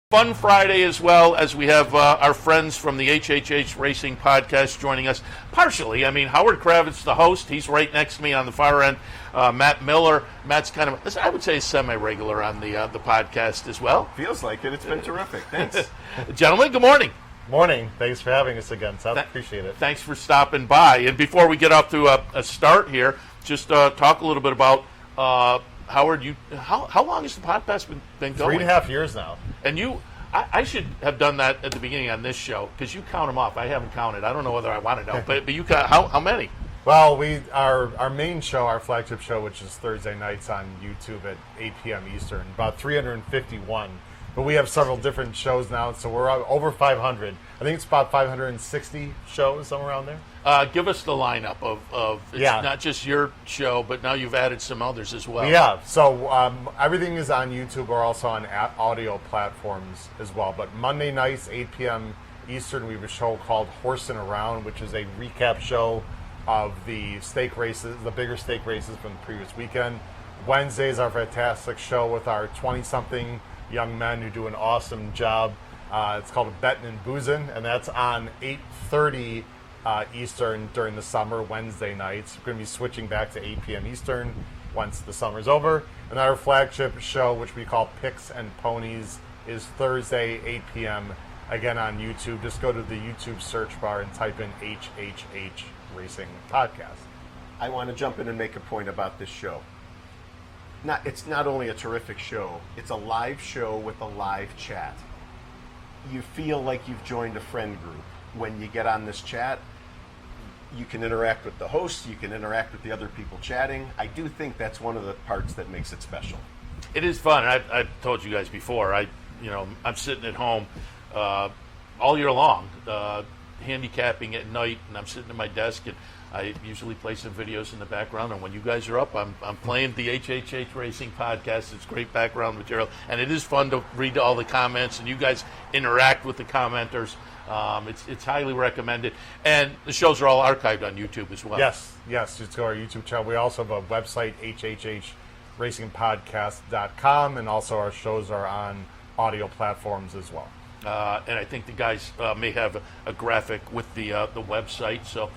Fun Friday as well, as we have our friends from the HHH Racing Podcast joining us. Partially, I mean, Howard Kravitz, the host, he's right next to me on the far end. Matt Miller. Matt's kind of, I would say, semi-regular on the podcast as well. Feels like it. It's been terrific. Thanks. Gentlemen, good morning. Morning. Thanks for having us again, Seth. Appreciate it. Thanks for stopping by. And before we get off to a start here, just talk a little bit about Howard. How long has the podcast been going? 3.5 years now. And I should have done that at the beginning on this show, because you count them off. I haven't counted. I don't know whether I want to know, but you count how many? Well, our main show, our flagship show, which is Thursday nights on YouTube at 8 p.m. Eastern, about 351. But we have several different shows now, so we're over 500. I think it's about 560 shows, somewhere around there. Give us the lineup of it's not just your show, but now you've added some others as well. Yeah, so everything is on YouTube. We're also on audio platforms as well. But Monday nights, 8 p.m. Eastern, we have a show called Horsing Around, which is a recap show of the stake races, the bigger stake races from the previous weekend. Wednesdays, our fantastic show with our 20-something young men who do an awesome job. It's called Bettin' and Boozin', and that's on 8:30 Eastern during the summer, Wednesday nights. We're going to be switching back to 8 p.m. Eastern once the summer's over. And our flagship show, which we call Picks and Ponies, is Thursday, 8 p.m., again on YouTube. Just go to the YouTube search bar and type in HHH Racing Podcast. I want to jump in and make a point about this show. It's not only a terrific show, it's a live show with a live chat. You feel like you've joined a friend group. When you get on this chat, you can interact with the hosts, you can interact with the other people chatting. I do think that's one of the parts that makes it special. It is fun. I've told you guys before, I'm sitting at home all year long, handicapping at night, and I'm sitting at my desk, and I usually play some videos in the background, and when you guys are up, I'm playing the HHH Racing Podcast. It's great background material, and it is fun to read all the comments, and you guys interact with the commenters. It's highly recommended, and the shows are all archived on YouTube as well. Yes, just go to our YouTube channel. We also have a website, hhhracingpodcast.com, and also our shows are on audio platforms as well. And I think the guys may have a graphic with the website, so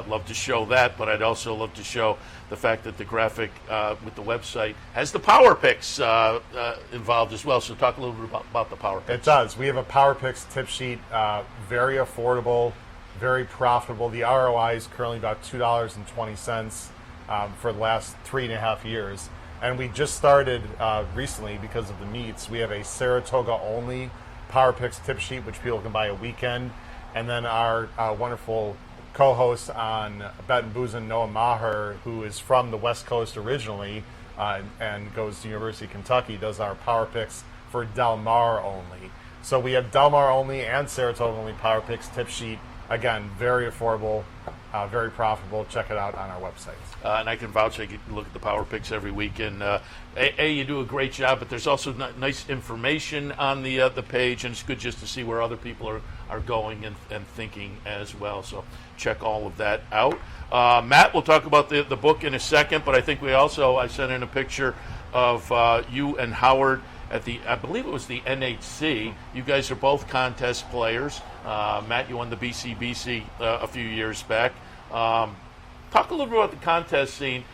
love to show that. But I'd also love to show the fact that the graphic with the website has the Power Picks involved as well. So talk a little bit about the Power Picks. It does. We have a Power Picks tip sheet, very affordable, very profitable. The ROI is currently about $2.20 for the last 3.5 years. And we just started recently because of the meets. We have a Saratoga-only Power Picks tip sheet, which people can buy a weekend. And then our wonderful co-host on Bettin' Boozin', Noah Maher, who is from the West Coast originally and goes to University of Kentucky, does our Power Picks for Del Mar only. So we have Del Mar only and Saratoga only Power Picks tip sheet. Again, very affordable, very profitable. Check it out on our website. And I can vouch. I look at the Power Picks every week, and you do a great job. But there's also nice information on the page, and it's good just to see where other people are going and thinking as well. So check all of that out. Matt, we'll talk about the book in a second, but I think I sent in a picture of you and Howard at I believe it was the NHC. You guys are both contest players. Matt, you won the BCBC a few years back. Talk a little bit about the contest scene,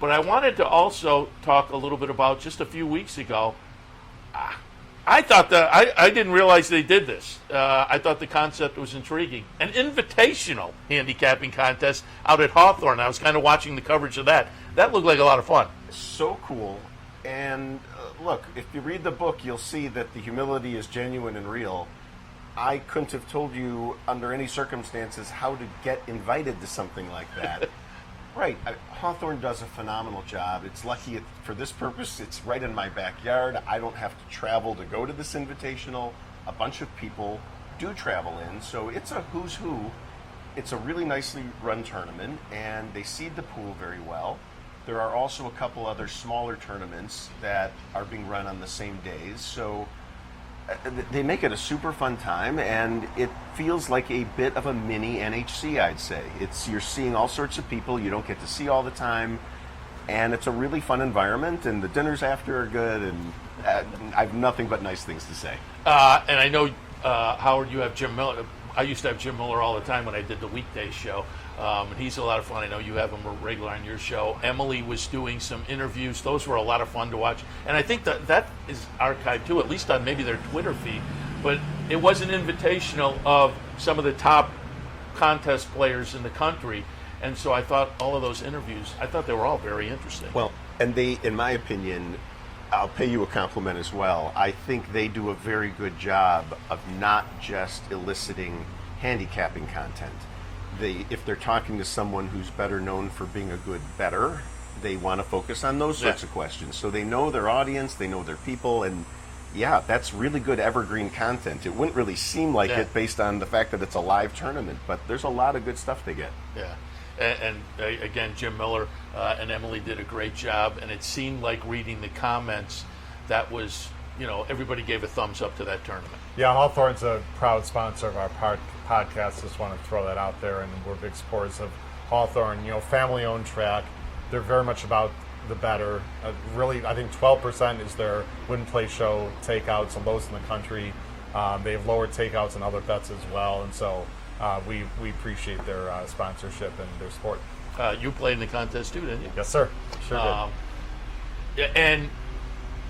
but I wanted to also talk a little bit about just a few weeks ago. I thought that I didn't realize they did this. I thought the concept was intriguing. An invitational handicapping contest out at Hawthorne. I was kind of watching the coverage of that. That looked like a lot of fun. So cool. And look, if you read the book, you'll see that the humility is genuine and real. I couldn't have told you under any circumstances how to get invited to something like that. Right. Hawthorne does a phenomenal job. It's lucky for this purpose, it's right in my backyard. I don't have to travel to go to this invitational. A bunch of people do travel in, so it's a who's who. It's a really nicely run tournament, and they seed the pool very well. There are also a couple other smaller tournaments that are being run on the same days, so they make it a super fun time, and it feels like a bit of a mini NHC, I'd say. You're seeing all sorts of people you don't get to see all the time, and it's a really fun environment, and the dinners after are good, and I have nothing but nice things to say. And I know, Howard, you have Jim Miller. I used to have Jim Miller all the time when I did the weekday show. And he's a lot of fun. I know you have him regular on your show. Emily was doing some interviews. Those were a lot of fun to watch. And I think that is archived too, at least on maybe their Twitter feed. But it was an invitational of some of the top contest players in the country. And so I thought all of those interviews, I thought they were all very interesting. Well, and they, in my opinion, I'll pay you a compliment as well. I think they do a very good job of not just eliciting handicapping content. If they're talking to someone who's better known for being a good bettor, they want to focus on those sorts of questions. So they know their audience, they know their people, and yeah, that's really good evergreen content. It wouldn't really seem like it based on the fact that it's a live tournament, but there's a lot of good stuff they get. Yeah. And again, Jim Miller and Emily did a great job, and it seemed like reading the comments, that was, everybody gave a thumbs up to that tournament. Yeah, Hawthorne's a proud sponsor of our podcast. Just want to throw that out there, and we're big supporters of Hawthorne. Family-owned track. They're very much about the better. Really, I think 12% is their win play show takeouts, the lowest in the country. They have lower takeouts and other bets as well, and so we appreciate their sponsorship and their support. You played in the contest too, didn't you? Yes, sir. Sure did. And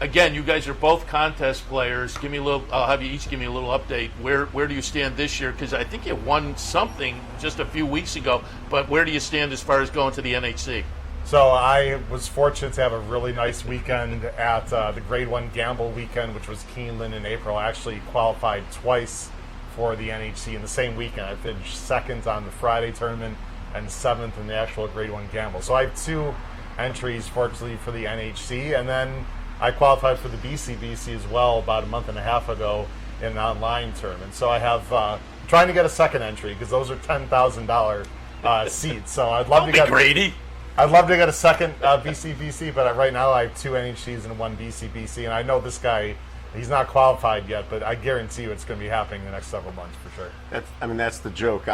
again, you guys are both contest players. I'll have you each give me a little update. Where do you stand this year? Because I think you won something just a few weeks ago. But where do you stand as far as going to the NHC? So I was fortunate to have a really nice weekend at the Grade 1 Gamble weekend, which was Keeneland in April. I actually qualified twice for the NHC in the same weekend. I finished second on the Friday tournament and seventh in the actual Grade 1 Gamble. So I have 2 entries, fortunately, for the NHC, and then I qualified for the BCBC as well about a month and a half ago in an online tournament. So I have trying to get a second entry because those are $10,000 seats. So I'd love to get Grady. I'd love to get a second BCBC, but right now I have 2 NHCs and 1 BCBC, and I know this guy. He's not qualified yet, but I guarantee you it's going to be happening in the next several months for sure. That's the joke.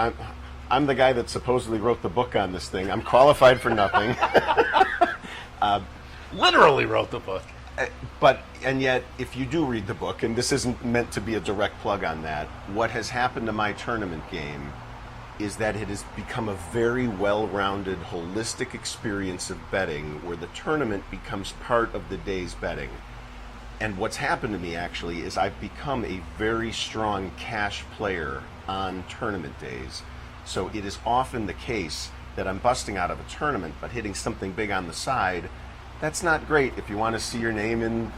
I'm the guy that supposedly wrote the book on this thing. I'm qualified for nothing. Literally wrote the book. And yet, if you do read the book, and this isn't meant to be a direct plug on that, what has happened to my tournament game is that it has become a very well-rounded, holistic experience of betting where the tournament becomes part of the day's betting. And what's happened to me, actually, is I've become a very strong cash player on tournament days. So it is often the case that I'm busting out of a tournament, but hitting something big on the side. That's not great if you want to see your name in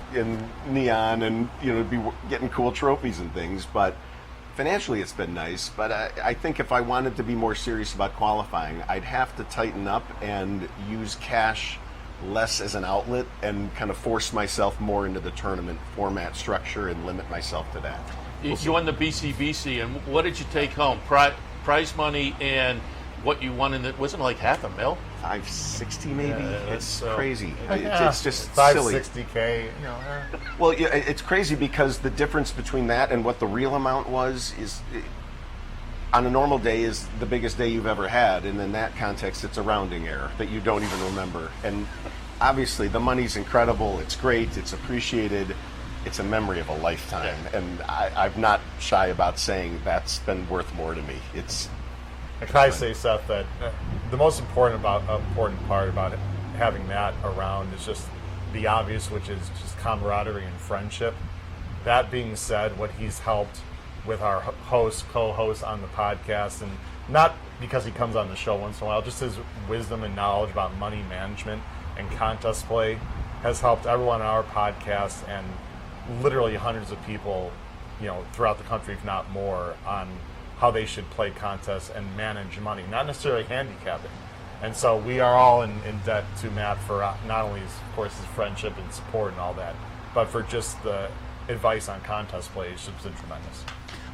neon and be getting cool trophies and things. But financially, it's been nice. But I think if I wanted to be more serious about qualifying, I'd have to tighten up and use cash less as an outlet and kind of force myself more into the tournament format structure and limit myself to that. You won the BCBC, and what did you take home? Prize money and what you won in it wasn't like $500,000. $560 maybe. It's crazy. Yeah. It's just silly. $560K. Well, yeah, it's crazy because the difference between that and what the real amount was is, on a normal day, is the biggest day you've ever had, and in that context, it's a rounding error that you don't even remember. And obviously, the money's incredible. It's great. It's appreciated. It's a memory of a lifetime, and I'm not shy about saying that's been worth more to me. I try to say, Seth, that the most important part about having Matt around is just the obvious, which is just camaraderie and friendship. That being said, what he's helped with our co-host on the podcast, and not because he comes on the show once in a while, just his wisdom and knowledge about money management and contest play has helped everyone on our podcast and literally hundreds of people, throughout the country, if not more, on how they should play contests and manage money, not necessarily handicapping. And so we are all in debt to Matt for not only, of course, his friendship and support and all that, but for just the advice on contest play. It's just been tremendous.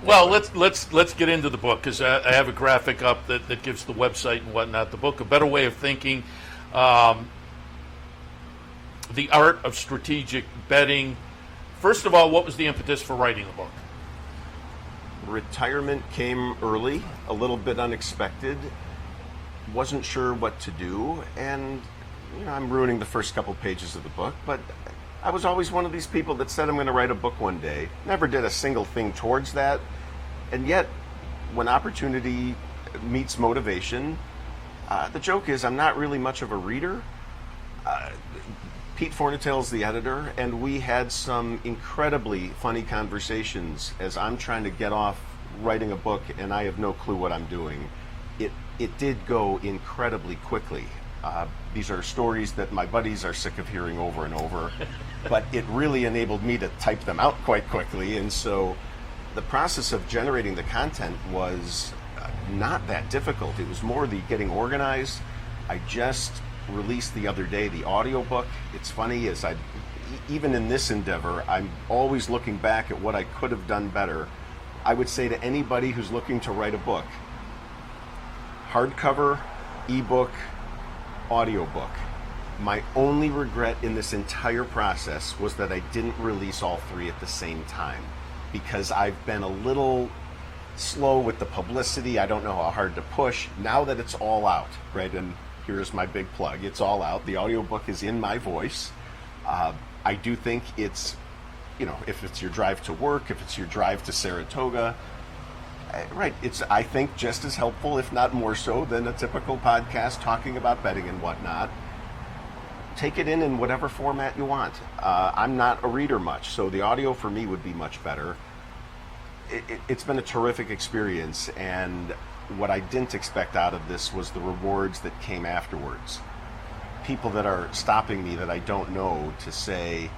Well, let's get into the book, because I have a graphic up that gives the website and whatnot. The book, A Better Way of Thinking, The Art of Strategic Betting. First of all, what was the impetus for writing the book? Retirement came early, a little bit unexpected. Wasn't sure what to do, and I'm ruining the first couple pages of the book, but I was always one of these people that said I'm going to write a book one day. Never did a single thing towards that. And yet, when opportunity meets motivation, the joke is I'm not really much of a reader. Pete Fornatel's the editor, and we had some incredibly funny conversations as I'm trying to get off writing a book, and I have no clue what I'm doing. It did go incredibly quickly. These are stories that my buddies are sick of hearing over and over, but it really enabled me to type them out quite quickly, and so the process of generating the content was not that difficult. It was more the getting organized. I just released the other day the audiobook. It's funny, as even in this endeavor, I'm always looking back at what I could have done better. I would say to anybody who's looking to write a book, hardcover, ebook, audiobook. My only regret in this entire process was that I didn't release all three at the same time, because I've been a little slow with the publicity. I don't know how hard to push. Now that it's all out, right, and here's my big plug, it's all out. The audiobook is in my voice. I do think it's, if it's your drive to work, if it's your drive to Saratoga, right, it's, I think, just as helpful, if not more so, than a typical podcast talking about betting and whatnot. Take it in whatever format you want. I'm not a reader much, so the audio for me would be much better. It's been a terrific experience, and what I didn't expect out of this was the rewards that came afterwards. People that are stopping me that I don't know to say,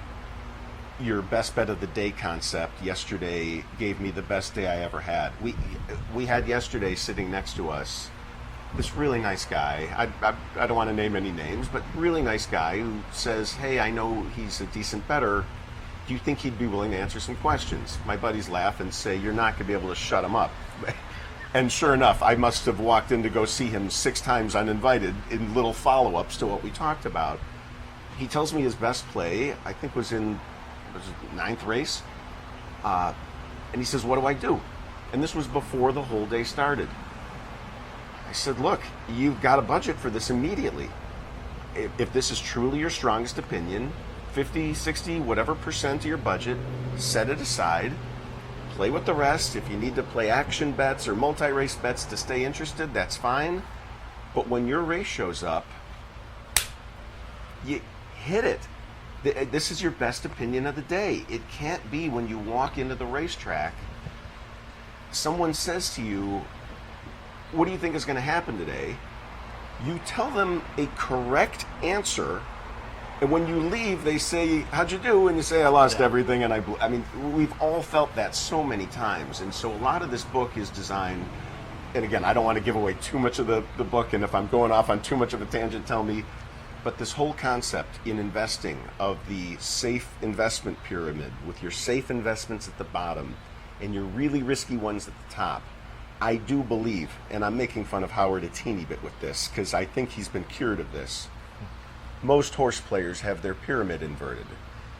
your best bet of the day concept yesterday gave me the best day I ever had. We had yesterday sitting next to us this really nice guy. I don't want to name any names, but really nice guy who says, hey, I know he's a decent bettor. Do you think he'd be willing to answer some questions? My buddies laugh and say, you're not going to be able to shut him up. And sure enough, I must have walked in to go see him 6 times uninvited in little follow-ups to what we talked about. He tells me his best play, I think, was in 9th race. And he says, what do I do? And this was before the whole day started. I said, look, you've got a budget for this immediately. If this is truly your strongest opinion, 50, 60, whatever percent of your budget, set it aside. Play with the rest. If you need to play action bets or multi-race bets to stay interested, that's fine. But when your race shows up, you hit it. This is your best opinion of the day. It can't be when you walk into the racetrack, someone says to you, what do you think is going to happen today? You tell them a correct answer, and when you leave, they say, how'd you do? And you say, I lost everything, and I mean, we've all felt that so many times. And so a lot of this book is designed, and again, I don't want to give away too much of the book, and if I'm going off on too much of a tangent, tell me. But this whole concept in investing of the safe investment pyramid, with your safe investments at the bottom and your really risky ones at the top, I do believe, and I'm making fun of Howard a teeny bit with this, because I think he's been cured of this. Most horse players have their pyramid inverted.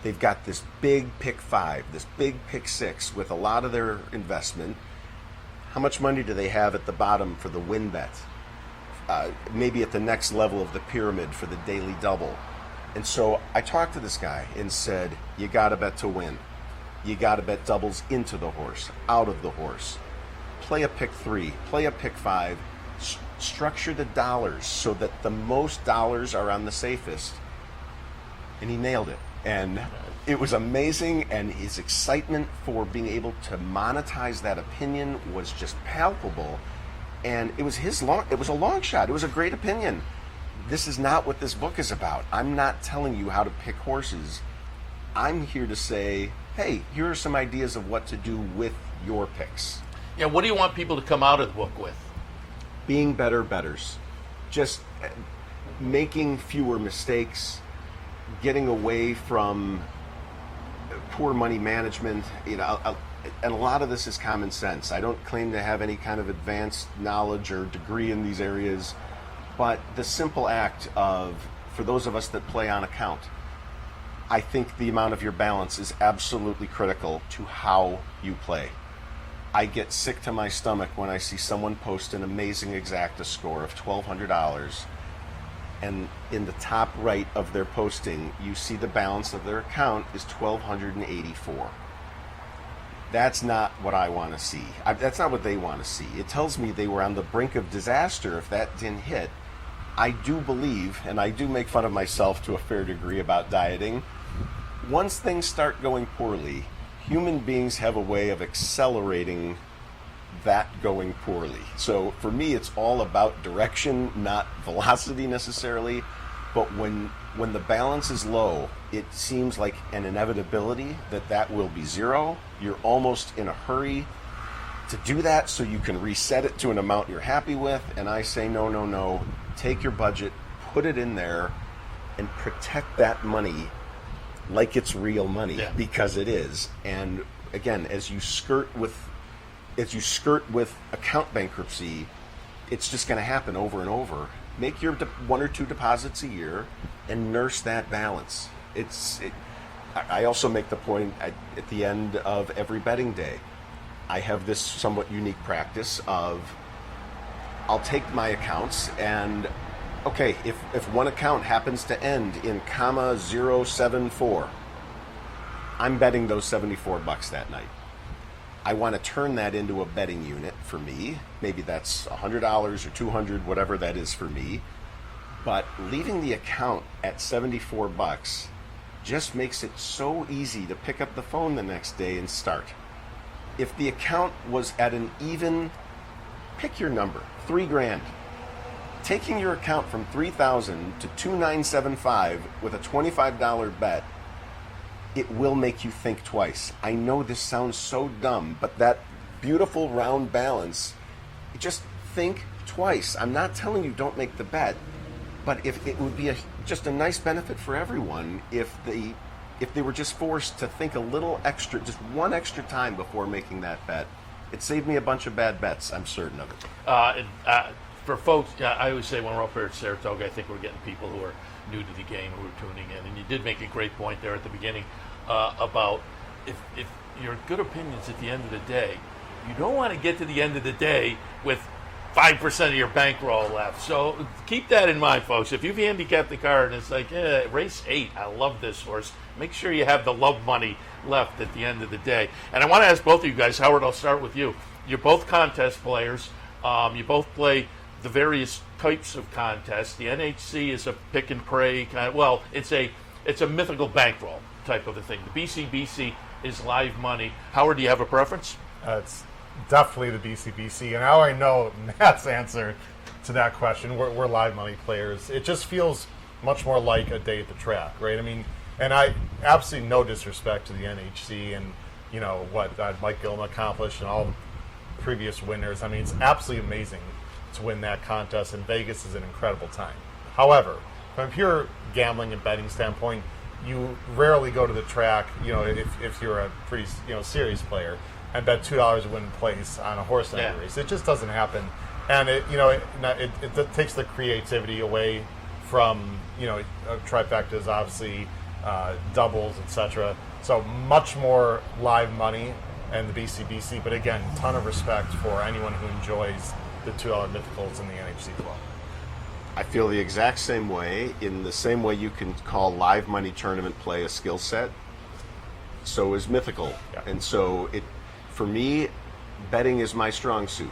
They've got this big pick 5, this big pick 6 with a lot of their investment. How much money do they have at the bottom for the win bet? Maybe at the next level of the pyramid for the daily double. And so I talked to this guy and said, you got to bet to win. You got to bet doubles into the horse, out of the horse. Play a pick 3, play a pick 5, structure the dollars so that the most dollars are on the safest. And he nailed it. And it was amazing, and his excitement for being able to monetize that opinion was just palpable. And it was it was a long shot. It was a great opinion. This is not what this book is about. I'm not telling you how to pick horses. I'm here to say, hey, here are some ideas of what to do with your picks. Yeah, what do you want people to come out of the book with? Being better bettors. Just making fewer mistakes, getting away from poor money management. And a lot of this is common sense. I don't claim to have any kind of advanced knowledge or degree in these areas, but the simple act of, for those of us that play on account, I think the amount of your balance is absolutely critical to how you play. I get sick to my stomach when I see someone post an amazing exacta score of $1,200 and in the top right of their posting, you see the balance of their account is $1,284. That's not what I want to see. That's not what they want to see. It tells me they were on the brink of disaster if that didn't hit. I do believe, and I do make fun of myself to a fair degree about dieting, once things start going poorly, human beings have a way of accelerating that going poorly. So for me, it's all about direction, not velocity necessarily. But when the balance is low, it seems like an inevitability that will be zero. You're almost in a hurry to do that so you can reset it to an amount you're happy with. And I say, no. Take your budget, put it in there, and protect that money like it's real money, because it is. And again, as you skirt with account bankruptcy, it's just going to happen over and over. Make your one or two deposits a year and nurse that balance. I also make the point at the end of every betting day, I have this somewhat unique practice of I'll take my accounts and, okay, if one account happens to end in comma 074, I'm betting those $74 that night. I want to turn that into a betting unit for me. Maybe that's $100 or $200, whatever that is for me. But leaving the account at $74 just makes it so easy to pick up the phone the next day and start. If the account was at an even, pick your number, $3,000. Taking your account from $3,000 to $2,975 with a $25 bet, it will make you think twice. I know this sounds so dumb, but that beautiful round balance, just think twice. I'm not telling you don't make the bet, but if it would be just a nice benefit for everyone if they were just forced to think a little extra, just one extra time before making that bet. It saved me a bunch of bad bets, I'm certain of it. For folks, I always say when we're up here at Saratoga, I think we're getting people who are new to the game who are tuning in. And you did make a great point there at the beginning about if your good opinions at the end of the day, you don't want to get to the end of the day with 5% of your bankroll left. So keep that in mind, folks. If you've handicapped the car and it's like, race 8, I love this horse, make sure you have the love money left at the end of the day. And I want to ask both of you guys, Howard, I'll start with you. You're both contest players. You both play the various types of contests. The NHC is a pick and pray kind of, well, it's a mythical bankroll type of a thing. The BCBC is live money. Howard, do you have a preference? It's definitely the BCBC. And now I know Matt's answer to that question. We're live money players. It just feels much more like a day at the track, right? I mean, and I absolutely no disrespect to the NHC and, you know, what Mike Gillum accomplished and all the previous winners. I mean, it's absolutely amazing to win that contest, and Vegas is an incredible time. However, from a pure gambling and betting standpoint, you rarely go to the track, you know, if you're a pretty, you know, serious player, and bet $2 to win place on a horse every race. It just doesn't happen, and it takes the creativity away from, you know, trifectas, obviously, doubles, etc. So much more live money and the BCBC, but again, ton of respect for anyone who enjoys the $2 mythicals in the NHC club. I feel the exact same way. In the same way you can call live money tournament play a skill set, so is mythical. Yeah. And so for me, betting is my strong suit.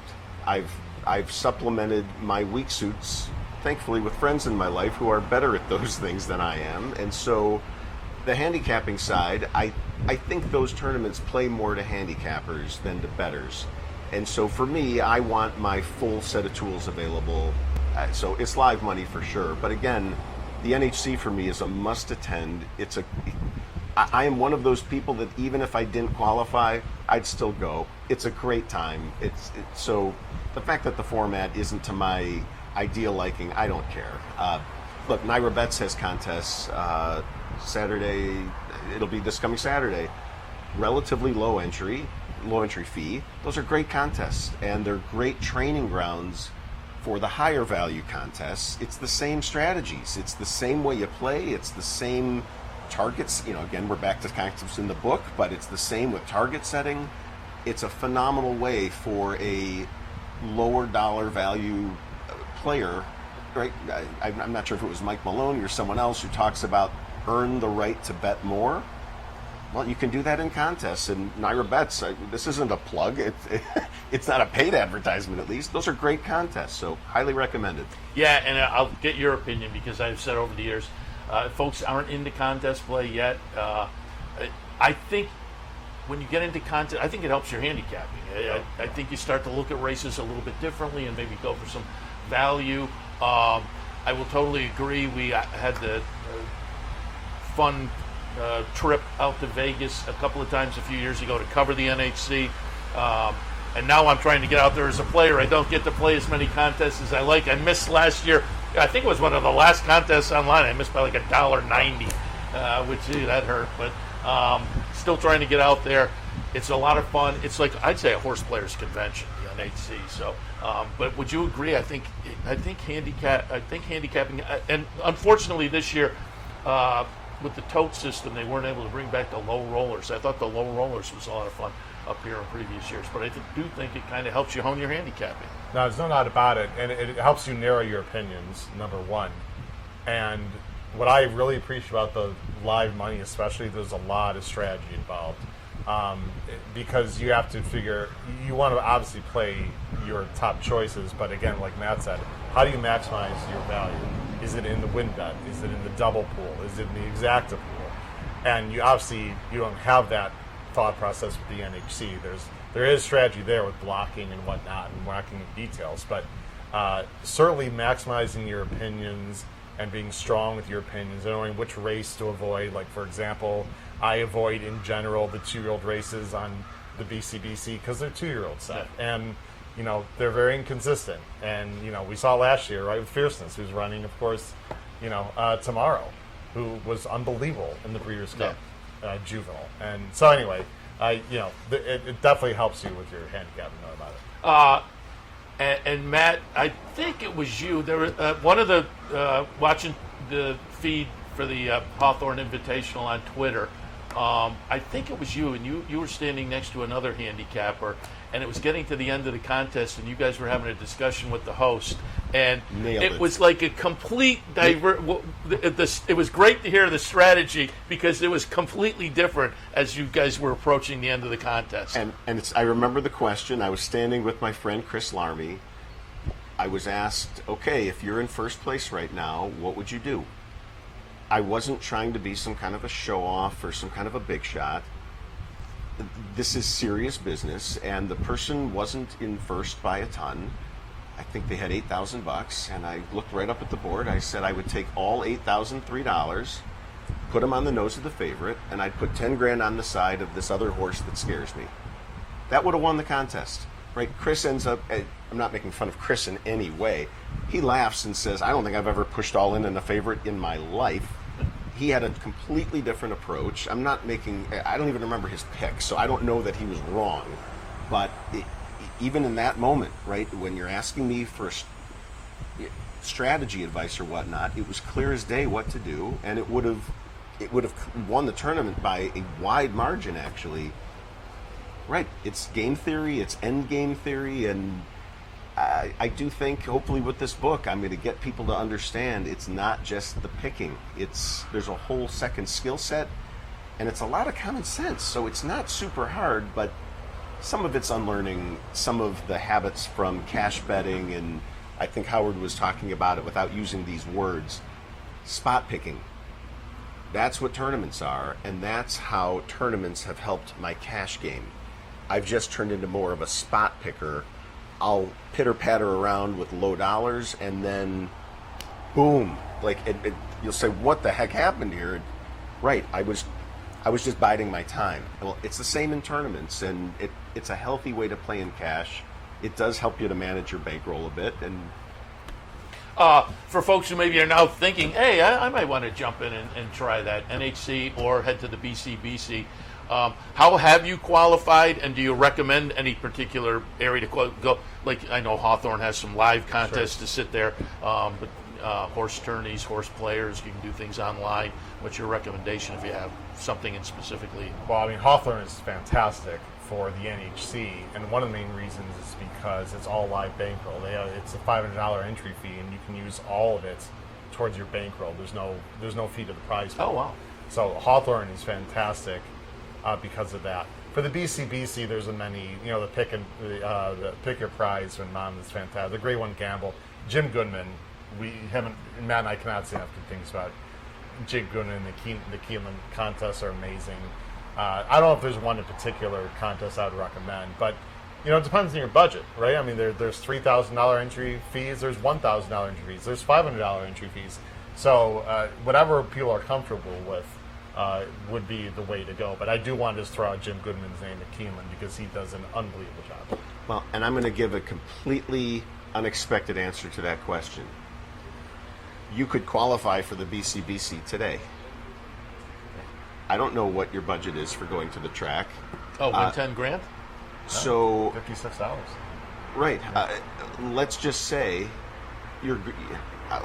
I've supplemented my weak suits, thankfully, with friends in my life who are better at those things than I am. And so the handicapping side, I think those tournaments play more to handicappers than to bettors. And so for me, I want my full set of tools available. So it's live money for sure. But again, the NHC for me is a must attend. I am one of those people that even if I didn't qualify, I'd still go. It's a great time. So the fact that the format isn't to my ideal liking, I don't care. Look, Naira Bets has contests Saturday. It'll be this coming Saturday. Relatively low entry fee. Those are great contests, and they're great training grounds for the higher value contests. It's the same strategies. It's the same way you play. It's the same targets. You know, again, we're back to concepts in the book, but it's the same with target setting. It's a phenomenal way for a lower dollar value player right? I'm not sure if it was Mike Maloney or someone else who talks about earn the right to bet more. Well, you can do that in contests, and Naira Bets, this isn't a plug. It's not a paid advertisement, at least. Those are great contests, so highly recommended. Yeah, and I'll get your opinion because I've said over the years, folks aren't into contest play yet. I think when you get into contest, I think it helps your handicapping. I think you start to look at races a little bit differently and maybe go for some value. I will totally agree. We had the fun trip out to Vegas a couple of times a few years ago to cover the NHC. And now I'm trying to get out there as a player. I don't get to play as many contests as I like. I missed last year. I think it was one of the last contests online. I missed by like $1.90, which that hurt. But still trying to get out there. It's a lot of fun. It's like I'd say a horse players convention, the NHC. So, but would you agree? I think handicapping, and unfortunately this year. With the tote system, they weren't able to bring back the low rollers. I thought the low rollers was a lot of fun up here in previous years, but I do think it kind of helps you hone your handicapping. No, there's no doubt about it, and it helps you narrow your opinions, number one. And what I really appreciate about the live money, especially, there's a lot of strategy involved. Because you have to figure, you want to obviously play your top choices, but again, like Matt said, how do you maximize your value? Is it in the win bet? Is it in the double pool? Is it in the exacta pool? And you obviously you don't have that thought process with the NHC. There is strategy there with blocking and whatnot and whacking details, but certainly maximizing your opinions and being strong with your opinions, and knowing which race to avoid. Like for example, I avoid in general the 2-year-old races on the BCBC because they're 2-year-old set, and they're very inconsistent. And we saw last year, right, with Fierceness, who's running, of course, tomorrow, who was unbelievable in the Breeders' Cup Juvenile. And so anyway, it definitely helps you with your handicap, no doubt about it. And Matt, I think it was you. There was one of the watching the feed for the Hawthorne Invitational on Twitter. I think it was you, and you were standing next to another handicapper, and it was getting to the end of the contest, and you guys were having a discussion with the host, and it was like a complete it was great to hear the strategy because it was completely different as you guys were approaching the end of the contest. And I remember the question. I was standing with my friend Chris Larmy. I was asked, okay, if you're in first place right now, what would you do? I wasn't trying to be some kind of a show-off or some kind of a big shot. This is serious business, and the person wasn't in first by a ton. I think they had $8,000, and I looked right up at the board. I said I would take all $8,003, put them on the nose of the favorite, and I'd put 10 grand on the side of this other horse that scares me. That would have won the contest, right? Chris ends up, I'm not making fun of Chris in any way. He laughs and says, I don't think I've ever pushed all in a favorite in my life. He had a completely different approach. I don't even remember his pick, so I don't know that he was wrong. But even in that moment, right, when you're asking me for strategy advice or whatnot, it was clear as day what to do, and it would have won the tournament by a wide margin, actually. Right, it's game theory, it's end game theory, and I do think, hopefully with this book, I'm going to get people to understand it's not just the picking. There's a whole second skill set, and it's a lot of common sense. So it's not super hard, but some of it's unlearning some of the habits from cash betting, and I think Howard was talking about it without using these words. Spot picking. That's what tournaments are, and that's how tournaments have helped my cash game. I've just turned into more of a spot picker. I'll pitter-patter around with low dollars, and then, boom! You'll say, "What the heck happened here?" Right, I was just biding my time. Well, it's the same in tournaments, and it's a healthy way to play in cash. It does help you to manage your bankroll a bit, and for folks who maybe are now thinking, "Hey, I might want to jump in and try that NHC or head to the BCBC." How have you qualified, and do you recommend any particular area to go? Like, I know Hawthorne has some live contests to sit there, but horse tourneys, horse players. You can do things online. What's your recommendation if you have something in specifically? Well, I mean, Hawthorne is fantastic for the NHC, and one of the main reasons is because it's all live bankroll. It's a $500 entry fee, and you can use all of it towards your bankroll. There's no fee to the prize pool. Oh, wow. So Hawthorne is fantastic because of that. For the BCBC, there's a many, the pick your prize when Mom is fantastic. The Grade 1 Gamble, Jim Goodman. Matt and I cannot say enough good things about Jim Goodman. The Keeneland contests are amazing. I don't know if there's one in particular contest I would recommend, but it depends on your budget, right? I mean, there's $3,000 entry fees, there's $1,000 entry fees, there's $500 entry fees. So whatever people are comfortable with would be the way to go. But I do want to just throw out Jim Goodman's name at Keeneland because he does an unbelievable job. Well, and I'm going to give a completely unexpected answer to that question. You could qualify for the BCBC today. I don't know what your budget is for going to the track. Oh, win 10 grand? So $56. right. Let's just say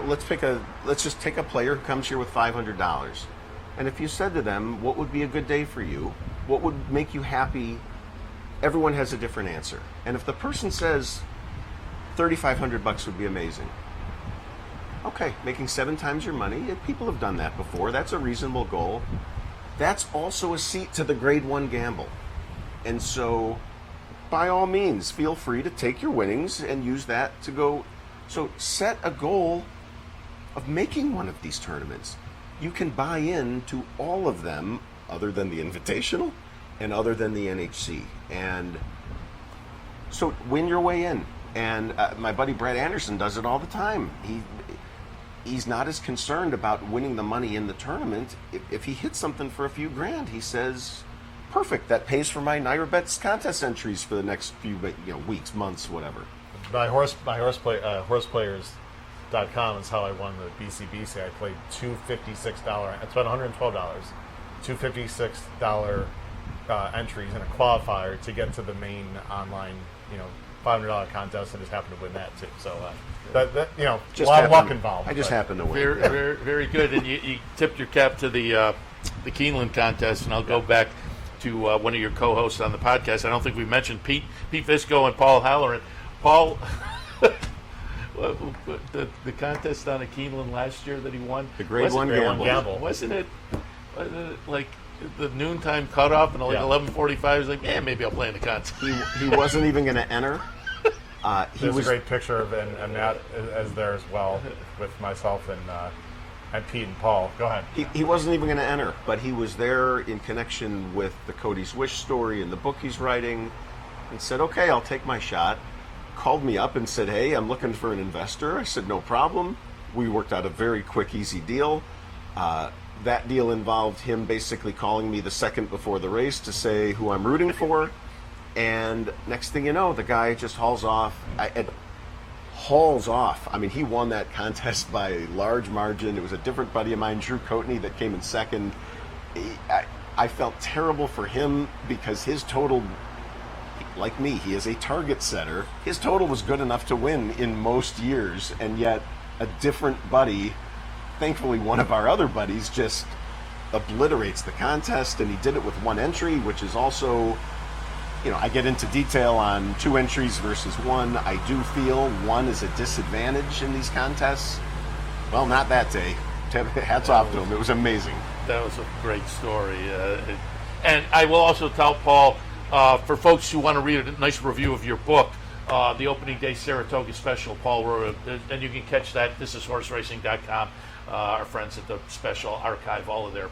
let's just take a player who comes here with $500, and if you said to them, "What would be a good day for you? What would make you happy?" Everyone has a different answer, and if the person says $3,500 would be amazing, okay, making 7 times your money. People have done that before. That's a reasonable goal. That's also a seat to the Grade 1 Gamble. And so, by all means, feel free to take your winnings and use that to go. So set a goal of making one of these tournaments. You can buy in to all of them other than the Invitational and other than the NHC. And so win your way in. And my buddy Brad Anderson does it all the time. He's not as concerned about winning the money in the tournament. If he hits something for a few grand, he says, perfect, that pays for my Naira Bets contest entries for the next few weeks, months, whatever. Horseplayers.com is how I won the BCBC. I played $256. I spent $112. $256 entries in a qualifier to get to the main online, $500 contest, and just happened to win that too. So a lot of luck involved. I just happened to win. Very, very, very good. And you tipped your cap to the Keeneland contest, and I'll go back to one of your co-hosts on the podcast. I don't think we mentioned Pete Visco and Paul Halloran. Paul, the contest on a Keeneland last year that he won, the Grade 1 Gamble. Wasn't it like the noontime cutoff and like 11:45? He's like, maybe I'll play in the contest. He wasn't even going to enter. There's a great picture of and Matt as there as well with myself and Pete and Paul. Go ahead. He wasn't even going to enter, but he was there in connection with the Cody's Wish story and the book he's writing, and said, okay, I'll take my shot. Called me up and said, hey, I'm looking for an investor. I said, no problem. We worked out a very quick, easy deal. That deal involved him basically calling me the second before the race to say who I'm rooting for. And next thing you know, the guy just hauls off. I mean, he won that contest by a large margin. It was a different buddy of mine, Drew Coatney, that came in second. I felt terrible for him because his total, like me, he is a target setter. His total was good enough to win in most years, and yet a different buddy, thankfully one of our other buddies, just obliterates the contest, and he did it with one entry, which is also... I get into detail on 2 entries versus 1. I do feel 1 is a disadvantage in these contests. Well, not that day. Hats off to him. It was amazing. That was a great story. And I will also tell Paul, for folks who want to read a nice review of your book, the opening day Saratoga special, Paul wrote, and you can catch that. This is horseracing.com. Our friends at the special archive all of their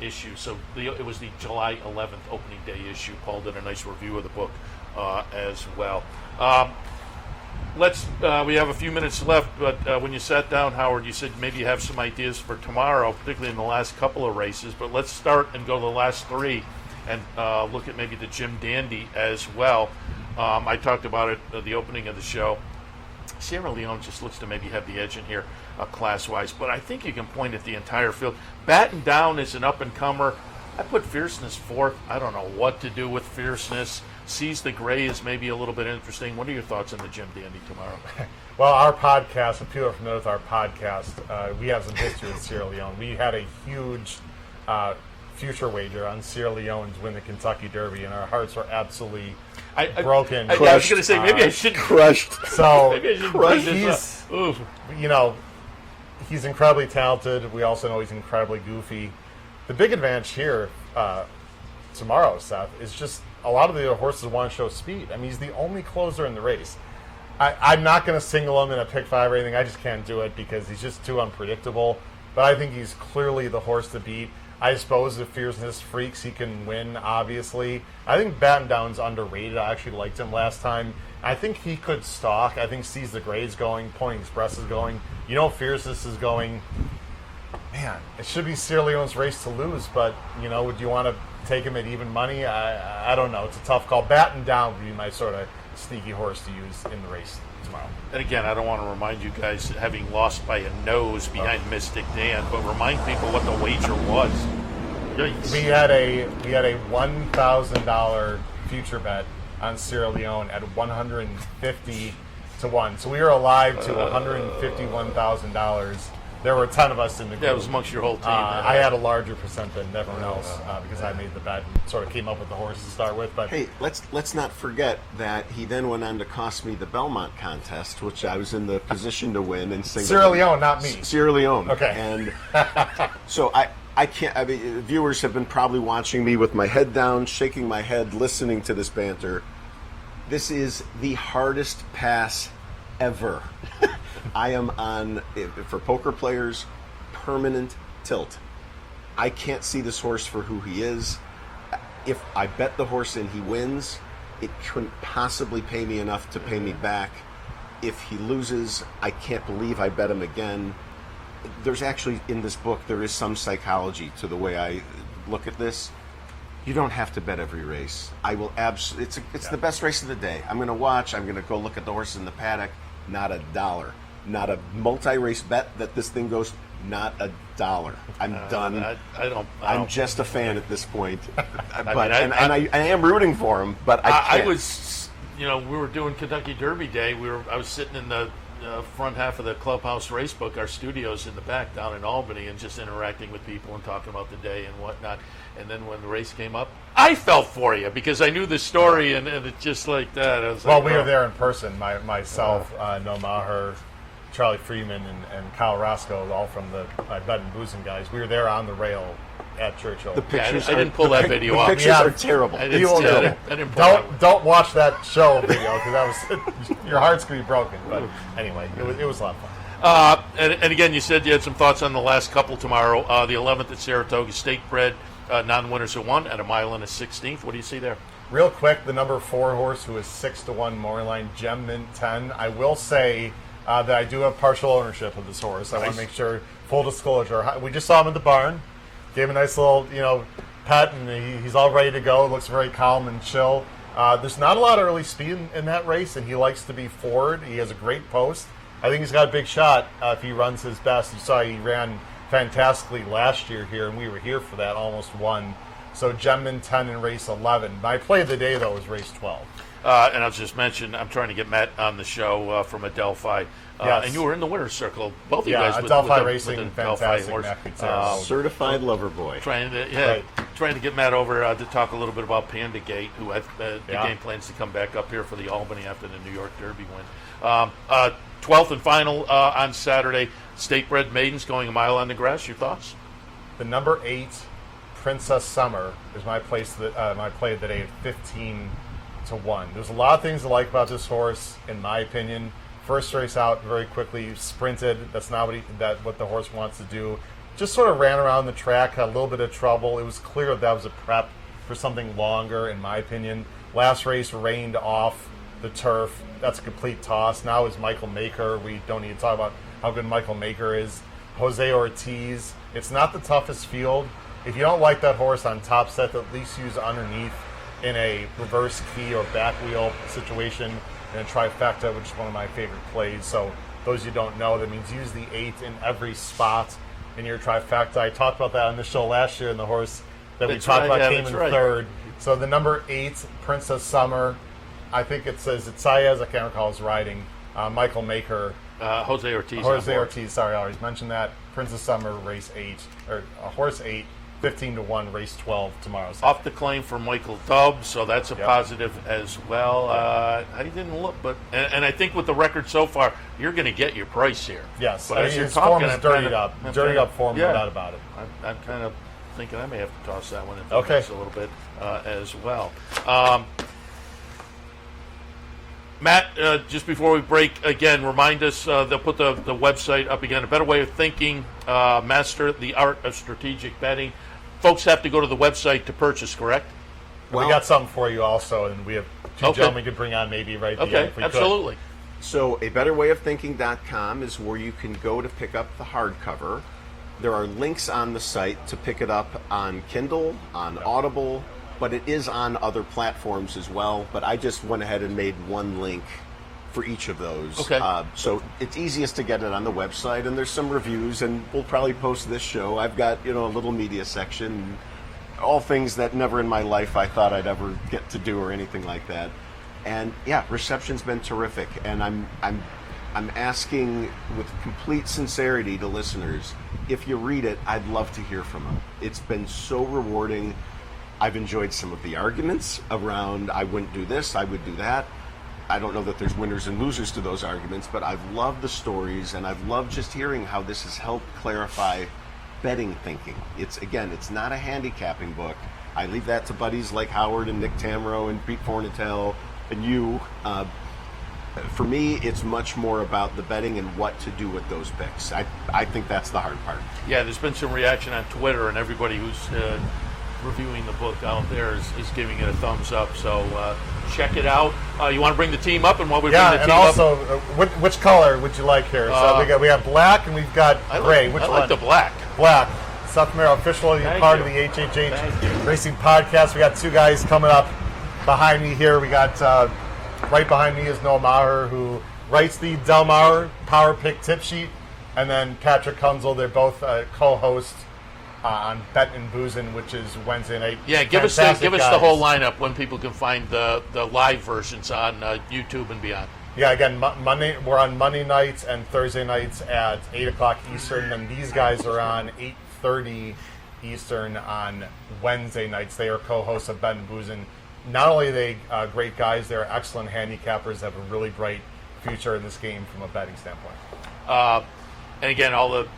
issue. So it was the July 11th opening day issue. Paul did a nice review of the book as well. We have a few minutes left, but when you sat down, Howard, you said maybe you have some ideas for tomorrow, particularly in the last couple of races. But let's start and go to the last 3 and look at maybe the Jim Dandy as well. I talked about it at the opening of the show. Sierra Leone just looks to maybe have the edge in here class-wise, but I think you can point at the entire field. Batten Down is an up-and-comer. I put Fierceness 4th. I don't know what to do with Fierceness. Sees the Gray is maybe a little bit interesting. What are your thoughts on the Jim Dandy tomorrow? Well, our podcast, if people are familiar with our podcast, we have some history with Sierra Leone. We had a huge future wager on Sierra Leone to win the Kentucky Derby, and our hearts were absolutely broken. I was going to say, maybe I should Crushed. So maybe I should bring this up. Oof. you know, he's incredibly talented. We also know he's incredibly goofy. The big advantage here tomorrow, Seth, is just a lot of the other horses want to show speed. I mean, he's the only closer in the race. I'm not going to single him in a pick 5 or anything. I just can't do it because he's just too unpredictable. But I think he's clearly the horse to beat. I suppose if Fierceness freaks, he can win, obviously. I think Batten Down's underrated. I actually liked him last time. I think he could stalk. I think Sees the Gray's going. Pony Express is going. You know Fierceness is going. Man, it should be Sierra Leone's race to lose, but, you know, would you want to take him at even money? I don't know. It's a tough call. Batten Down would be my sort of sneaky horse to use in the race tomorrow. And again, I don't want to remind you guys having lost by a nose behind Mystic Dan, but remind people what the wager was. Yikes. We had a $1,000 future bet on Sierra Leone at 150 to 1. So we were alive to $151,000. There were a ton of us in the group. That was amongst your whole team. I had a larger percent than everyone else because I made the bet and sort of came up with the horse to start with. But Hey, let's not forget that he then went on to cost me the Belmont contest, which I was in the position to win. And Sierra Leone, not me. Sierra Leone. Okay. And so I can't. I mean, viewers have been probably watching me with my head down, shaking my head, listening to this banter. This is the hardest pass ever. I am on, for poker players, permanent tilt. I can't see this horse for who he is. If I bet the horse and he wins, it couldn't possibly pay me enough to pay me back. If he loses, I can't believe I bet him again. There's actually, in this book, there is some psychology to the way I look at this. You don't have to bet every race. I will absolutely. It's the best race of the day. I'm going to watch. I'm going to go look at the horses in the paddock. Not $1. Not a multi-race bet that this thing goes. Not $1. I'm done. I'm just a fan at this point. I am rooting for him, but I was, we were doing Kentucky Derby Day. I was sitting in the front half of the Clubhouse Racebook, our studios in the back down in Albany, and just interacting with people and talking about the day and whatnot. And then when the race came up, I felt for you because I knew the story, and it's just like that. I was well, we were there in person. Myself, Noah Maher, Charlie Freeman, and Kyle Roscoe, all from the Bet and Boozing guys. We were there on the rail at Churchill. The pictures I didn't pull that video off. The pictures are terrible. I didn't pull that. Don't watch that show video because that was your heart's gonna be broken. But anyway, it was a lot of fun. And again, you said you had some thoughts on the last couple tomorrow. The 11th at Saratoga, State Bred, non-winners at 1 at a mile and a 16th. What do you see there? Real quick, the number 4 horse who is 6-1 more line, Gem Mint 10. I will say that I do have partial ownership of this horse. I want to make sure, full disclosure. We just saw him at the barn. Gave him a nice little, pet, and he's all ready to go. Looks very calm and chill. There's not a lot of early speed in that race, and he likes to be forward. He has a great post. I think he's got a big shot if he runs his best. You saw he ran fantastically last year here, and we were here for that, almost won. So Gemmin 10 in race 11. My play of the day, though, was race 12. And I'll just mention, I'm trying to get Matt on the show from Adelphi. Yes. And you were in the winner's circle, both of you Yeah, guys. Adelphi Racing, with fantastic. horse. certified lover boy. Trying to Right. trying to get Matt over to talk a little bit about Panda Gate, who the Yeah. game plans to come back up here for the Albany after the New York Derby win. 12th and final on Saturday. State Bred Maidens going a mile on the grass. Your thoughts? The number 8, Princess Summer, is my play of the day at 15-1. There's a lot of things to like about this horse, in my opinion. First race out, very quickly sprinted. That's not what the horse wants to do. Just sort of ran around the track, had a little bit of trouble. It was clear that was a prep for something longer, in my opinion. Last race rained off the turf. That's a complete toss. Now is Michael Maker. We don't need to talk about how good Michael Maker is. Jose Ortiz. It's not the toughest field. If you don't like that horse on top set, at least use underneath in a reverse key or back wheel situation and a trifecta, which is one of my favorite plays. So those you don't know, that means use the 8 in every spot in your trifecta. I talked about that on the show last year, and the horse that we talked about came in third. So the number 8, Princess Summer, I think it says it's Saez, I can't recall his riding. Michael Maker. Jose Ortiz. Jose Ortiz, sorry, I always mentioned that. Princess Summer, race 8, or horse 8, 15-1, race 12 tomorrow. Off the claim for Michael Dubbs, so that's a positive as well. I didn't look, but and I think with the record so far, you're going to get your price here. Yes, but as you're his talking, form is dirtied up. Dirtied up form, no doubt about it. I'm kind of thinking I may have to toss that one into Okay. the mix a little bit as well. Matt, just before we break, again, remind us, they'll put the website up again. A Better Way of Thinking, Master the Art of Strategic Betting. Folks have to go to the website to purchase, correct? We got something for you also, and we have two gentlemen we could bring on maybe right at the end if we absolutely. So abetterwayofthinking.com is where you can go to pick up the hardcover. There are links on the site to pick it up on Kindle, on Audible, but it is on other platforms as well. But I just went ahead and made one link for each of those. Okay. So it's easiest to get it on the website, and there's some reviews, and we'll probably post this show. I've got, a little media section, all things that never in my life I thought I'd ever get to do or anything like that. And yeah, reception's been terrific, and I'm asking with complete sincerity to listeners, if you read it, I'd love to hear from them. It's been so rewarding. I've enjoyed some of the arguments around I wouldn't do this, I would do that. I don't know that there's winners and losers to those arguments, but I've loved the stories, and I've loved just hearing how this has helped clarify betting thinking. It's not a handicapping book. I leave that to buddies like Howard and Nick Tamro and Pete Fornatel and you. For me, it's much more about the betting and what to do with those picks. I think that's the hard part. Yeah, there's been some reaction on Twitter, and everybody who's reviewing the book out there is giving it a thumbs up. So check it out. You want to bring the team up, and while we bring the team up, also, which color would you like here? So we have black and we've got gray. I like the black. Black. South Miro official part of the HHH Racing Podcast. We got two guys coming up behind me here. We got right behind me is Noah Maher, who writes the Del Mar Power Pick Tip Sheet, and then Patrick Kunzel. They're both co-hosts on Bet and Boozin', which is Wednesday night. Yeah, give us the whole lineup when people can find the live versions on YouTube and beyond. Yeah, again, we're on Monday nights and Thursday nights at 8 o'clock Eastern, and these guys are on 8:30 Eastern on Wednesday nights. They are co-hosts of Bet and Boozin'. Not only are they great guys, they're excellent handicappers, have a really bright future in this game from a betting standpoint. And again, all the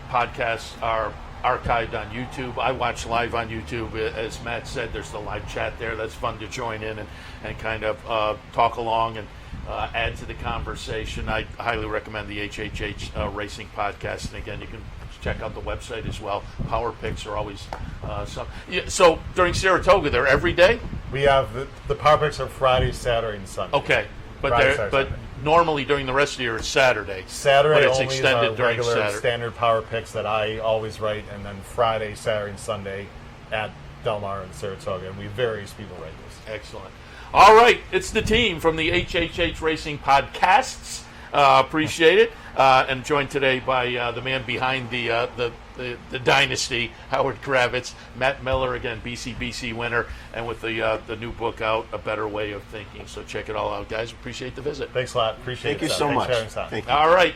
podcasts are archived on YouTube. I watch live on YouTube. As Matt said, there's the live chat there. That's fun to join in and kind of talk along and add to the conversation. I highly recommend the HHH Racing Podcast. And again, you can check out the website as well. Power picks are always some. Yeah, so during Saratoga, they're every day? We have the Power Picks are Friday, Saturday, and Sunday. Okay. But Friday, Saturday, Sunday. Normally during the rest of the year it's Saturday. Saturday but it's only extended is our during regular Saturday. standard Power Picks that I always write, and then Friday, Saturday, and Sunday at Del Mar and Saratoga, and we various people write this. Excellent. All right, it's the team from the HHH Racing Podcasts. Appreciate it. And joined today by the man behind the dynasty, Howard Kravitz, Matt Miller, again, BCBC winner, and with the new book out, A Better Way of Thinking. So check it all out, guys. Appreciate the visit. Thanks a lot. Appreciate it. Thank you so much. Thank you. All right.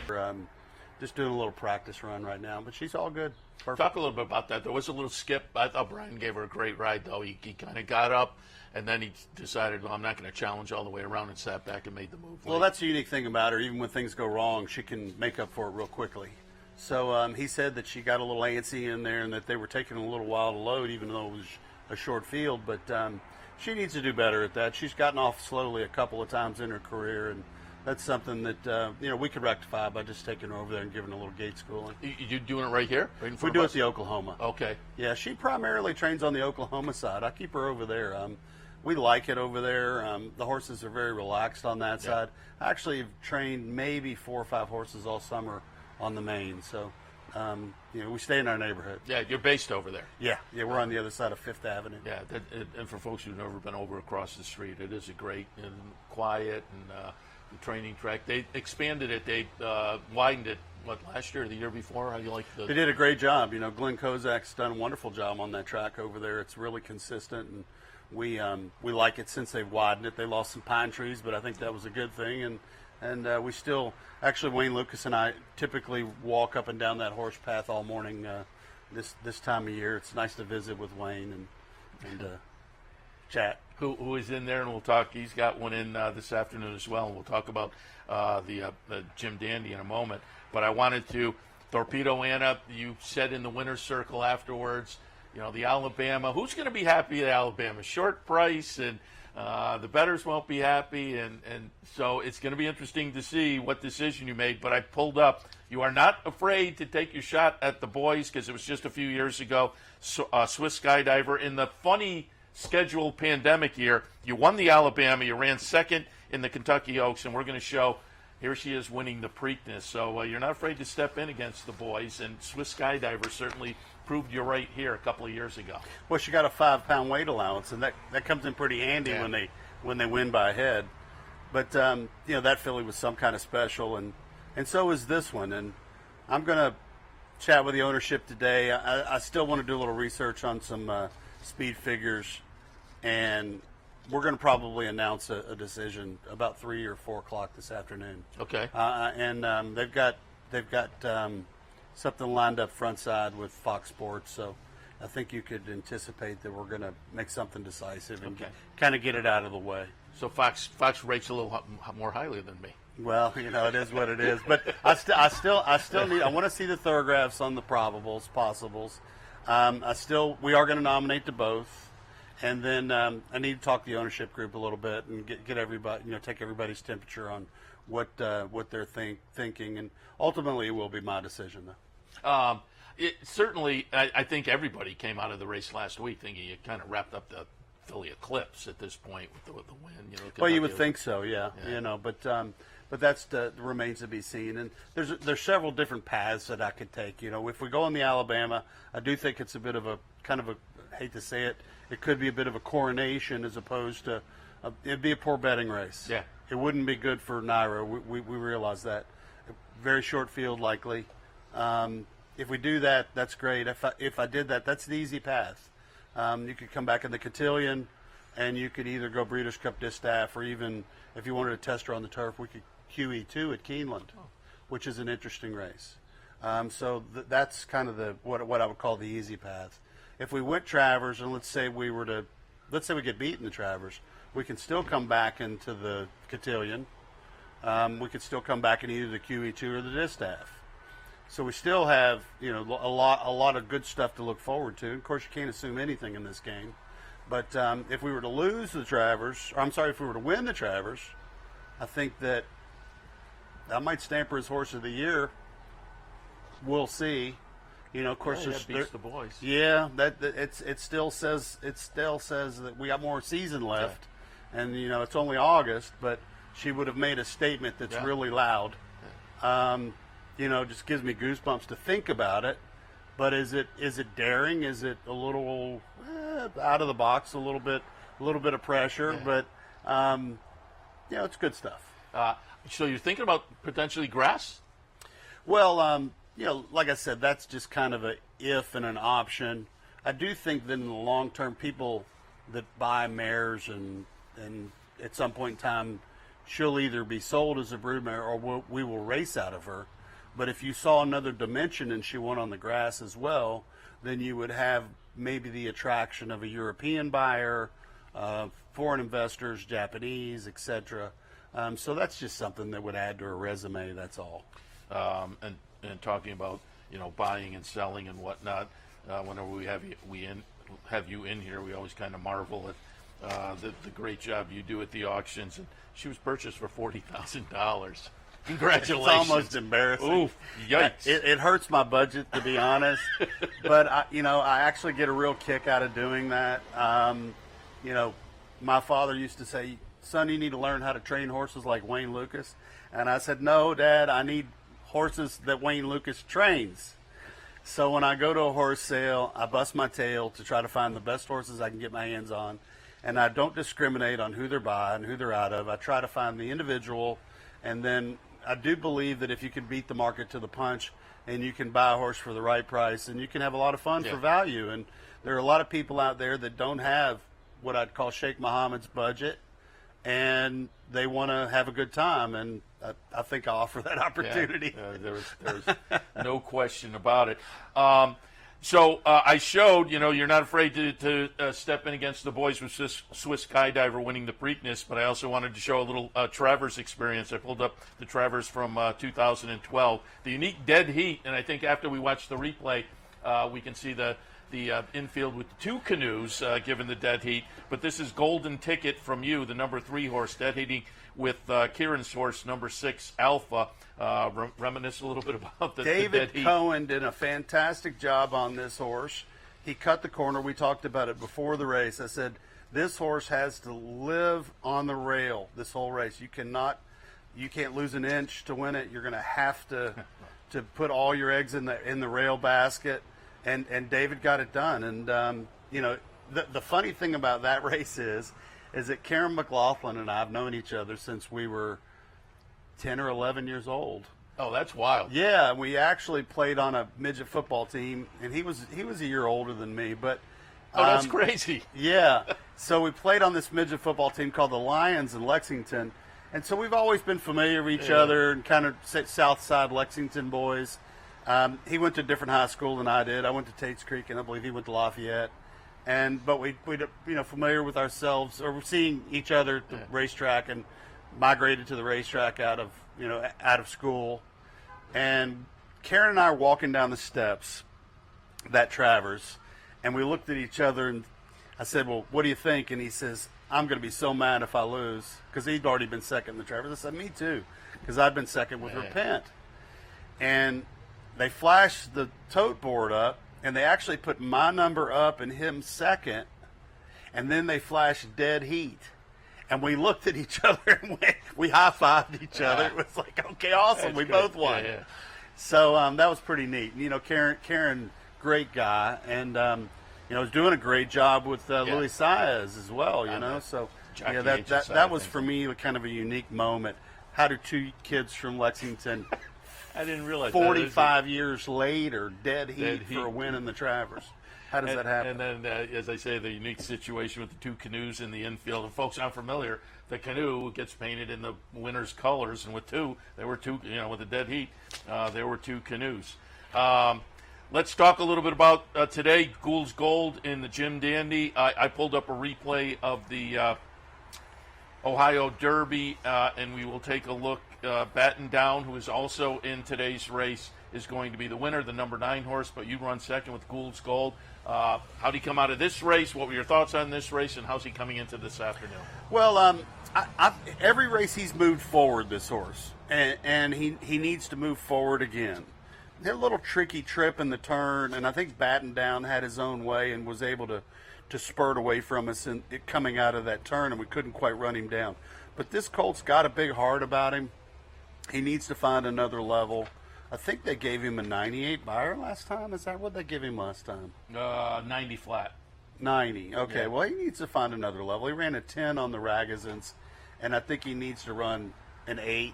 Just doing a little practice run right now, but she's all good. Perfect. Talk a little bit about that. There was a little skip. I thought Brian gave her a great ride, though. He kind of got up, and then he decided, well, I'm not going to challenge all the way around, and sat back and made the move. Well, that's the unique thing about her. Even when things go wrong, she can make up for it real quickly. So he said that she got a little antsy in there and that they were taking a little while to load, even though it was a short field. But she needs to do better at that. She's gotten off slowly a couple of times in her career, and that's something that we could rectify by just taking her over there and giving her a little gate schooling. You doing it right here? Right in We front do of it us? at the Oklahoma. Okay. Yeah, she primarily trains on the Oklahoma side. I keep her over there. We like it over there. The horses are very relaxed on that side. I actually have trained maybe 4 or 5 horses all summer on the main. So, we stay in our neighborhood. Yeah, you're based over there. Yeah, we're on the other side of Fifth Avenue. Yeah, and for folks who've never been over across the street, it is a great and quiet and the training track. They expanded it. They widened it last year or the year before? How do you like They the? did a great job. Glenn Kozak's done a wonderful job on that track over there. It's really consistent, and we like it since they've widened it. They lost some pine trees, but I think that was a good thing. And we still, actually, Wayne Lucas and I typically walk up and down that horse path all morning this time of year. It's nice to visit with Wayne and chat. Who is in there, and we'll talk. He's got one in this afternoon as well, and we'll talk about the Jim Dandy in a moment. But I wanted to torpedo Anna. You said in the winner's circle afterwards, the Alabama. Who's going to be happy at Alabama? Short price, and the bettors won't be happy, and so it's going to be interesting to see what decision you made. But I pulled up. You are not afraid to take your shot at the boys because it was just a few years ago. Swiss Skydiver in the funny scheduled pandemic year, you won the Alabama, you ran second in the Kentucky Oaks, and we're going to show here she is winning the Preakness. So you're not afraid to step in against the boys, and Swiss Skydiver certainly proved you right here a couple of years ago. Well, she got a 5-pound weight allowance, and that comes in pretty handy when they win by a head. But that filly was some kind of special, and so is this one. And I'm going to chat with the ownership today. I still want to do a little research on some speed figures, and we're going to probably announce a decision about 3 or 4 o'clock this afternoon. Okay. And they've got something lined up front side with Fox Sports, so I think you could anticipate that we're going to make something decisive and kind of get it out of the way. So Fox rates a little more highly than me. Well, it is what it is. But I still need. I want to see the thoroughgraphs on the probables, possibles. We are going to nominate to both, and then I need to talk to the ownership group a little bit and get everybody, take everybody's temperature on what they're thinking, and ultimately it will be my decision though. Certainly, I think everybody came out of the race last week thinking you kind of wrapped up the Philly Eclipse at this point with the win. Well, you would think so, yeah. But that's remains to be seen. And there's several different paths that I could take. If we go on the Alabama, I do think it's a bit of a kind of I hate to say it, it could be a bit of a coronation as opposed to it'd be a poor betting race. Yeah, it wouldn't be good for Naira. We realize that. Very short field likely. If we do that, that's great. If I did that, that's the easy path. You could come back in the Cotillion, and you could either go Breeders' Cup Distaff, or even if you wanted to test her on the turf, we could QE2 at Keeneland, which is an interesting race. So that's kind of what I would call the easy path. If we went Travers, and let's say we get beat in the Travers, we can still come back into the Cotillion. We could still come back in either the QE2 or the Distaff. So we still have a lot of good stuff to look forward to. Of course, you can't assume anything in this game. But if we were to lose the Travers, if we were to win the Travers, I think that I might stamp her as Horse of the Year. We'll see. Of course, that beats the boys. Yeah, it still says that we got more season left, and it's only August, but she would have made a statement that's really loud. Just gives me goosebumps to think about it. But is it daring? Is it a little out of the box? A little bit of pressure, but it's good stuff. So you're thinking about potentially grass? Well, like I said, that's just kind of a if and an option. I do think that in the long term, people that buy mares and at some point in time, she'll either be sold as a broodmare or we will race out of her. But if you saw another dimension and she won on the grass as well, then you would have maybe the attraction of a European buyer, foreign investors, Japanese, etc. So that's just something that would add to her resume. That's all. And talking about buying and selling and whatnot, whenever we have you in here, we always kind of marvel at the great job you do at the auctions. And she was purchased for $40,000. Congratulations. It's almost embarrassing. Oof, yikes. It hurts my budget, to be honest. But, I actually get a real kick out of doing that. My father used to say, son, you need to learn how to train horses like Wayne Lucas. And I said, no, Dad, I need horses that Wayne Lucas trains. So when I go to a horse sale, I bust my tail to try to find the best horses I can get my hands on. And I don't discriminate on who they're by and who they're out of. I try to find the individual, and then I do believe that if you can beat the market to the punch and you can buy a horse for the right price, and you can have a lot of fun Yeah. for value. And there are a lot of people out there that don't have what I'd call Sheikh Mohammed's budget, and they want to have a good time. And I think I offer that opportunity. There's no question about it. So I showed, you're not afraid to step in against the boys with Swiss Skydiver winning the Preakness, but I also wanted to show a little Travers experience. I pulled up the Travers from 2012, the unique dead heat, and I think after we watch the replay, we can see the infield with the two canoes given the dead heat. But this is Golden Ticket from you, the number 3 horse, dead heating with Kieran's horse, number 6, Alpha. Reminisce a little bit about the dead David heat. Cohen did a fantastic job on this horse. He cut the corner. We talked about it before the race. I said, this horse has to live on the rail this whole race. You can't lose an inch to win it. You're going to have to put all your eggs in the rail basket. And David got it done. And, the funny thing about that race is that Karen McLaughlin and I have known each other since we were 10 or 11 years old. Oh, that's wild. Yeah, we actually played on a midget football team, and he was a year older than me. But Oh, that's crazy. yeah, so we played on this midget football team called the Lions in Lexington, and so we've always been familiar with each other and kind of South Side Lexington boys. He went to a different high school than I did. I went to Tates Creek, and I believe he went to Lafayette. But we familiar with ourselves, or seeing each other at the racetrack, and migrated to the racetrack out of school. And Karen and I are walking down the steps, that Travers, and we looked at each other, and I said, well, what do you think? And he says, I'm going to be so mad if I lose, because he'd already been second in the Travers. I said, me too, because I'd been second with Repent. And they flashed the tote board up, and they actually put my number up and him second, and then they flashed dead heat. And we looked at each other, and we high-fived each other. It was like, okay, awesome, we both won. Yeah. So that was pretty neat. Karen, great guy, and was doing a great job with Louis Saez as well. So Jockey that was for me kind of a unique moment. How do two kids from Lexington, I didn't realize 45 years later, dead Dead heat heat. for a win in the Travers? How does that happen? And then, as I say, the unique situation with the two canoes in the infield. And folks aren't familiar, the canoe gets painted in the winner's colors, and with the dead heat, there were two canoes. Let's talk a little bit about today, Gould's Gold in the Jim Dandy. I pulled up a replay of the Ohio Derby, and we will take a look. Batten Down, who is also in today's race, is going to be the winner, the number 9 horse, but you run second with Gould's Gold. How'd he come out of this race? What were your thoughts on this race, and how's he coming into this afternoon? Well, every race he's moved forward, this horse, and he needs to move forward again. They're a little tricky trip in the turn, and I think Batten Down had his own way and was able to spurt away from us coming out of that turn, and we couldn't quite run him down. But this colt's got a big heart about him. He needs to find another level. I think they gave him a 98 buyer last time. Is that what they gave him last time? 90 flat. 90. Okay, Yeah. well, he needs to find another level. He ran a 10 on the Ragozins, and I think he needs to run an 8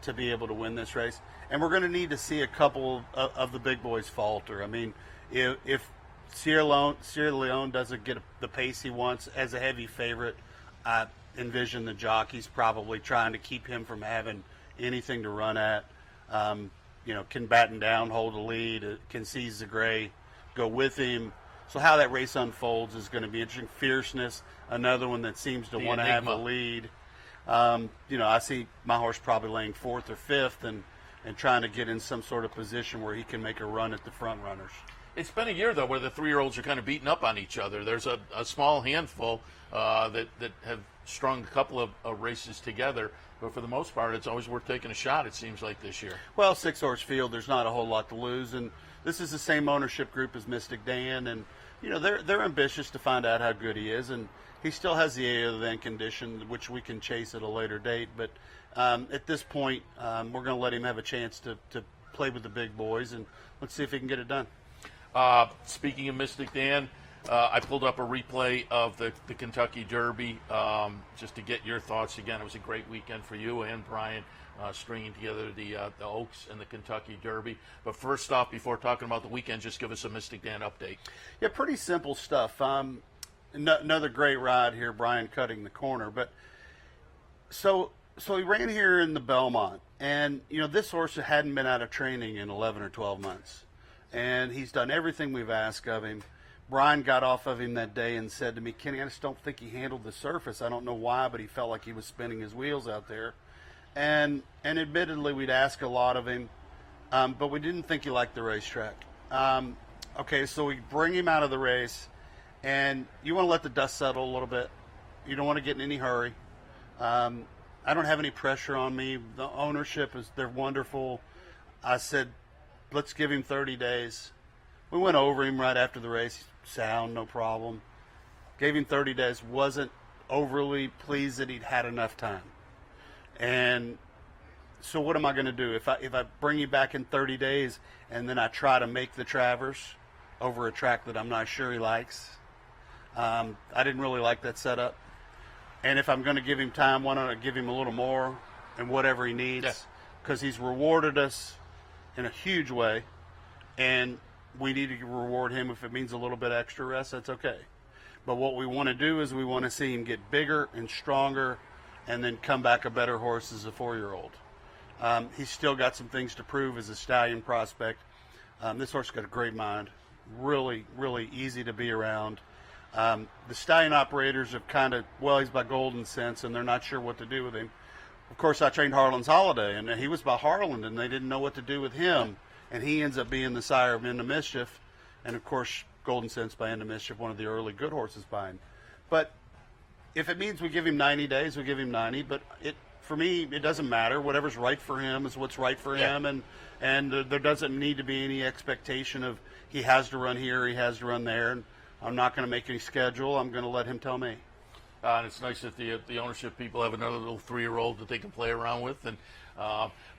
to be able to win this race. And we're going to need to see a couple of the big boys falter. I mean, if Sierra Leone doesn't get the pace he wants as a heavy favorite, I envision the jockeys probably trying to keep him from having anything to run at. Can Batten Down hold the lead? Can Seize the Gray go with him? So how that race unfolds is going to be interesting. Fierceness, another one that seems to The want to have a enigma. lead. I see my horse probably laying 4th or 5th and trying to get in some sort of position where he can make a run at the front runners. It's been a year, though, where the 3-year-olds are kind of beating up on each other. There's a small handful that have strung a couple of races together. But for the most part, it's always worth taking a shot, it seems like, this year. Well, 6-horse field, there's not a whole lot to lose. And this is the same ownership group as Mystic Dan. And, they're ambitious to find out how good he is. And he still has the A of the end condition, which we can chase at a later date. But at this point, we're going to let him have a chance to play with the big boys. And let's see if he can get it done. Speaking of Mystic Dan, I pulled up a replay of the Kentucky Derby just to get your thoughts. Again, it was a great weekend for you and Brian, stringing together the Oaks and the Kentucky Derby. But first off, before talking about the weekend, just give us a Mystic Dan update. Yeah, pretty simple stuff. Another great ride here, Brian cutting the corner. But so he ran here in the Belmont, and this horse hadn't been out of training in 11 or 12 months, and he's done everything we've asked of him. Brian got off of him that day and said to me, "Kenny, I just don't think he handled the surface. I don't know why, but he felt like he was spinning his wheels out there." And admittedly, we'd ask a lot of him, but we didn't think he liked the racetrack. Okay, so we bring him out of the race, and you want to let the dust settle a little bit. You don't want to get in any hurry. I don't have any pressure on me. The ownership they're wonderful. I said, let's give him 30 days. We went over him right after the race. Sound, no problem. Gave him 30 days. Wasn't overly pleased that he'd had enough time. And so what am I going to do? If I bring you back in 30 days and then I try to make the Travers over a track that I'm not sure he likes, I didn't really like that setup. And if I'm going to give him time, why don't I give him a little more and whatever he needs? Because he's rewarded us in a huge way, and we need to reward him. If it means a little bit extra rest, that's okay. But what we want to do is we want to see him get bigger and stronger and then come back a better horse as a 4-year-old. He's still got some things to prove as a stallion prospect. This horse got a great mind. Really, really easy to be around. The stallion operators have he's by Golden Sense, and they're not sure what to do with him. Of course, I trained Harlan's Holiday, and he was by Harlan, and they didn't know what to do with him. And he ends up being the sire of Into Mischief. And, of course, Golden Sense by Into Mischief, one of the early good horses by him. But if it means we give him 90 days, we give him 90. But for me, it doesn't matter. Whatever's right for him is what's right for him. And there doesn't need to be any expectation of he has to run here, he has to run there. And I'm not going to make any schedule. I'm going to let him tell me. And it's nice that the ownership people have another little 3-year-old that they can play around with. And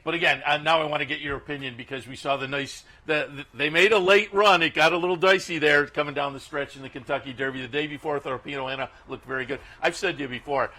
but again, now I want to get your opinion, because we saw they made a late run. It got a little dicey there coming down the stretch in the Kentucky Derby. The day before, Torpedo Anna looked very good. I've said to you before,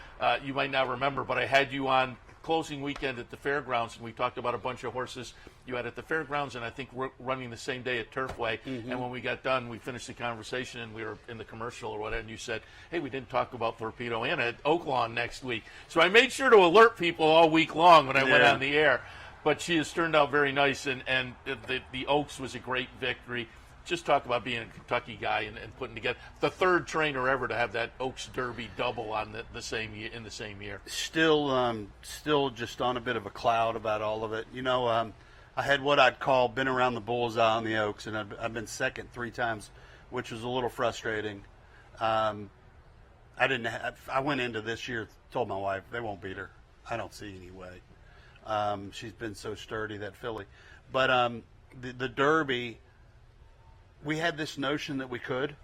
you might not remember, but I had you on closing weekend at the fairgrounds, and we talked about a bunch of horses you had at the fairgrounds, and I think we're running the same day at Turfway. Mm-hmm. And when we got done, we finished the conversation, and we were in the commercial or whatever, and you said, hey, we didn't talk about Torpedo Anna at Oaklawn next week. So I made sure to alert people all week long when I went on the air. But she has turned out very nice, and the Oaks was a great victory. Just talk about being a Kentucky guy and putting together the third trainer ever to have that Oaks Derby double on the same year, in the same year. Still just on a bit of a cloud about all of it. I had what I'd call been around the bullseye on the Oaks, and I've been second 3 times, which was a little frustrating. I went into this year, told my wife they won't beat her. I don't see any way. She's been so sturdy, that filly. But the Derby, we had this notion that we could,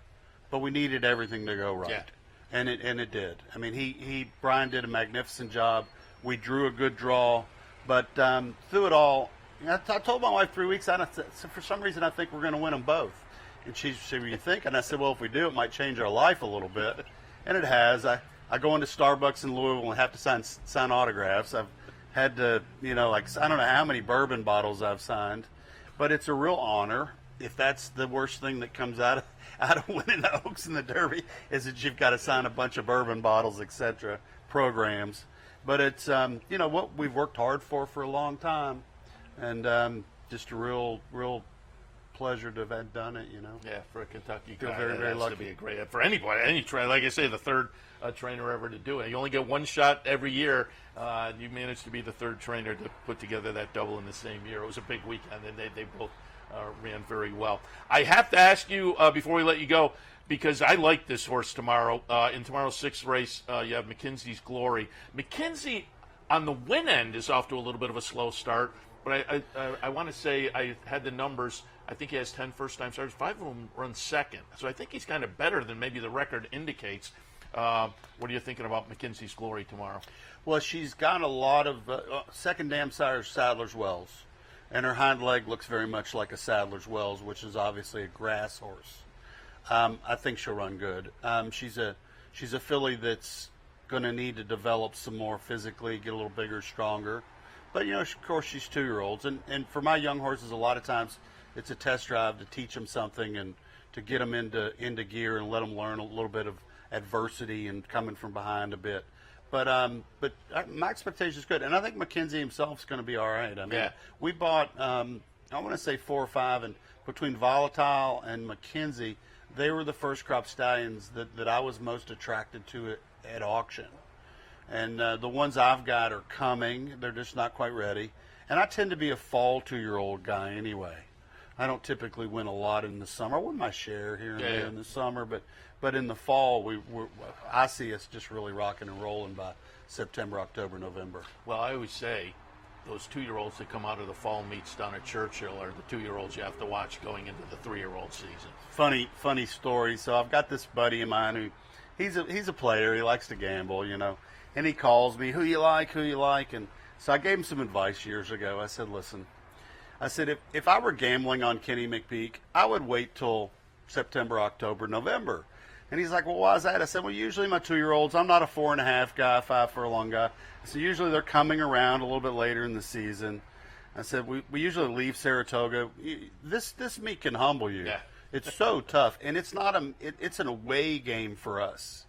but we needed everything to go right. Yeah. And it did. I mean, Brian did a magnificent job. We drew a good draw, but through it all, I told my wife 3 weeks, for some reason I think we're going to win them both. And she said, what do you think? And I said, well, if we do, it might change our life a little bit. And it has. I go into Starbucks in Louisville and have to sign autographs. I've had to, I don't know how many bourbon bottles I've signed, but it's a real honor. If that's the worst thing that comes out of winning the Oaks and the Derby, is that you've got to sign a bunch of bourbon bottles, etc., programs. But it's what we've worked hard for a long time, and just a real pleasure to have done it. Yeah, for a Kentucky guy, very, very lucky to be a great for anybody, any trainer. Like I say, the third trainer ever to do it. You only get one shot every year. You managed to be the third trainer to put together that double in the same year. It was a big weekend, and they both ran very well. I have to ask you before we let you go, because I like this horse tomorrow. In tomorrow's 6th race, you have McKinsey's Glory. McKinsey on the win end is off to a little bit of a slow start, but I want to say I had the numbers. I think he has 10 first-time starters. 5 of them run second, so I think he's kind of better than maybe the record indicates. What are you thinking about McKinsey's Glory tomorrow? Well, she's got a lot of second dam sire Sadler's Wells. And her hind leg looks very much like a Sadler's Wells, which is obviously a grass horse. I think she'll run good. She's a filly that's going to need to develop some more physically, get a little bigger, stronger. But, of course, she's 2-year-olds. And for my young horses, a lot of times it's a test drive to teach them something and to get them into gear and let them learn a little bit of adversity and coming from behind a bit. But my expectation is good. And I think Mackenzie himself is going to be all right. I mean, we bought, I want to say 4 or 5, and between Volatile and Mackenzie, they were the first crop stallions that I was most attracted to at auction. And the ones I've got are coming. They're just not quite ready. And I tend to be a fall 2-year-old guy anyway. I don't typically win a lot in the summer. I win my share here and there in the summer, but in the fall, I see us just really rocking and rolling by September, October, November. Well, I always say those 2-year-olds that come out of the fall meets down at Churchill are the 2-year-olds you have to watch going into the 3-year-old season. Funny story. So I've got this buddy of mine who he's a player. He likes to gamble, and he calls me, who you like? And so I gave him some advice years ago. I said, listen, if I were gambling on Kenny McPeek, I would wait till September, October, November. And he's like, well, why is that? I said, well, usually my 2-year-olds, I'm not a 4.5 guy, 5 furlong guy. So usually they're coming around a little bit later in the season. I said, we usually leave Saratoga. This meet can humble you. Yeah. It's so tough. And it's not it's an away game for us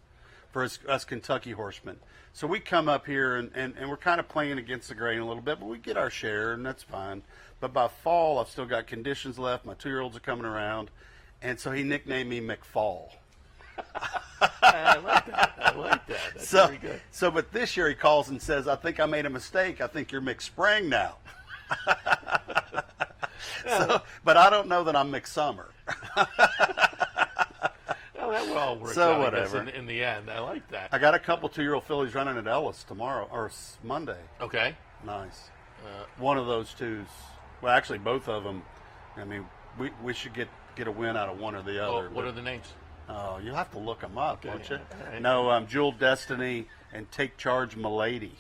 Kentucky horsemen. So we come up here and we're kind of playing against the grain a little bit, but we get our share, and that's fine. But by fall, I've still got conditions left. My 2-year-olds are coming around. And so he nicknamed me McFall. I like that. That's very good. So, but this year he calls and says, I think I made a mistake. I think you're McSpring now. But I don't know that I'm McSummer. Well, that will all work So out, whatever. I guess, in the end. I like that. I got a couple 2-year-old fillies running at Ellis tomorrow, or Monday. Okay. Nice. One of those two's, well, actually both of them. I mean, we should get a win out of one or the other. What are the names? Oh, you'll have to look them up, won't you? All right. No, Jewel Destiny and Take Charge Milady.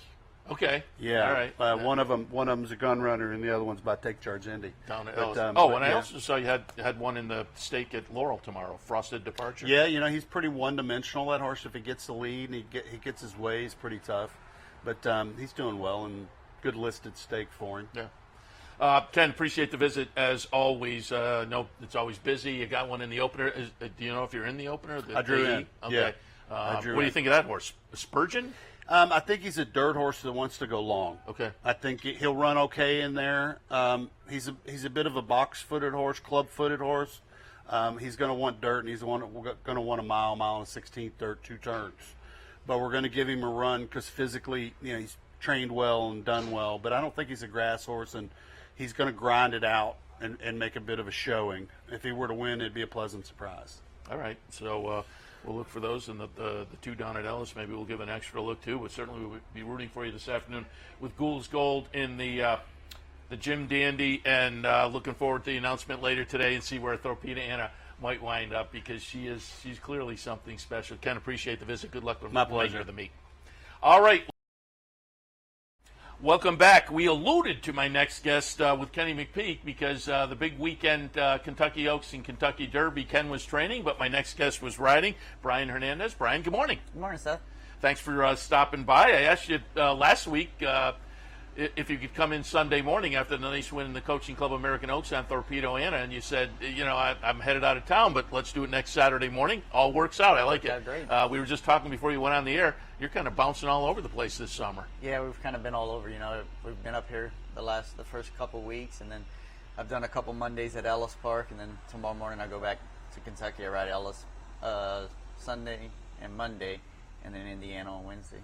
Okay. Yeah. All right. One of them's a gun runner, and the other one's by Take Charge Indy. Down at But, Ellis. and I also saw you had one in the stake at Laurel tomorrow. Frosted Departure. Yeah, he's pretty one-dimensional, that horse. If he gets the lead and he gets his way, he's pretty tough. But he's doing well, and good listed stake for him. Yeah. Ken, appreciate the visit as always. No, it's always busy. You got one in the opener. Do you know if you're in the opener? I drew in. Okay. Yeah. I drew what do you in. think of that horse? Spurgeon? I think he's a dirt horse that wants to go long. Okay. I think he'll run okay in there. He's a bit of a box-footed horse, club-footed horse. He's going to want dirt, and he's going to want a mile and 16th dirt, 2 turns. But we're going to give him a run because physically, he's trained well and done well. But I don't think he's a grass horse, and he's going to grind it out and make a bit of a showing. If he were to win, it'd be a pleasant surprise. All right. So we'll look for those, and the 2 down at Ellis. Maybe we'll give an extra look too. But certainly we'll be rooting for you this afternoon with Gould's Gold in the Jim Dandy, and looking forward to the announcement later today and see where Torpedo Anna might wind up, because she's clearly something special. Ken, appreciate the visit. Good luck with My pleasure. the meet. All right. Welcome back. We alluded to my next guest with Kenny McPeek because the big weekend Kentucky Oaks and Kentucky Derby, Ken was training, but my next guest was riding, Brian Hernandez. Brian, good morning. Good morning, Seth. Thanks for stopping by. I asked you last week if you could come in Sunday morning after the nice win in the Coaching Club American Oaks on Torpedo Anna, and you said, I'm headed out of town, but let's do it next Saturday morning. All works out. I like it. Yeah, great. We were just talking before you went on the air. You're kind of bouncing all over the place this summer. Yeah, we've kind of been all over. We've been up here the first couple weeks, and then I've done a couple Mondays at Ellis Park, and then tomorrow morning I go back to Kentucky. I ride Ellis Sunday and Monday, and then Indiana on Wednesday.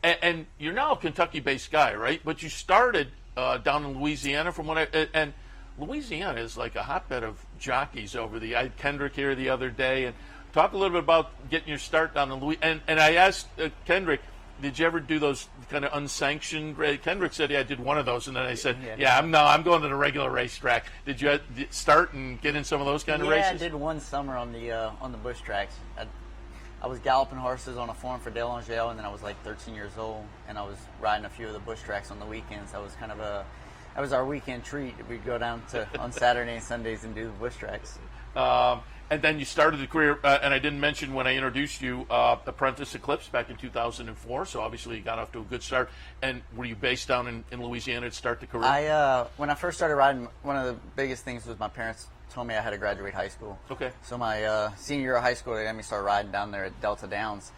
And you're now a Kentucky-based guy, right? But you started down in Louisiana, and Louisiana is like a hotbed of jockeys I had Kendrick here the other day, and talk a little bit about getting your start down in Louisiana. And I asked Kendrick, did you ever do those kind of unsanctioned? Kendrick said, yeah, I did one of those, and then I said, I'm going to the regular racetrack. Did you start and get in some of those kind of races? Yeah, I did one summer on the bush tracks. I was galloping horses on a farm for Dale Angel, and then I was like 13 years old, and I was riding a few of the bush tracks on the weekends. That was that was our weekend treat. We'd go down on Saturday and Sundays and do the bush tracks. And then you started the career, and I didn't mention when I introduced you, Apprentice Eclipse back in 2004. So obviously you got off to a good start. And were you based down in Louisiana to start the career? When I first started riding, one of the biggest things was my parents told me I had to graduate high school. Okay. So my senior year of high school, they let me start riding down there at Delta Downs.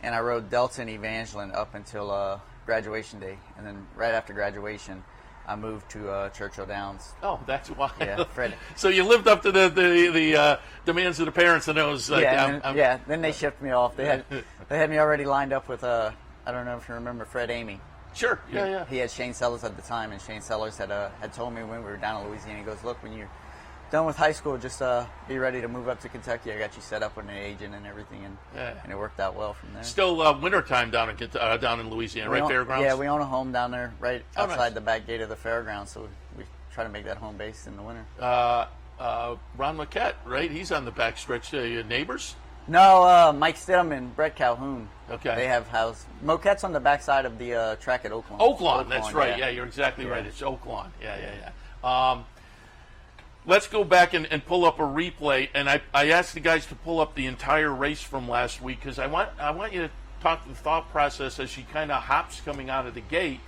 And I rode Delta and Evangeline up until graduation day. And then right after graduation, I moved to Churchill Downs. Oh, that's why. Yeah, Fred. So you lived up to the demands of the parents, and it was like, Then they shipped me off. They had me already lined up with I don't know if you remember Fred Amy. Sure. Yeah. He had Shane Sellers at the time, and Shane Sellers had told me when we were down in Louisiana. He goes, "Look, when you're done with high school, just be ready to move up to Kentucky. I got you set up with an agent and everything," and it worked out well from there. Still wintertime down in Louisiana, right? Fairgrounds? Yeah, we own a home down there right outside nice. the back gate of the fairgrounds, so we try to make that home base in the winter. Ron Maquette, right? He's on the back stretch. Your neighbors? No, Mike Stidham and Brett Calhoun. Okay. They have house. Moquette's on the backside of the track at Oaklawn. Oaklawn, that's right. Yeah, you're exactly right. It's Oaklawn. Yeah. Let's go back and pull up a replay. And I asked the guys to pull up the entire race from last week because I want you to talk the thought process as she kind of hops coming out of the gate,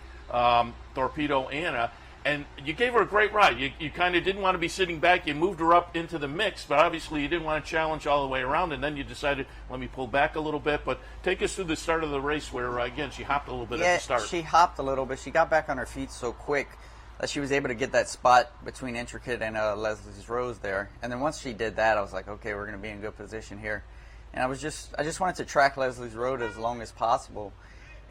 Torpedo Anna. And you gave her a great ride. You kind of didn't want to be sitting back. You moved her up into the mix, but obviously you didn't want to challenge all the way around. And then you decided, let me pull back a little bit. But take us through the start of the race where, again, she hopped a little bit at the start. Yeah, she hopped a little bit. She got back on her feet so quick that she was able to get that spot between Intricate and Leslie's Rose there. And then once she did that, I was like, okay, we're going to be in good position here. And I just wanted to track Leslie's Road as long as possible.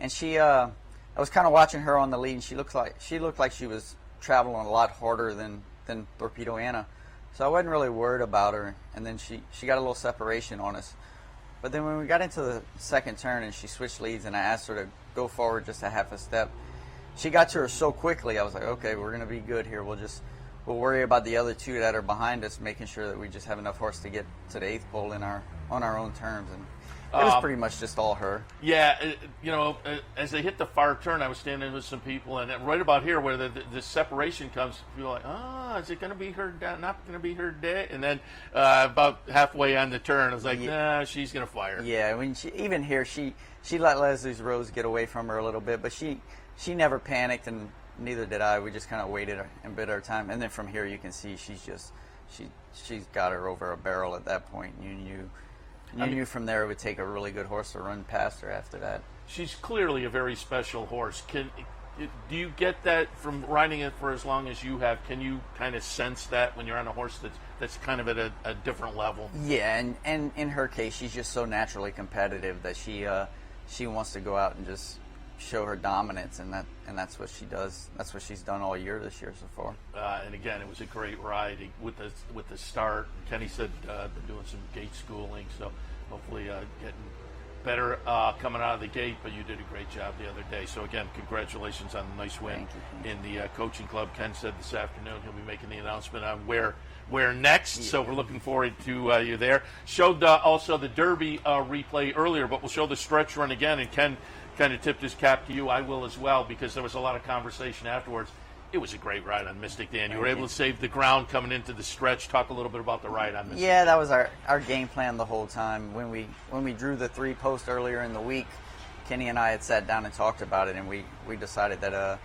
And I was kind of watching her on the lead, and she looked like she was traveling a lot harder than Torpedo Anna. So I wasn't really worried about her. And then she got a little separation on us. But then when we got into the second turn and she switched leads and I asked her to go forward just a half a step, she got to her so quickly, I was like, okay, we're going to be good here. We'll worry about the other two that are behind us, making sure that we just have enough horse to get to the eighth pole on our own terms. And it was pretty much just all her. Yeah, as they hit the far turn, I was standing with some people, and right about here where the separation comes, people are like, is it going to be her, not going to be her day? And then about halfway on the turn, I was like, nah, she's going to fire. Yeah, I mean, even here, she let Leslie's Rose get away from her a little bit, but she never panicked, and neither did I. We just kind of waited and bid our time. And then from here, you can see she's got her over a barrel at that point. You knew from there it would take a really good horse to run past her after that. She's clearly a very special horse. Do you get that from riding it for as long as you have? Can you kind of sense that when you're on a horse that's kind of at a different level? Yeah, and in her case, she's just so naturally competitive that she wants to go out and just show her dominance, and that's what she does. That's what she's done all year this year so far. And again, it was a great ride with the start. Kenny said been doing some gate schooling, so hopefully getting better coming out of the gate. But you did a great job the other day. So again, congratulations on the nice win in the coaching club. Ken said this afternoon he'll be making the announcement on where next. Yeah. So we're looking forward to you there. Showed also the Derby replay earlier, but we'll show the stretch run again. And Ken kind of tipped his cap to you. I will as well, because there was a lot of conversation afterwards. It was a great ride on Mystic Dan. You were able to save the ground coming into the stretch. Talk a little bit about the ride on Mystic. Yeah, that was our game plan the whole time. When we drew the 3 post earlier in the week, Kenny and I had sat down and talked about it, and we decided that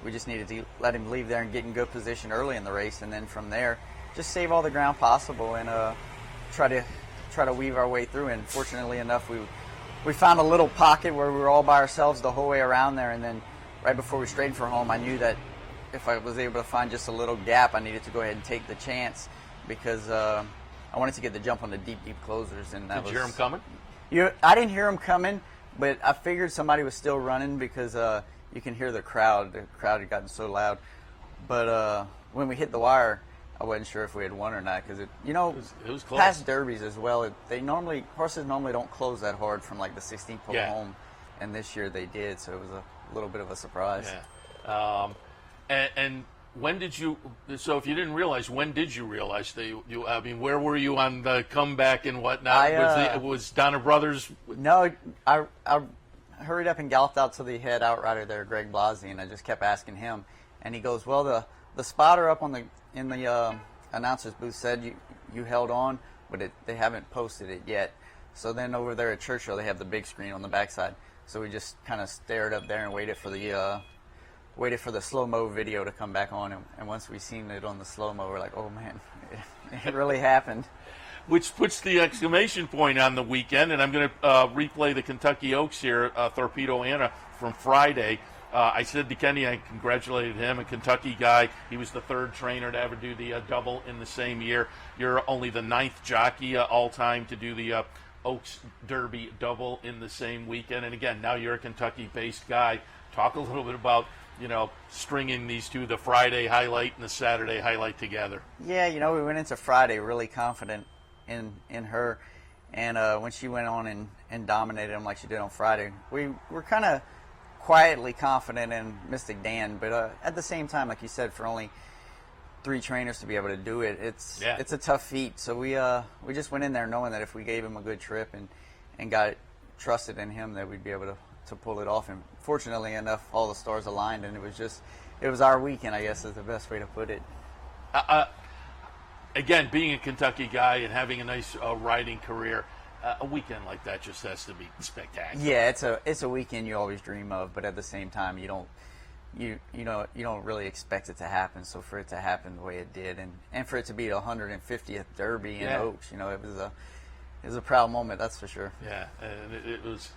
we just needed to let him leave there and get in good position early in the race, and then from there, just save all the ground possible and try to weave our way through. And fortunately enough, we found a little pocket where we were all by ourselves the whole way around there, and then right before we straightened for home, I knew that if I was able to find just a little gap, I needed to go ahead and take the chance, because I wanted to get the jump on the deep closers. And Did you hear him coming? I didn't hear him coming, but I figured somebody was still running, because you can hear the crowd. The crowd had gotten so loud. But when we hit the wire, I wasn't sure if we had won or not, because it was close. Past derbies as well, horses normally don't close that hard from like the 16th pole home, and this year they did, so it was a little bit of a surprise. Yeah. And when did you? So if you didn't realize, when did you realize that you? I mean, where were you on the comeback and whatnot? Was Donner Brothers? No, I hurried up and galloped out to the head outrider there, Greg Blasey, and I just kept asking him, and he goes, "Well, the spotter up in the announcer's booth said you held on, but they haven't posted it yet. So then over there at Churchill, they have the big screen on the backside. So we just kind of stared up there and waited for the slow-mo video to come back on. And once we seen it on the slow-mo, we're like, oh man, it really happened. Which puts the exclamation point on the weekend, and I'm going to replay the Kentucky Oaks here, Torpedo Anna, from Friday. I said to Kenny, I congratulated him, a Kentucky guy. He was the third trainer to ever do the double in the same year. You're only the 9th jockey all-time to do the Oaks Derby double in the same weekend. And again, now you're a Kentucky-based guy. Talk a little bit about, stringing these two, the Friday highlight and the Saturday highlight together. Yeah, we went into Friday really confident in her. And when she went on and dominated them like she did on Friday, we were kind of quietly confident in Mystic Dan, but at the same time, like you said, for only 3 trainers to be able to do it, it's a tough feat. So we just went in there knowing that if we gave him a good trip and got trusted in him, that we'd be able to pull it off. And fortunately enough, all the stars aligned, and it was our weekend, I guess is the best way to put it. Again, being a Kentucky guy and having a nice riding career, a weekend like that just has to be spectacular. Yeah, it's a weekend you always dream of, but at the same time, you don't really expect it to happen. So for it to happen the way it did, and for it to be the 150th Derby in Oaks, it was a proud moment, that's for sure. Yeah, and it was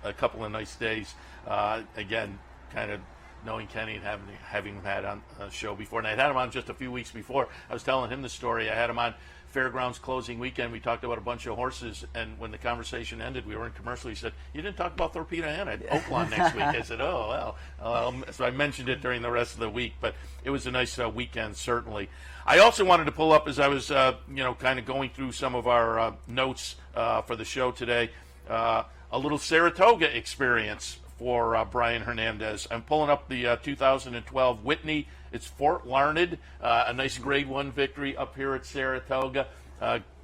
a couple of nice days. Again, kind of knowing Kenny and having him had on a show before. And I had him on just a few weeks before. I was telling him the story. I had him on Fairgrounds closing weekend. We talked about a bunch of horses, and when the conversation ended, we were in commercial. He said, "You didn't talk about Torpedo Anna at Oaklawn next week." I said, "Oh, well." So I mentioned it during the rest of the week, but it was a nice weekend, certainly. I also wanted to pull up, as I was, kind of going through some of our notes for the show today, a little Saratoga experience for Brian Hernandez. I'm pulling up the 2012 Whitney. It's Fort Larned, a nice Grade 1 victory up here at Saratoga.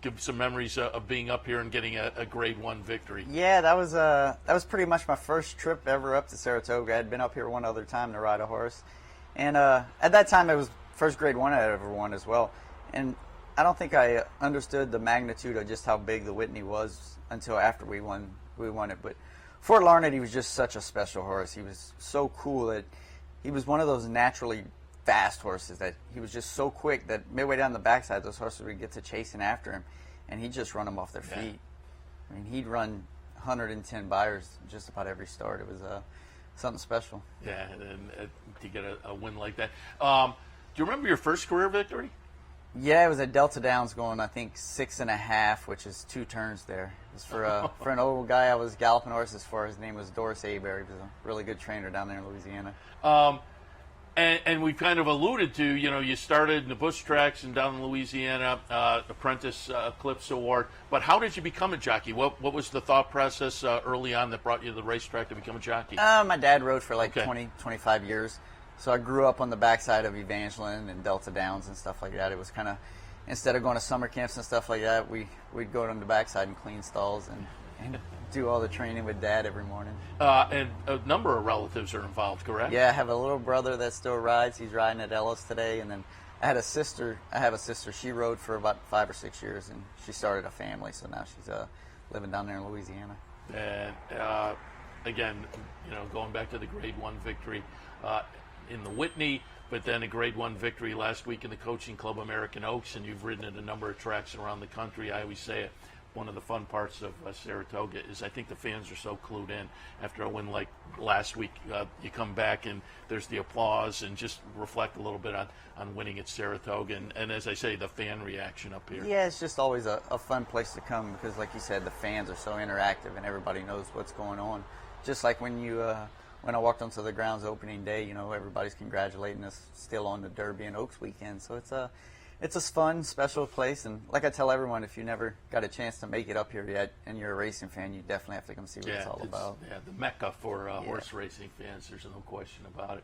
Give some memories of being up here and getting a Grade 1 victory. Yeah, that was pretty much my first trip ever up to Saratoga. I had been up here one other time to ride a horse. And at that time, it was first Grade 1 I had ever won as well. And I don't think I understood the magnitude of just how big the Whitney was until after we won it. But Fort Larned, he was just such a special horse. He was so cool that he was one of those naturally fast horses that he was just so quick that midway down the backside, those horses would get to chasing after him, and he'd just run them off their feet. I mean, he'd run 110 buyers just about every start. It was something special. Yeah, and to get a win like that. Do you remember your first career victory? Yeah, it was at Delta Downs going, I think, 6.5, which is 2 turns there. It was for an old guy I was galloping horses for. His name was Doris Aber. He was a really good trainer down there in Louisiana. And we kind of alluded to, you started in the bush tracks and down in Louisiana, Apprentice Eclipse Award. But how did you become a jockey? What was the thought process early on that brought you to the racetrack to become a jockey? My dad rode for 20, 25 years. So I grew up on the backside of Evangeline and Delta Downs and stuff like that. It was kind of, instead of going to summer camps and stuff like that, we'd go on the backside and clean stalls and do all the training with Dad every morning. And a number of relatives are involved, correct? Yeah, I have a little brother that still rides. He's riding at Ellis today. And then I have a sister. She rode for about 5 or 6 years, and she started a family. So now she's living down there in Louisiana. And again, going back to the Grade 1 victory in the Whitney, but then a Grade 1 victory last week in the Coaching Club American Oaks, and you've ridden at a number of tracks around the country. I always say it. One of the fun parts of Saratoga is I think the fans are so clued in. After a win like last week, you come back and there's the applause, and just reflect a little bit on winning at Saratoga. And as I say, the fan reaction up here. Yeah, it's just always a fun place to come because, like you said, the fans are so interactive and everybody knows what's going on. Just like when I walked onto the grounds opening day, everybody's congratulating us still on the Derby and Oaks weekend. So it's a fun, special place, and like I tell everyone, if you never got a chance to make it up here yet and you're a racing fan, you definitely have to come see what it's all about. Yeah, the mecca for horse racing fans, there's no question about it.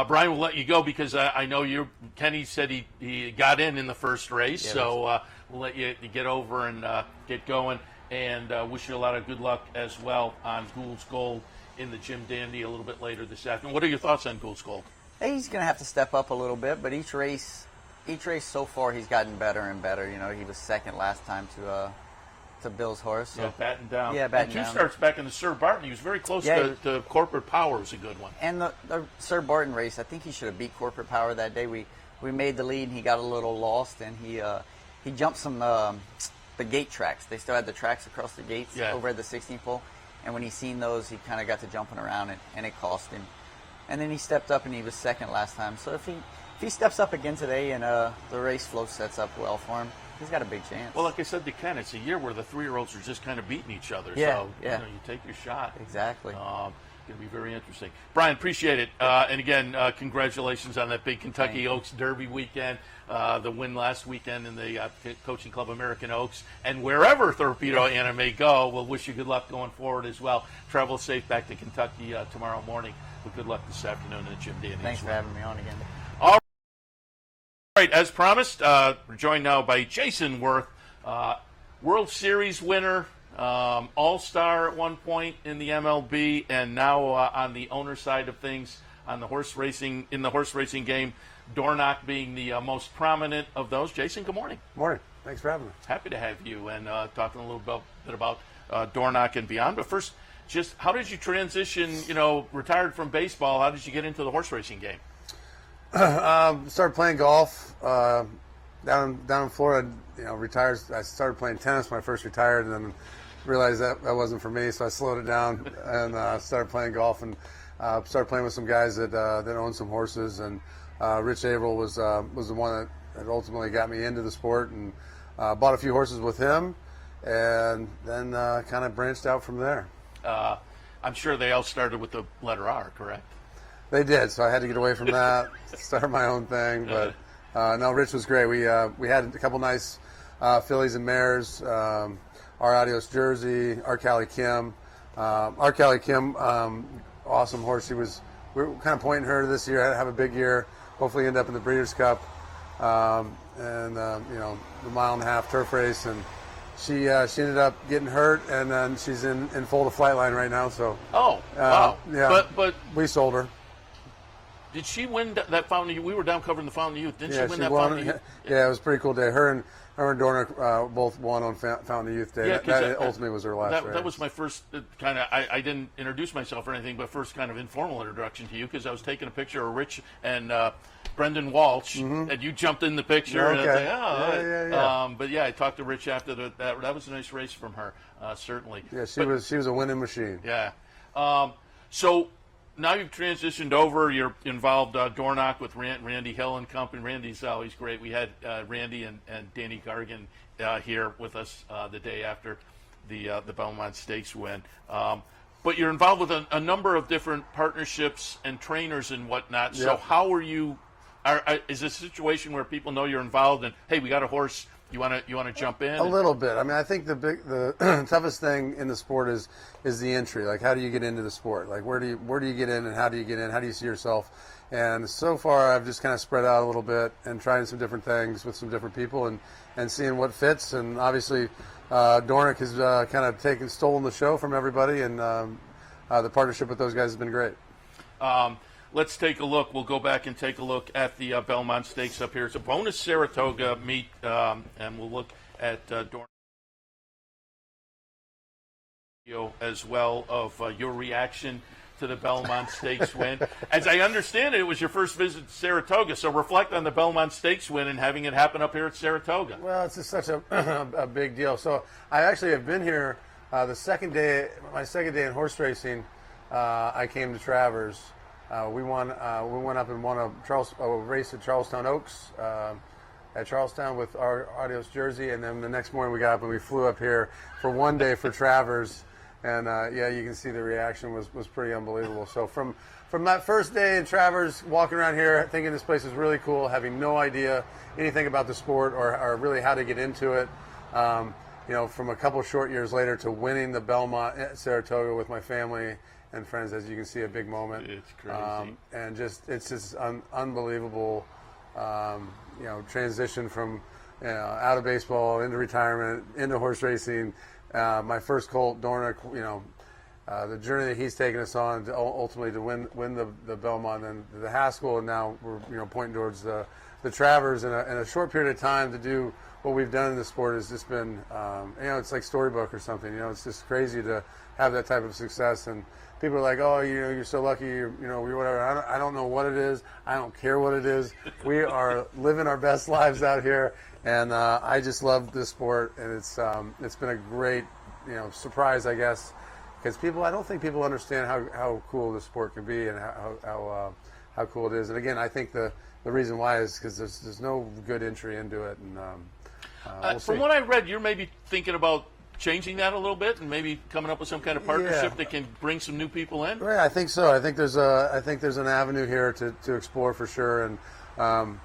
Brian, we'll let you go because I know Kenny said he got in the first race, so we'll let you get over and get going, and wish you a lot of good luck as well on Gould's Gold in the Jim Dandy a little bit later this afternoon. What are your thoughts on Gould's Gold? He's going to have to step up a little bit, but each race each race so far he's gotten better and better. You know, he was second last time to Bill's horse. So. Yeah, batting down. Yeah, batting and two down. starts back in the Sir Barton. He was very close Yeah, to Corporate Power was a good one. And the Sir Barton race, I think he should have beat Corporate Power that day. We made the lead and he got a little lost and he jumped some the gate tracks. They still had the tracks across the gates over at the 16th hole. And when he seen those, he kind of got to jumping around and it cost him. And then he stepped up and he was second last time. So if he steps up again today and the race flow sets up well for him, he's got a big chance. Well, like I said to Ken, it's a year where the 3-year-olds are just kind of beating each other. Yeah, So yeah. you take your shot. Exactly. Going to be very interesting. Brian, appreciate it. And again, congratulations on that big Kentucky Oaks Derby weekend, the win last weekend in the Coaching Club American Oaks. And wherever Torpedo Anna may go, we'll wish you good luck going forward as well. Travel safe back to Kentucky tomorrow morning. But good luck this afternoon in the Jim Dandy. Thanks for having me on again. All right, as promised, we're joined now by Jason Worth, World Series winner, All-Star at one point in the MLB, and now on the owner side of things on the horse racing game. Dornoch being the most prominent of those. Jason, good morning. Morning. Thanks for having me. Happy to have you and talking a little bit about Dornoch and beyond. But first, just how did you transition? Retired from baseball. How did you get into the horse racing game? Started playing golf down in Florida. Retired. I started playing tennis when I first retired, and then realized that wasn't for me. So I slowed it down and started playing golf and started playing with some guys that owned some horses. And Rich Averill was the one that ultimately got me into the sport, and bought a few horses with him, and then kind of branched out from there. I'm sure they all started with the letter R, correct? They did, so I had to get away from that, start my own thing. But no, Rich was great. We had a couple nice fillies and mares. Our Adios Jersey, our Callie Kim. Our Callie Kim, awesome horse. We were kind of pointing her this year to have a big year. Hopefully end up in the Breeders' Cup, and the mile-and-a-half turf race. And she ended up getting hurt, and then she's in full to flight line right now. So wow. Yeah, But we sold her. did she win that Fountain of Youth? We were down covering the Fountain of Youth. Didn't she win that won. Fountain of Youth? Yeah, it was a pretty cool day. Her and Dornoch both won on Fountain of Youth Day. Yeah, 'cause that ultimately was her last race. That was my first kind of, I didn't introduce myself or anything, but first kind of informal introduction to you, because I was taking a picture of Rich and Brendan Walsh, and you jumped in the picture. And I was like, Yeah. But yeah, I talked to Rich after that was a nice race from her, certainly. Yeah, she was a winning machine. Yeah. So now you've transitioned over. You're involved Dornoch with Randy Hill and company. Randy's always great. We had Randy and Danny Gargan here with us the day after the Belmont Stakes win. But you're involved with a number of different partnerships and trainers and whatnot. So how are you? Is this a situation where people know you're involved and, hey, we got a horse, you want to jump in? A little bit. I mean, I think the toughest thing in the sport is the entry. Like, how do you get into the sport? Like, where do you get in, and how do you get in? How do you see yourself? And so far, I've just kind of spread out a little bit and trying some different things with some different people and seeing what fits. And obviously, Dornoch has kind of stolen the show from everybody, and the partnership with those guys has been great. Let's take a look. We'll go back and take a look at the Belmont Stakes up here. It's a bonus Saratoga meet, and we'll look at Dornoch as well of your reaction to the Belmont Stakes win. As I understand it, it was your first visit to Saratoga, so reflect on the Belmont Stakes win and having it happen up here at Saratoga. Well, it's just such a big deal. So I actually have been here my second day in horse racing. I came to Travers. We went up and won a race at Charlestown Oaks at Charlestown with our Adios Jersey, and then the next morning we got up and we flew up here for one day for Travers, and you can see the reaction was pretty unbelievable. So from that first day in Travers, walking around here thinking this place is really cool, having no idea anything about the sport or really how to get into it, from a couple short years later to winning the Belmont at Saratoga with my family and friends, as you can see, a big moment. It's crazy. And it's just unbelievable, transition from out of baseball into retirement, into horse racing. My first colt, Dornoch, the journey that he's taken us on to ultimately to win the Belmont and the Haskell, and now we're pointing towards the the Travers in a short period of time to do what we've done in the sport has just been, it's like storybook or something. It's just crazy to have that type of success. And people are like, oh, you're so lucky, we whatever. I don't know what it is. I don't care what it is. We are living our best lives out here, and I just love this sport, and it's been a great, surprise, I guess, because I don't think people understand how cool this sport can be and how cool it is. And again, I think the reason why is because there's no good entry into it, and we'll see. From what I read, you're maybe thinking about changing that a little bit and maybe coming up with some kind of partnership that can bring some new people in. Right, I think so. I think there's an avenue here to explore for sure, and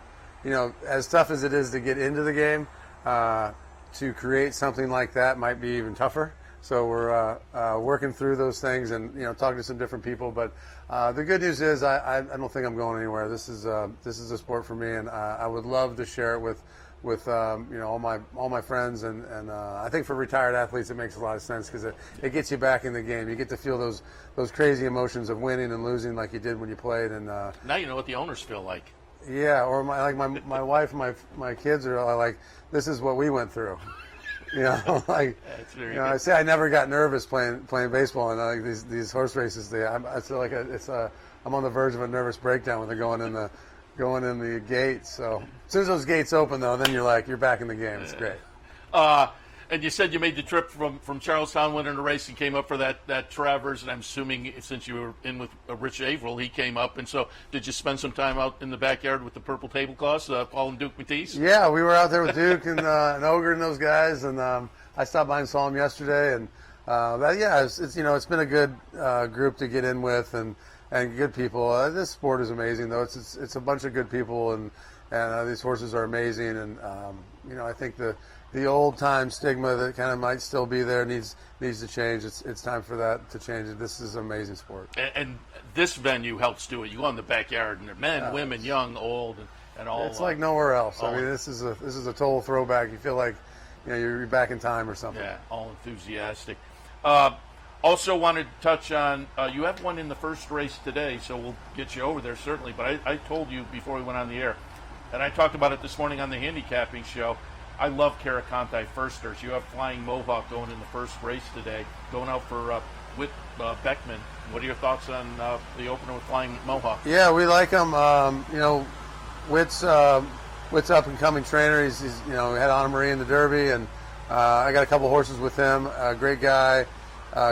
as tough as it is to get into the game, to create something like that might be even tougher. So we're working through those things and talking to some different people. But the good news is I don't think I'm going anywhere. This is a sport for me, and I would love to share it with all my friends. And I think for retired athletes it makes a lot of sense because it gets you back in the game. You get to feel those crazy emotions of winning and losing like you did when you played. And now you know what the owners feel like. Yeah, or my wife and my kids are like, this is what we went through. I say I never got nervous playing baseball, and these horse races. I feel like I'm on the verge of a nervous breakdown when they're going in the gates. So as soon as those gates open, though, then you're back in the game. It's great. And you said you made the trip from Charlestown, went in a race, and came up for that Travers. And I'm assuming since you were in with Rich Averill, he came up. And so did you spend some time out in the backyard with the purple tablecloths, Paul and Duke Matisse? Yeah, we were out there with Duke and Ogre and those guys. And I stopped by and saw them yesterday. And it's been a good group to get in with and good people. This sport is amazing, though. It's a bunch of good people, and these horses are amazing. And I think the old time stigma that kind of might still be there needs to change. It's time for that to change. This is an amazing sport. And this venue helps do it. You go in the backyard, and they're men, women, young, old, and all. It's like nowhere else. I mean, this is a total throwback. You feel like you're back in time or something. Yeah, all enthusiastic. Also wanted to touch on, you have one in the first race today, so we'll get you over there certainly. But I told you before we went on the air, and I talked about it this morning on the handicapping show, I love Caraconte firsters. You have Flying Mohawk going in the first race today, going out for Whit Beckman. What are your thoughts on the opener with Flying Mohawk? Yeah, we like him. Whit's up and coming trainer. He's had Anna Marie in the Derby, and I got a couple horses with him. Great guy,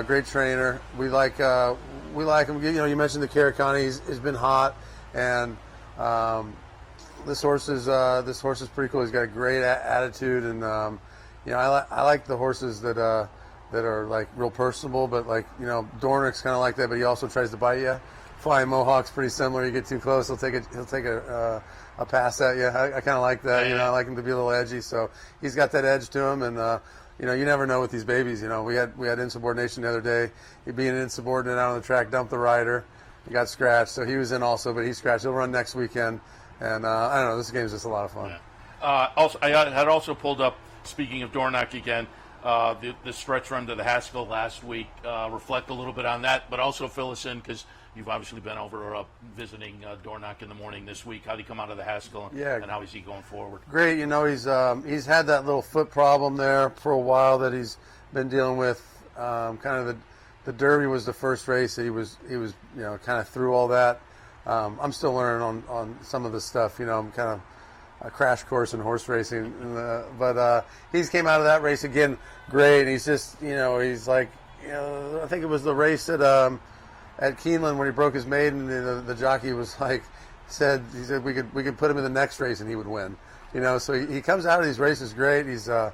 great trainer. We like him. You mentioned the Caraconte. He's been hot, and this horse is pretty cool. He's got a great attitude, and I like the horses that are like real personable, but Dornick's kind of like that, but he also tries to bite you. Flying Mohawk's pretty similar. You get too close, he'll take a pass at you. I kind of like that. I like him to be a little edgy, so he's got that edge to him, and you never know with these babies. We had insubordination the other day. He'd be an insubordinate out on the track, dump the rider. He got scratched, so he was in also, but he scratched. He'll run next weekend. And I don't know, this game's just a lot of fun. Yeah. Also, I had also pulled up, speaking of Dornock again, the stretch run to the Haskell last week. Reflect a little bit on that, but also fill us in because you've obviously been over visiting Dornock in the morning this week. How did he come out of the Haskell, and how is he going forward? Great. He's had that little foot problem there for a while that he's been dealing with. Kind of the Derby was the first race that he was kind of through all that. I'm still learning on some of the stuff. I'm kind of a crash course in horse racing, but he's came out of that race again great. And he's just, he's like, I think it was the race at Keeneland when he broke his maiden. The jockey was like, he said we could put him in the next race and he would win. So he comes out of these races great. He's a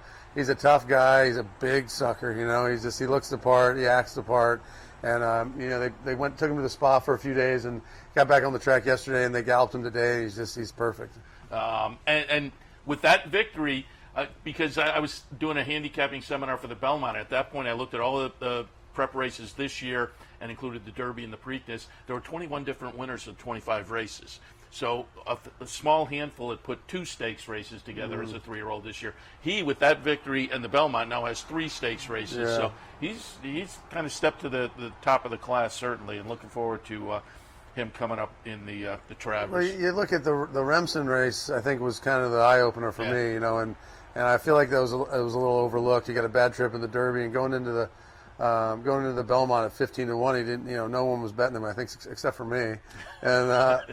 tough guy. He's a big sucker. He looks the part. He acts the part. And they took him to the spa for a few days and got back on the track yesterday, and they galloped him today. He's perfect. And with that victory, because I was doing a handicapping seminar for the Belmont. At that point, I looked at all the prep races this year and included the Derby and the Preakness. There were 21 different winners of 25 races. So a small handful had put 2 stakes races together as a 3-year-old this year. He, with that victory and the Belmont, now has 3 stakes races. Yeah. So he's kind of stepped to the top of the class, certainly, and looking forward to him coming up in the Travers. Well, you look at the Remsen race. I think was kind of the eye opener for me, and I feel like it was a little overlooked. He got a bad trip in the Derby, and going into the Belmont at 15-1, he didn't. No one was betting him. I think except for me, and at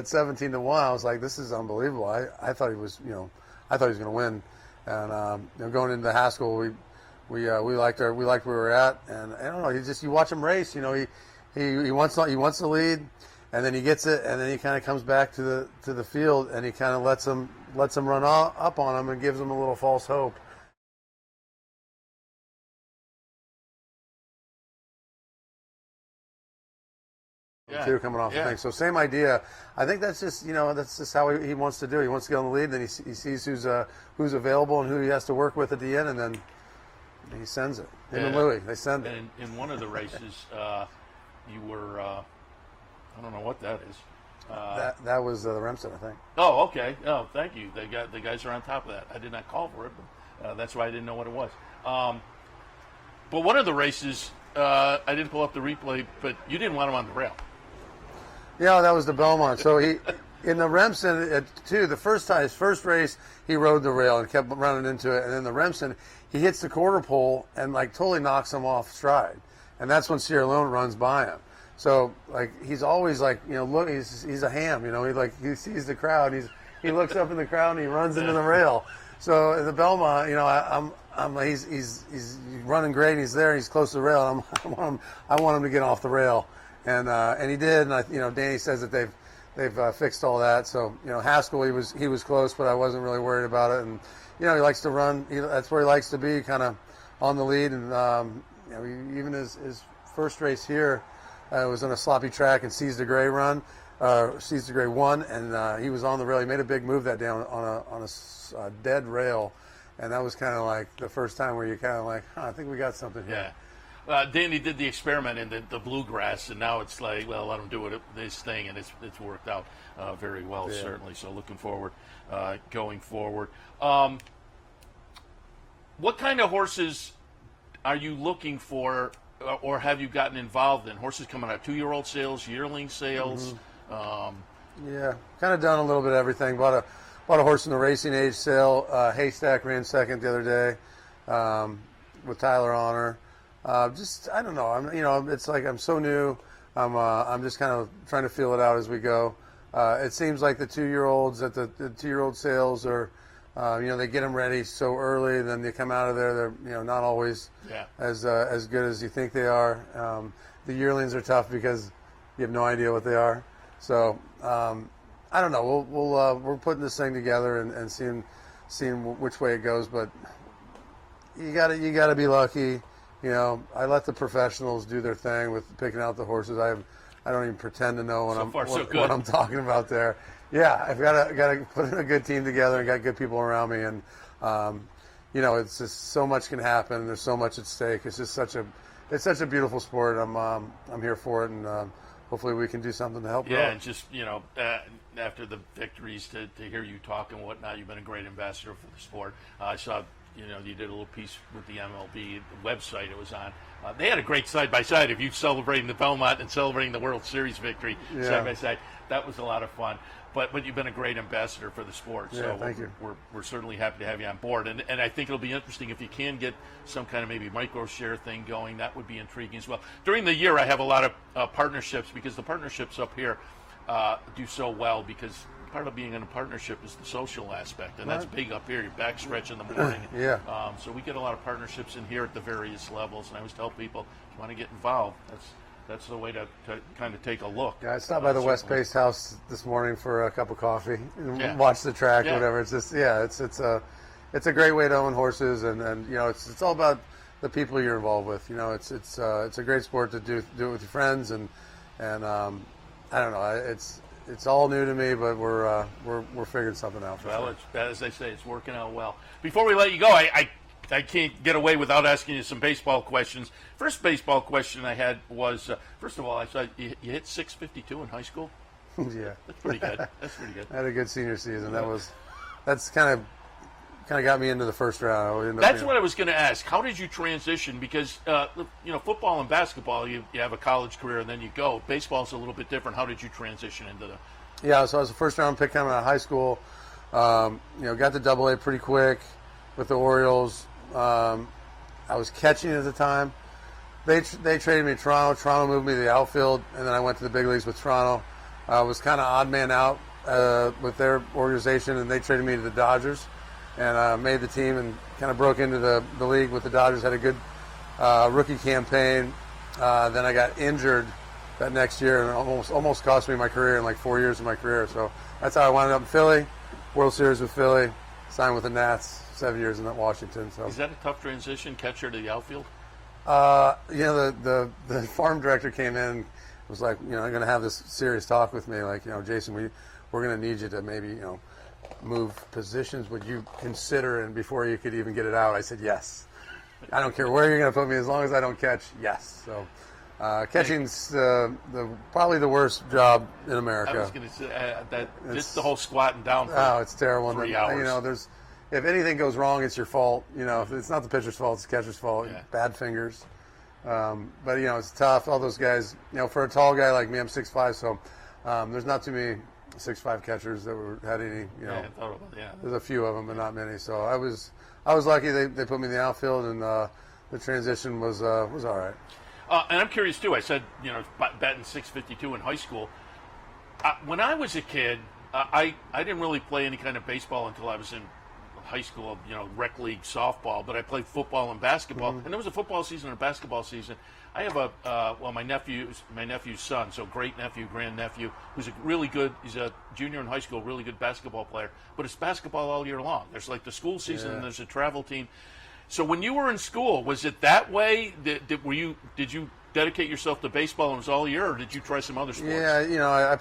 17-1, I was like, this is unbelievable. I thought he was, I thought he was going to win, and going into Haskell, we liked where we were at, and I don't know. You watch him race. He wants the lead, and then he gets it, and then he kind of comes back to the field, and he kind of lets him run up on him and gives him a little false hope. Too, coming off the thing. So same idea. I think that's just how he wants to do. He wants to get on the lead, then he sees who's available and who he has to work with at the end, and then he sends it. Him and Louis, they send it. And in one of the races, you were I don't know what that is. That was the Remsen, I think. Oh, okay. Oh, thank you. The guys are on top of that. I did not call for it, but that's why I didn't know what it was. But one of the races, I didn't pull up the replay, but you didn't want him on the rail. Yeah, that was the Belmont. So he, in the Remsen, his first race, he rode the rail and kept running into it. And then the Remsen, he hits the quarter pole and totally knocks him off stride. And that's when Sierra Leone runs by him. So he's always look, he's a ham, he sees the crowd, he looks up in the crowd and he runs into the rail. So at the Belmont, he's running great, and he's there, he's close to the rail. I want him to get off the rail. And he did, and Danny says that they've fixed all that. So Haskell, he was close, but I wasn't really worried about it. And he likes to run. That's where he likes to be, kind of on the lead. And even his first race here was on a sloppy track, and Seas de Grey won, and he was on the rail. He made a big move that day on a dead rail, and that was kind of like the first time where you kind of I think we got something here. Yeah. Danny did the experiment in the bluegrass, and now it's let him do this thing, and it's worked out very well, certainly. So looking forward, going forward. What kind of horses are you looking for, or have you gotten involved in? Horses coming out, 2-year-old sales, yearling sales? Yeah, kind of done a little bit of everything. Bought a horse in the racing age sale. Haystack ran second the other day with Tyler Honor. I don't know. It's like I'm so new. I'm just kind of trying to feel it out as we go. It seems like the 2-year-olds at the 2-year-old sales are, they get them ready so early, then they come out of there. They're not always as good as you think they are. The yearlings are tough because you have no idea what they are. So I don't know. We're putting this thing together and seeing which way it goes. But you gotta be lucky. I let the professionals do their thing with picking out the horses. I don't even pretend to know what I'm talking about there. Yeah, I've got to put a good team together and got good people around me, and it's just so much can happen. There's so much at stake. It's just such a beautiful sport. I'm here for it, and hopefully we can do something to help. Yeah, and just after the victories, to hear you talk and whatnot, you've been a great ambassador for the sport. I saw. You did a little piece with the MLB website it was on. They had a great side-by-side of you celebrating the Belmont and celebrating the World Series victory side-by-side. That was a lot of fun. But you've been a great ambassador for the sport. So thank you. We're certainly happy to have you on board. And I think it'll be interesting if you can get some kind of maybe micro-share thing going. That would be intriguing as well. During the year, I have a lot of partnerships, because the partnerships up here do so well, because part of being in a partnership is the social aspect, and that's big up here. Your backstretch in the morning. So we get a lot of partnerships in here at the various levels, and I always tell people, if you want to get involved, that's the way to kind of take a look. Yeah, I stopped by the West Pace House this morning for a cup of coffee and watch the track, whatever. It's just it's a great way to own horses, and it's all about the people you're involved with. It's a great sport to do it with your friends, and I don't know, it's all new to me, but we're figuring something out. Well, as they say, it's working out well. Before we let you go, I can't get away without asking you some baseball questions. First baseball question I had was, first of all, I saw you hit 652 in high school. Yeah, that's pretty good. That's pretty good. I had a good senior season. That's kind of kind of got me into the first round. That's what I was going to ask. How did you transition? Because football and basketball, you have a college career and then you go. Baseball's a little bit different. How did you transition into the? Yeah, so I was a first round pick coming out of high school. Got to AA pretty quick with the Orioles. I was catching at the time. They traded me to Toronto. Toronto moved me to the outfield, and then I went to the big leagues with Toronto. I was kind of odd man out with their organization, and they traded me to the Dodgers, and made the team and kind of broke into the league with the Dodgers. Had a good rookie campaign. Then I got injured that next year, and almost cost me my career in like 4 years of my career. So that's how I wound up in Philly, World Series with Philly, signed with the Nats, 7 years in Washington. So is that a tough transition, catcher to the outfield? The farm director came in and was like, I'm going to have this serious talk with me. Like, Jason, we're going to need you to maybe, move positions. Would you consider? And before you could even get it out, I said yes. I don't care where you're going to put me as long as I don't catch. Yes. So catching's probably the worst job in America. I was going to say just the whole squatting down. It's terrible. 3 hours. There's. If anything goes wrong, it's your fault. If it's not the pitcher's fault, it's the catcher's fault. Yeah. Bad fingers. But it's tough. All those guys, for a tall guy like me, I'm 6'5", so there's not too many 6'5" catchers that had any. There's a few of them, but not many. So I was lucky. They put me in the outfield, and the transition was all right. And I'm curious too. I said batting .652 in high school. When I was a kid, I didn't really play any kind of baseball until I was in high school, rec league softball, but I played football and basketball, and there was a football season and a basketball season. I have my nephew's son, so great nephew, grandnephew, who's he's a junior in high school, really good basketball player, but it's basketball all year long. There's like the school season and there's a travel team. So when you were in school, was it that way? Did you dedicate yourself to baseball and it was all year, or did you try some other sports? Yeah, I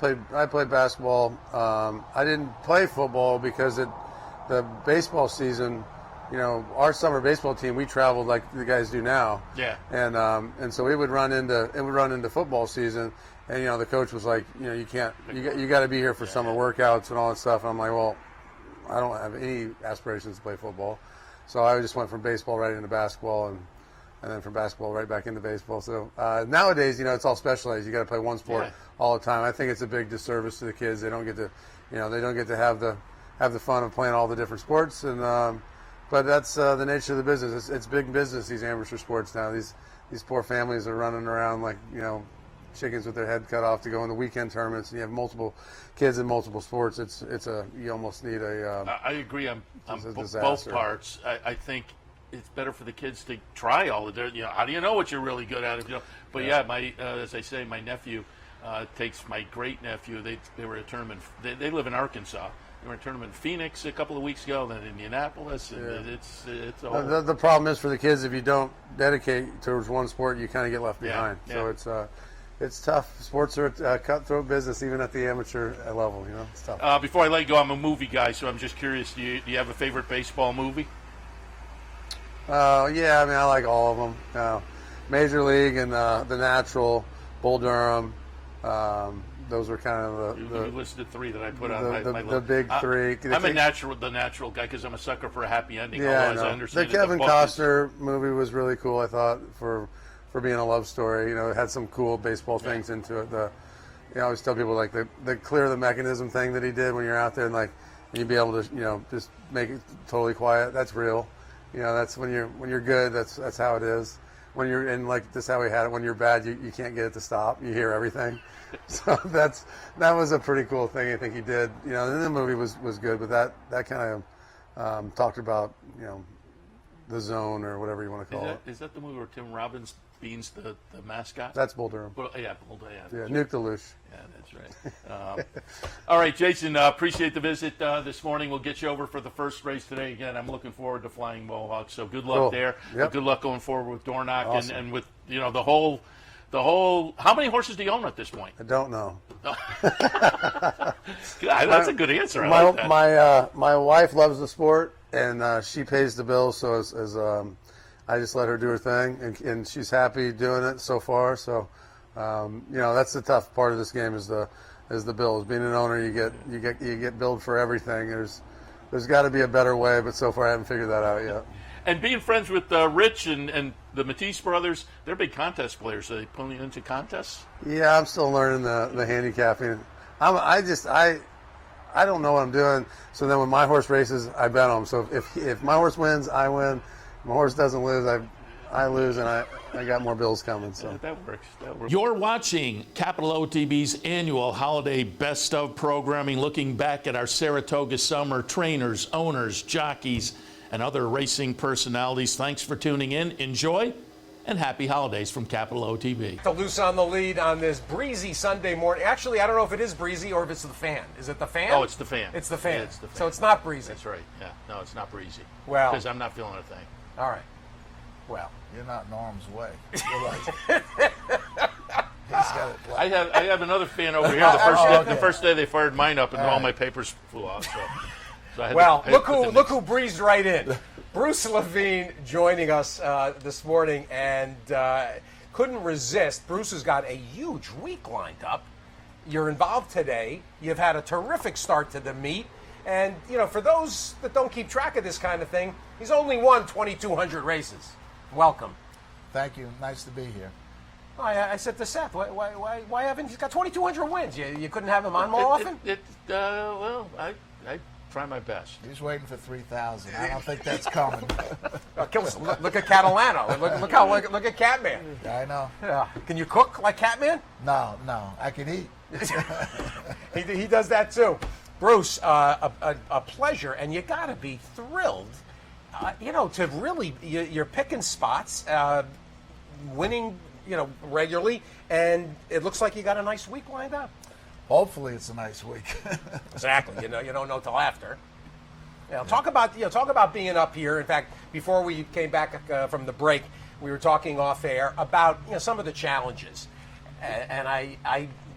played basketball. I didn't play football because the baseball season, our summer baseball team, we traveled like the guys do now. Yeah. And so it would run into football season, and the coach was like, you got to be here for summer workouts and all that stuff. And I'm like, well, I don't have any aspirations to play football, so I just went from baseball right into basketball, and then from basketball right back into baseball. So nowadays, it's all specialized. You got to play one sport all the time. I think it's a big disservice to the kids. They don't get to, have the fun of playing all the different sports, and but that's the nature of the business. It's big business, these amateur sports now. These poor families are running around like chickens with their head cut off to go in the weekend tournaments, and you have multiple kids in multiple sports. You almost need a. I agree on both parts. I think it's better for the kids to try all of their. How do you know what you're really good at? But as I say, my nephew takes my great nephew. They were at a tournament. They live in Arkansas. They were in a tournament in Phoenix a couple of weeks ago, then Indianapolis, and it's a whole... The problem is for the kids, if you don't dedicate towards one sport, you kind of get left behind. Yeah. So it's tough. Sports are a cutthroat business, even at the amateur level. It's tough. Before I let you go, I'm a movie guy, so I'm just curious. Do you have a favorite baseball movie? Yeah, I like all of them. Major League and The Natural, Bull Durham. Those were kind of You listed three that I put on my list. The big three. I'm the natural guy because I'm a sucker for a happy ending. Yeah, I understand the Kevin Costner movie was really cool. I thought for being a love story, it had some cool baseball things into it. I always tell people like the clear the mechanism thing that he did when you're out there and you'd be able to just make it totally quiet. That's real. That's when you're good. That's how it is. When you're in this how we had it. When you're bad, you can't get it to stop. You hear everything. So that was a pretty cool thing I think he did. And the movie was good, but that kind of talked about the zone or whatever you want to call it. Is that the movie where Tim Robbins beans the mascot? That's Bull Durham. Yeah, Nuke the Loosh. Yeah, that's right. All right, Jason, appreciate the visit this morning. We'll get you over for the first race today. Again, I'm looking forward to flying Mohawk, so good luck there. Yep. Good luck going forward with Dornoch awesome. and with the whole. How many horses do you own at this point? I don't know. That's a good answer. I like that. My wife loves the sport, and she pays the bills. So as I just let her do her thing, and she's happy doing it so far. So that's the tough part of this game is the bills. Being an owner, you get billed for everything. there's got to be a better way, but so far I haven't figured that out yet. And being friends with Rich and the Matisse brothers, they're big contest players. Are they pulling you into contests? Yeah, I'm still learning the handicapping. I don't know what I'm doing. So then when my horse races, I bet on him. So if my horse wins, I win. If my horse doesn't lose, I lose, and I got more bills coming. So That works. You're watching Capital OTB's annual holiday best of programming, looking back at our Saratoga summer trainers, owners, jockeys, and other racing personalities. Thanks for tuning in. Enjoy, and happy holidays from Capital OTB. Toulouse on the lead on this breezy Sunday morning. Actually, I don't know if it is breezy or if it's the fan. Is it the fan? Oh, it's the fan. It's the fan. Yeah, it's the fan. So it's not breezy. That's right. Yeah. No, it's not breezy. Well- because I'm not feeling a thing. All right. Well, You're not Norm's way. You're like, he's got it. I have another fan over here. The first day they fired mine up, and all my papers flew out. So I had well, to, look who breezed right in. Bruce Levine joining us this morning, and couldn't resist. Bruce has got a huge week lined up. You're involved today. You've had a terrific start to the meet. And, for those that don't keep track of this kind of thing, he's only won 2,200 races. Welcome. Thank you. Nice to be here. I said to Seth, why haven't he's got 2,200 wins? You couldn't have him on more often? Well, I try my best. He's waiting for 3,000. I don't think that's coming. Look at Catalano. Look at Catman. I know. Can you cook like Catman? No, I can eat. He does that too. Bruce, a pleasure, and you got to be thrilled, to really, you're picking spots, winning, regularly, and it looks like you got a nice week lined up. Hopefully it's a nice week. Exactly. You don't know till after. Talk about being up here. In fact, before we came back from the break, we were talking off air about some of the challenges, and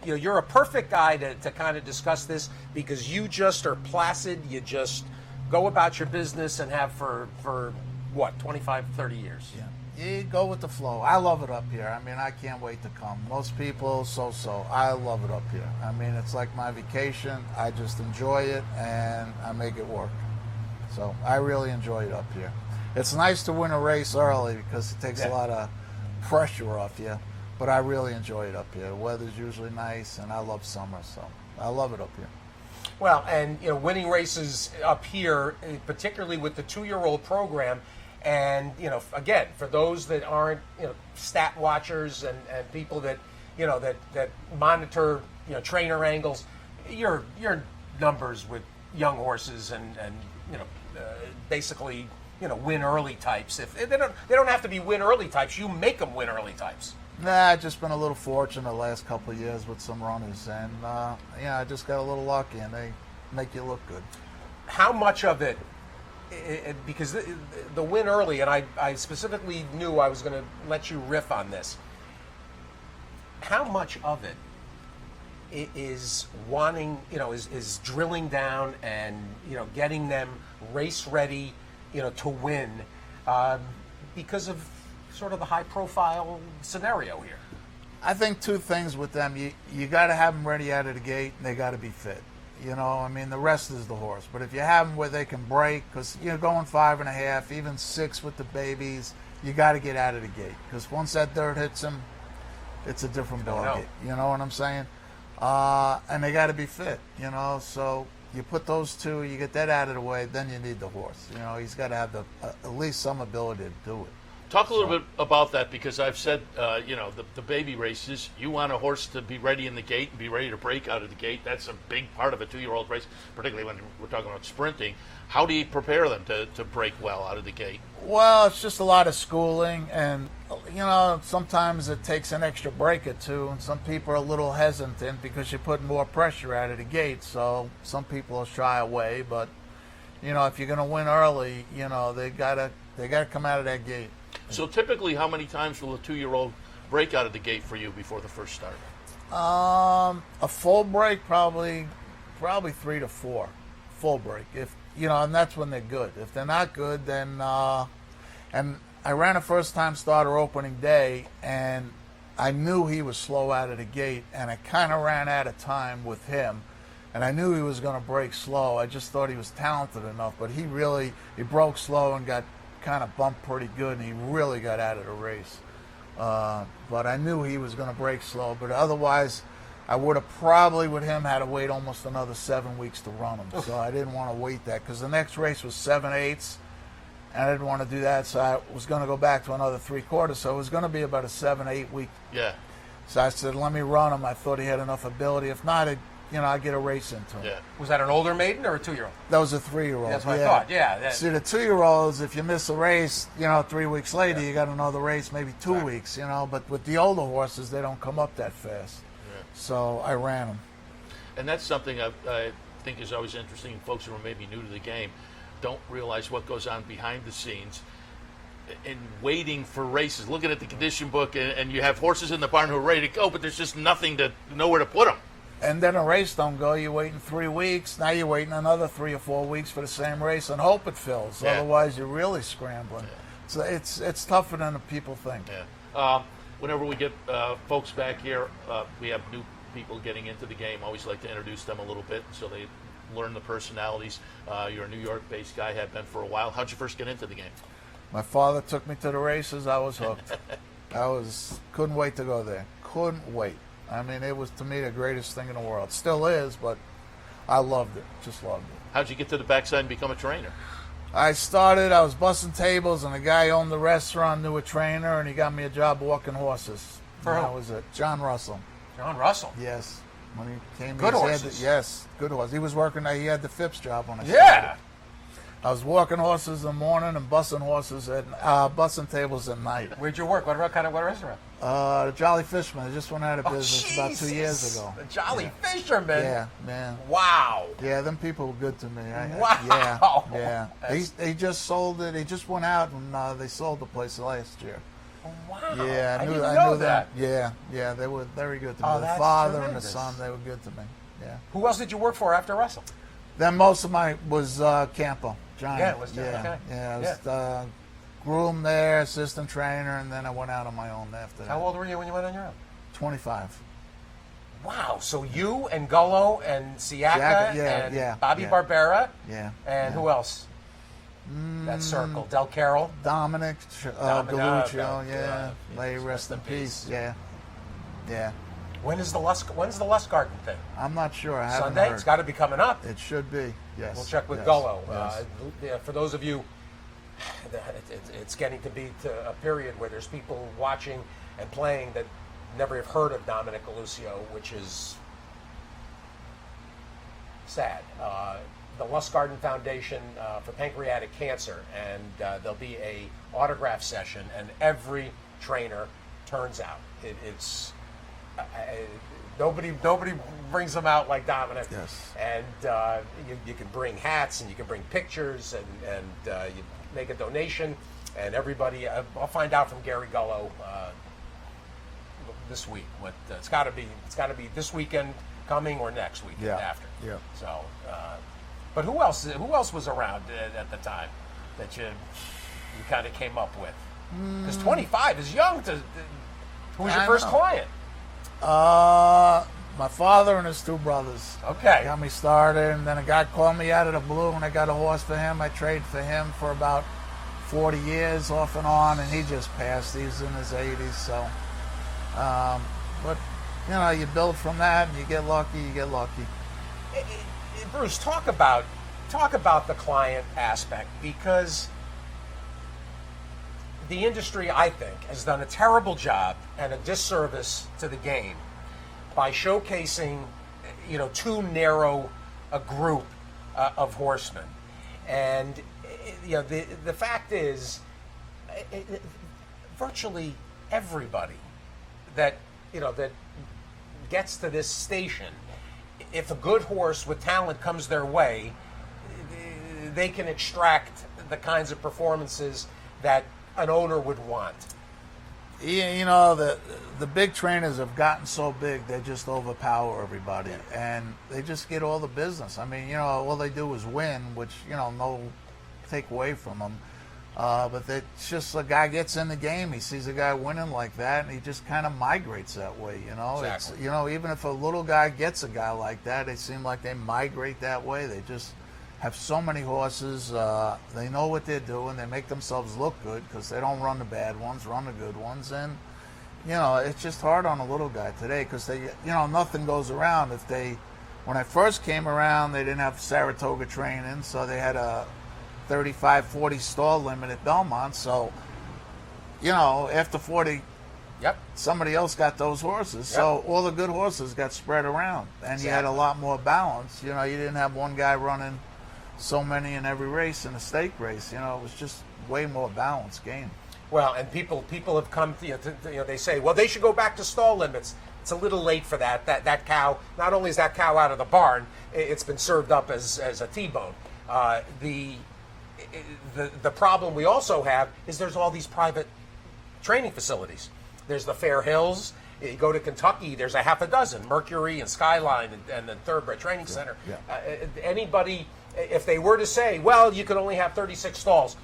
you're a perfect guy to kind of discuss this because you just are placid. You just go about your business and have for what, 25, 30 years. Yeah. You go with the flow. I love it up here. I mean, I can't wait to come. Most people, so. I love it up here. I mean, it's like my vacation. I just enjoy it, and I make it work. So I really enjoy it up here. It's nice to win a race early because it takes a lot of pressure off you, but I really enjoy it up here. The weather's usually nice, and I love summer, so I love it up here. Well, and winning races up here, particularly with the 2-year-old program, and again, for those that aren't stat watchers and people that that monitor trainer angles, your numbers with young horses and basically win early types. If they don't have to be win early types, you make them win early types. Nah, I've just been a little fortunate the last couple of years with some runners, and I just got a little lucky, and they make you look good. How much of it, because the win early, and I specifically knew I was going to let you riff on this, how much of it is wanting, is drilling down and, getting them race ready, to win because of sort of the high profile scenario here? I think two things with them. You got to have them ready out of the gate, and they got to be fit. The rest is the horse. But if you have them where they can break, because going 5.5, even 6 with the babies, you got to get out of the gate. Because once that dirt hits them, it's a different ballgame. You know what I'm saying? And they got to be fit. So you put those two, you get that out of the way, then you need the horse. He's got to have at least some ability to do it. Talk a little bit about that, because I've said, the baby races, you want a horse to be ready in the gate and be ready to break out of the gate. That's a big part of a 2-year-old race, particularly when we're talking about sprinting. How do you prepare them to break well out of the gate? Well, it's just a lot of schooling, and, sometimes it takes an extra break or two, and some people are a little hesitant because you're putting more pressure out of the gate, so some people will shy away, but, if you're going to win early, they gotta come out of that gate. So typically, how many times will a 2-year-old break out of the gate for you before the first start? A full break, probably 3 to 4. Full break, and that's when they're good. If they're not good, then and I ran a first-time starter opening day, and I knew he was slow out of the gate, and I kind of ran out of time with him, and I knew he was going to break slow. I just thought he was talented enough, but he broke slow and got kind of bumped pretty good, and he really got out of the race. But I knew he was going to break slow. But otherwise, I would have probably with him had to wait almost another 7 weeks to run him. So I didn't want to wait that because the next race was 7/8, and I didn't want to do that. So I was going to go back to another 3/4. So it was going to be about a 7-8 week. Yeah. So I said, let me run him. I thought he had enough ability. If not, I'd get a race into him. Yeah. Was that an older maiden or a 2-year-old? That was a 3-year-old. That's what I thought. Yeah. See, the 2-year-olds, if you miss a race, 3 weeks later, you got another race, maybe 2 weeks, But with the older horses, they don't come up that fast. Yeah. So I ran them. And that's something I think is always interesting. Folks who are maybe new to the game don't realize what goes on behind the scenes in waiting for races. Looking at the condition book, and you have horses in the barn who are ready to go, but there's just nowhere to put them. And then a race don't go. You're waiting 3 weeks. Now you're waiting another 3 or 4 weeks for the same race and hope it fills. Yeah. Otherwise, you're really scrambling. Yeah. So it's tougher than the people think. Yeah. Whenever we get folks back here, we have new people getting into the game. Always like to introduce them a little bit so they learn the personalities. You're a New York-based guy, have been for a while. How'd you first get into the game? My father took me to the races. I was hooked. Couldn't wait to go there. Couldn't wait. I mean, it was to me the greatest thing in the world. Still is, but I loved it. Just loved it. How'd you get to the backside and become a trainer? I was bussing tables, and a guy who owned the restaurant knew a trainer, and he got me a job walking horses. For who? That was it. John Russell. John Russell. Yes. When he came, Good he horses. Yes, good horses. He was working. He had the Phipps job when I started. Yeah. I was walking horses in the morning and bussing bussing tables at night. Where'd you work? What restaurant? The Jolly Fisherman. They just went out of business about 2 years Jesus. ago. The Jolly Fisherman. Yeah, man. Wow. Yeah, them people were good to me. Wow. Yeah. They just sold it. They just went out and they sold the place last year. Wow. Yeah, I I didn't knew know them. that. Yeah, they were very good to me. Oh, The that's father and the tremendous. son, they were good to me. Yeah. Who else did you work for after Russell? Then most of my was Campo, Johnny. Yeah, it was Johnny, okay. Yeah, I was groom there, assistant trainer, and then I went out on my own after that. How old were you when you went on your own? 25. Wow. So you and Gullo and Siaka Siaka, and Bobby Barbera. Yeah. And who else? That circle. Del Carroll. Dominic Dominic, Galuccio, yeah. May rest in peace. Yeah. Yeah. When's the Lustgarten thing? I'm not sure. I haven't Sunday? heard. It's got to be coming up. It should be. Yes. We'll check with Yes. Gullo. Yes. For those of you, it's getting to be a period where there's people watching and playing that never have heard of Dominic Galuccio, which is sad. The Lustgarten Foundation for Pancreatic Cancer, and there'll be a autograph session, and every trainer turns out. It's nobody brings them out like Dominic. Yes. And you can bring hats and you can bring pictures and you make a donation, and everybody. I'll find out from Gary Gullo this week. What it's got to be this weekend coming or next weekend after. Yeah. So, but who else was around at the time that you kind of came up with? Because 25 is young to. Who was your I first know. client? My father and his two brothers. Okay. Got me started, and then a guy called me out of the blue, and I got a horse for him. I traded for him for about 40 years off and on, and he just passed. He's in his 80s, so. But, you build from that, and you get lucky, Bruce, talk about the client aspect, because the industry, I think, has done a terrible job and a disservice to the game by showcasing, too narrow a group of horsemen. And the fact is, virtually everybody that gets to this station, if a good horse with talent comes their way, they can extract the kinds of performances that an owner would want. The big trainers have gotten so big they just overpower everybody, and they just get all the business. I mean, all they do is win, which no take away from them. But it's just a guy gets in the game, he sees a guy winning like that, and he just kind of migrates that way, you know. Exactly. It's, you know, even if a little guy gets a guy like that, they seem like they migrate that way. They just have so many horses. They know what they're doing. They make themselves look good because they don't run the bad ones, run the good ones, and you know, it's just hard on a little guy today because they, you know, nothing goes around. When I first came around, they didn't have Saratoga training, so they had a 35-40 stall limit at Belmont. So, you know, after 40, Yep. somebody else got those horses. So all the good horses got spread around, and you had a lot more balance. You know, you didn't have one guy running so many in every race in a stake race. You know, it was just way more balanced game. Well, and people have come to, they say, well, they should go back to stall limits. It's a little late for that. That cow, not only is that cow out of the barn, it's been served up as a T-bone. The problem we also have is there's all these private training facilities. There's the Fair Hills. You go to Kentucky, there's a half a dozen, Mercury and Skyline and the Thoroughbred Training Center. Anybody, if they were to say, well, you could only have 36 stalls,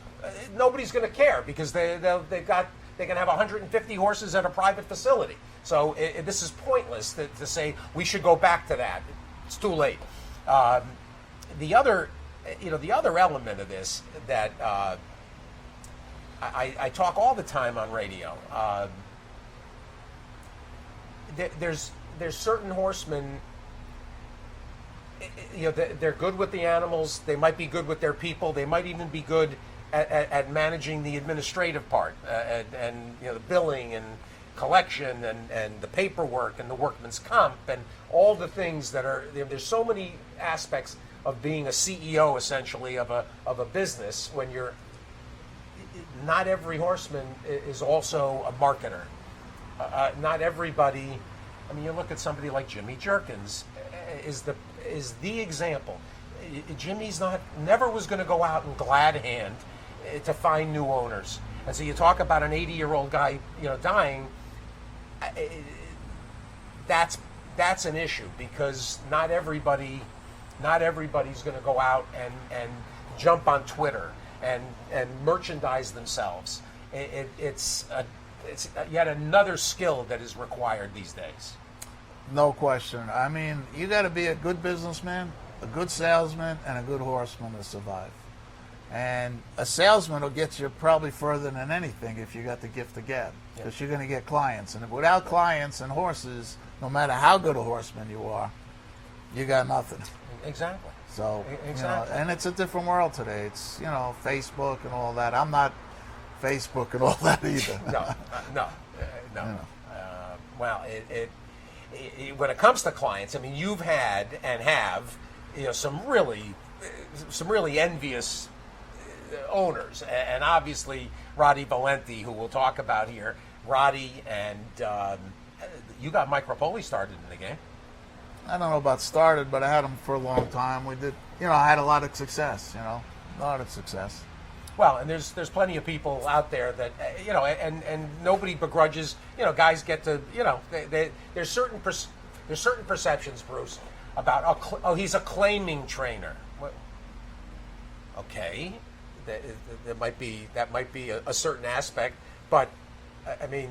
nobody's going to care because they can have 150 horses at a private facility. So this is pointless to say we should go back to that. It's too late. The other element of this that I talk all the time on radio. There's certain horsemen. You know, they're good with the animals. They might be good with their people. They might even be good at managing the administrative part and you know, the billing and collection and the paperwork and the workman's comp and all the things that are there's so many aspects of being a CEO essentially of a business when you're not every horseman is also a marketer. Not everybody. I mean, you look at somebody like Jimmy Jerkins is the example. Jimmy's never was going to go out in glad hand to find new owners. And so you talk about an 80-year-old guy, you know, dying. That's an issue because not everybody's going to go out and jump on Twitter and merchandise themselves. It's yet another skill that is required these days. No question. I mean, you got to be a good businessman, a good salesman, and a good horseman to survive. And a salesman will get you probably further than anything if you got the gift of gab, because you're going to get clients. And without clients and horses, no matter how good a horseman you are, you got nothing. Exactly. So, exactly. You know, and it's a different world today. It's, you know, Facebook and all that. I'm not Facebook and all that either. No. Well, when it comes to clients, I mean, you've had and have, you know, some really envious owners, and obviously Roddy Valenti, who we'll talk about here. Roddy and you got Mike Rapoli started in the game. I don't know about started, but I had him for a long time. We did, you know, I had a lot of success. You know, a lot of success. Well, and there's plenty of people out there that you know, and nobody begrudges. You know, guys get to, you know, there's certain perceptions, Bruce, about he's a claiming trainer. Okay, that might be a certain aspect, but I mean,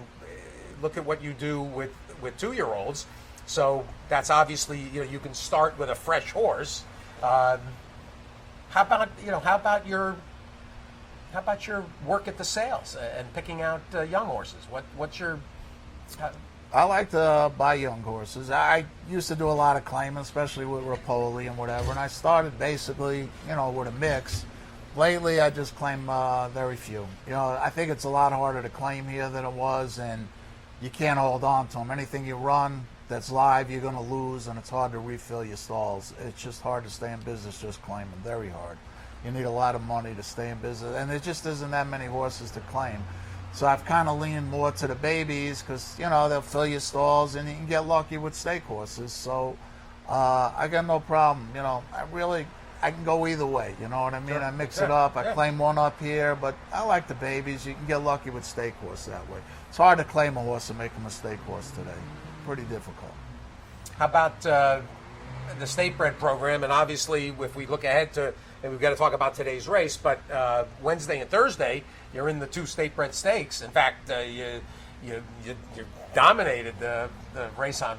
look at what you do with 2-year-olds. So that's obviously, you know, you can start with a fresh horse. How about your work at the sales and picking out young horses? What's your? I like to buy young horses. I used to do a lot of claiming, especially with Rapoli and whatever. And I started basically, you know, with a mix. Lately, I just claim very few. You know, I think it's a lot harder to claim here than it was, and you can't hold on to them. Anything you run that's live, you're going to lose, and it's hard to refill your stalls. It's just hard to stay in business just claiming. Very hard. You need a lot of money to stay in business, and there just isn't that many horses to claim. So I've kind of leaned more to the babies because, you know, they'll fill your stalls, and you can get lucky with stake horses. So I got no problem. You know, I can go either way. You know what I mean? Sure. I mix it up. I claim one up here, but I like the babies. You can get lucky with stake horse that way. It's hard to claim a horse and make him a stake horse today. Pretty difficult. How about the state bred program? And obviously, if we look ahead to and we've got to talk about today's race. But Wednesday and Thursday, you're in the 2 state-bred stakes. In fact, you dominated the race on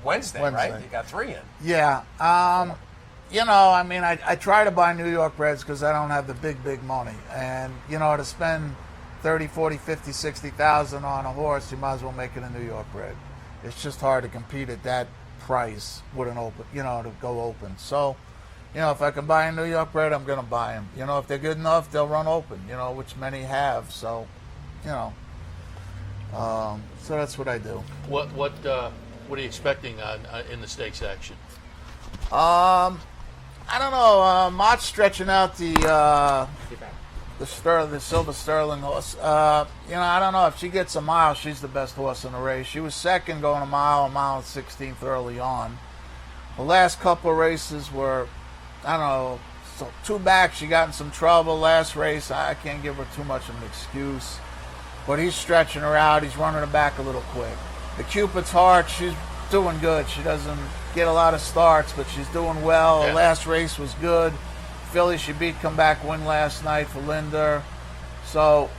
Wednesday, right? You got 3 in. Yeah. I mean, I try to buy New York breds because I don't have the big money. And, to spend 30, 40, 50, 60,000 on a horse, you might as well make it a New York bred. It's just hard to compete at that price with an open, to go open. So, if I can buy a New York bred, I'm going to buy them. If they're good enough, they'll run open, which many have. So, so that's what I do. What are you expecting in the stakes action? I don't know. Mott's stretching out the Silver Sterling horse. I don't know if she gets a mile. She's the best horse in the race. She was second going a mile and 16th early on. The last couple of races were, I don't know. So 2 back, she got in some trouble. Last race, I can't give her too much of an excuse. But he's stretching her out. He's running her back a little quick. The Cupid's Heart, she's doing good. She doesn't get a lot of starts, but she's doing well. The last race was good. Filly she beat come back win last night for Linder. So,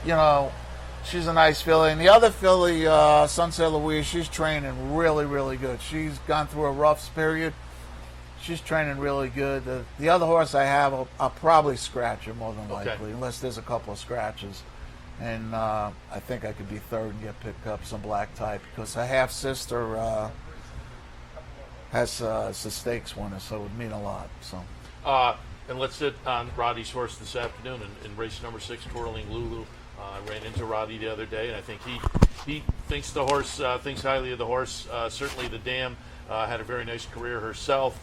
she's a nice filly. And the other filly, Sunset Louise, she's training really, really good. She's gone through a rough period. She's training really good. The other horse I have, I'll probably scratch her more than likely, unless there's a couple of scratches. And I think I could be third and get picked up some black type because her half sister has a stakes winner, so it would mean a lot. So, and let's sit on Roddy's horse this afternoon in race number 6, Twirling Lulu. I ran into Roddy the other day, and I think he thinks the horse thinks highly of the horse. Certainly, the dam had a very nice career herself.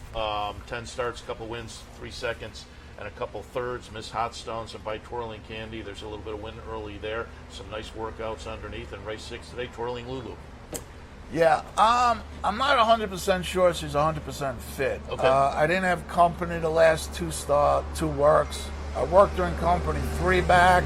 10 starts, a couple wins, 3 seconds. And a couple thirds, Miss Hot Stones and by Twirling Candy. There's a little bit of win early there. Some nice workouts underneath in race 6 today, Twirling Lulu. Yeah, I'm not 100% sure she's 100% fit. Okay. I didn't have company the last 2 works. I worked her in company 3 back.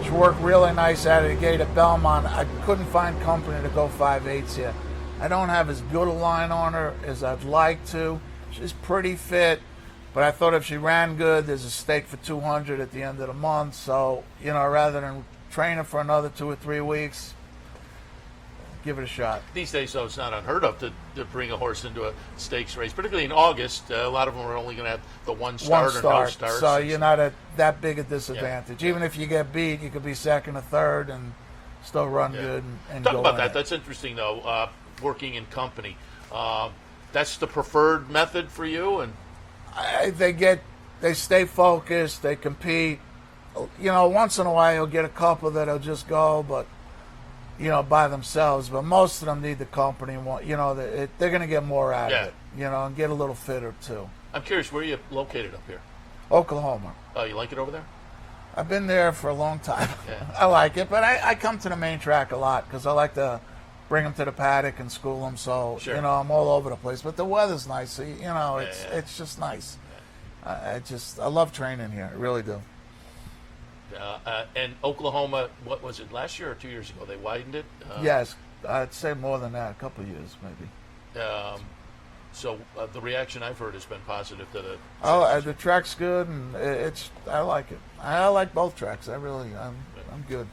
She worked really nice out of the gate at Belmont. I couldn't find company to go 5/8 here. I don't have as good a line on her as I'd like to. She's pretty fit. But I thought if she ran good, there's a stake for 200 at the end of the month. So, rather than train her for another 2 or 3 weeks, give it a shot. These days, though, it's not unheard of to bring a horse into a stakes race, particularly in August. A lot of them are only going to have the one start or no starts. So you're not at that big a disadvantage. Yeah. Even if you get beat, you could be second or third and still run good and Talk go about in that. it. That's interesting, though, working in company. That's the preferred method for you? And they stay focused, they compete. Once in a while you'll get a couple that'll just go, but by themselves. But most of them need the company. They're going to get more out of it. And get a little fitter too. I'm curious, where are you located up here? Oklahoma. Oh, you like it over there? I've been there for a long time. Yeah. I like it, but I come to the main track a lot because I like to bring them to the paddock and school them. So Sure. I'm all over the place. But the weather's nice. So, it's just nice. I love training here. I really do. And Oklahoma, what was it, last year or 2 years ago? They widened it? Yes, I'd say more than that, a couple of years maybe. So the reaction I've heard has been positive to the... The track's good, and I like it. I like both tracks. I'm good.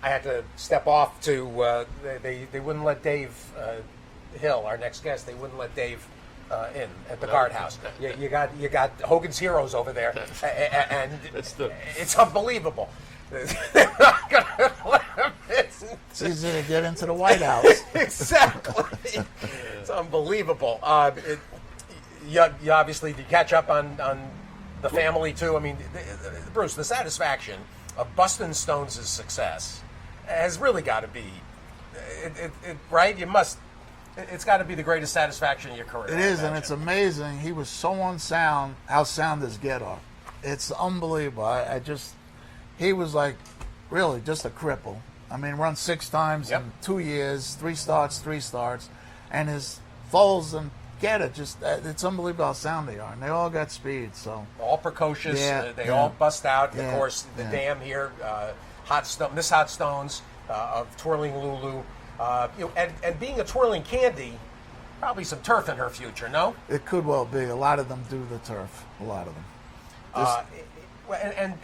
I had to step off to they wouldn't let Dave Hill, our next guest, they wouldn't let Dave in at the guardhouse. You got Hogan's Heroes over there, and it's unbelievable. They're not gonna let him in. It's easy to get into the White House. Exactly. It's unbelievable. You obviously to catch up on the family too. I mean, Bruce, the satisfaction of Bustin' Stones' success has really got to be, right? It's got to be the greatest satisfaction in your career. It is, and it's amazing. He was so unsound. How sound is Get-Off? It's unbelievable. He was like, really, just a cripple. I mean, run 6 times in 2 years, 3 starts, and his foals and it's unbelievable how sound they are, and they all got speed. So all precocious. They all bust out. And of course, the dam here, Miss Hot Stones of Twirling Lulu, and being a Twirling Candy, Probably some turf in her future, no? It could well be. A lot of them do the turf. A lot of them.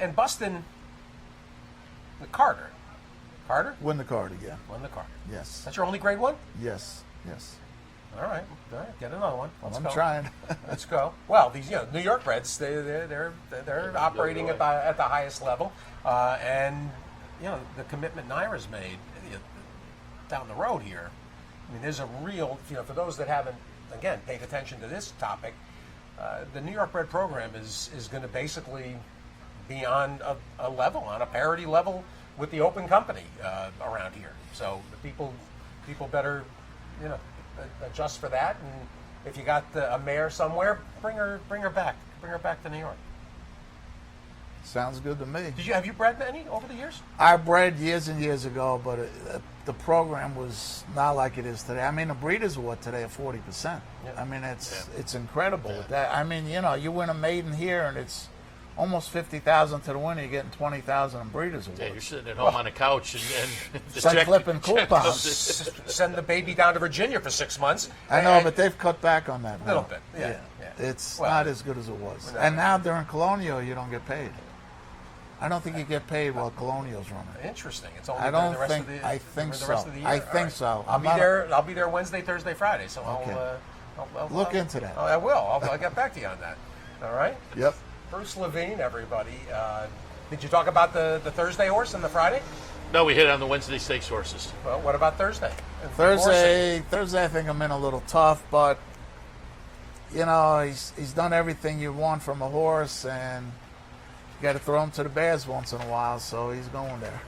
And Buston, Carter. Carter? Win the card again. Won the Carter. Yes. That's your only grade 1? Yes. Yes. All right. Get another one. Let's I'm go. trying. Let's go. Well, these New York Reds, they're operating at the highest level, and the commitment Naira's made down the road here. I mean, there's a real for those that haven't again paid attention to this topic, the New York Red program is going to basically be on a parity level with the Open Company around here. So the people better adjust for that, and if you got a mare somewhere, bring her back to New York. Sounds good to me. Have you bred any over the years? I bred years and years ago, but the program was not like it is today. I mean, the breeders award today are 40%. Yeah. I mean, it's incredible. That I mean, you win a maiden here, and it's almost 50,000 to the winner. You're getting 20,000 in breeders award. Yeah, you're sitting at home on a couch and It's like flipping coupons. Send the baby down to Virginia for 6 months. I know, but they've cut back on that. A little bit, yeah. It's Well, not as good as it was. no. And now during Colonial, you don't get paid. I don't think you get paid while Colonial's running. Interesting. It's only I during don't the rest think. of the I think the so. rest of the year? I All think right. so. I'll be there. I'll be there Wednesday, Thursday, Friday. So Okay. I'll Look into that. I will. I'll get back to you on that. All right. Yep. Bruce Levine, everybody. Did you talk about the Thursday horse and the Friday? No, we hit on the Wednesday stakes horses. Well, what about Thursday? Thursday, I think I'm in a little tough, but he's done everything you want from a horse, and you got to throw him to the bears once in a while, so he's going there.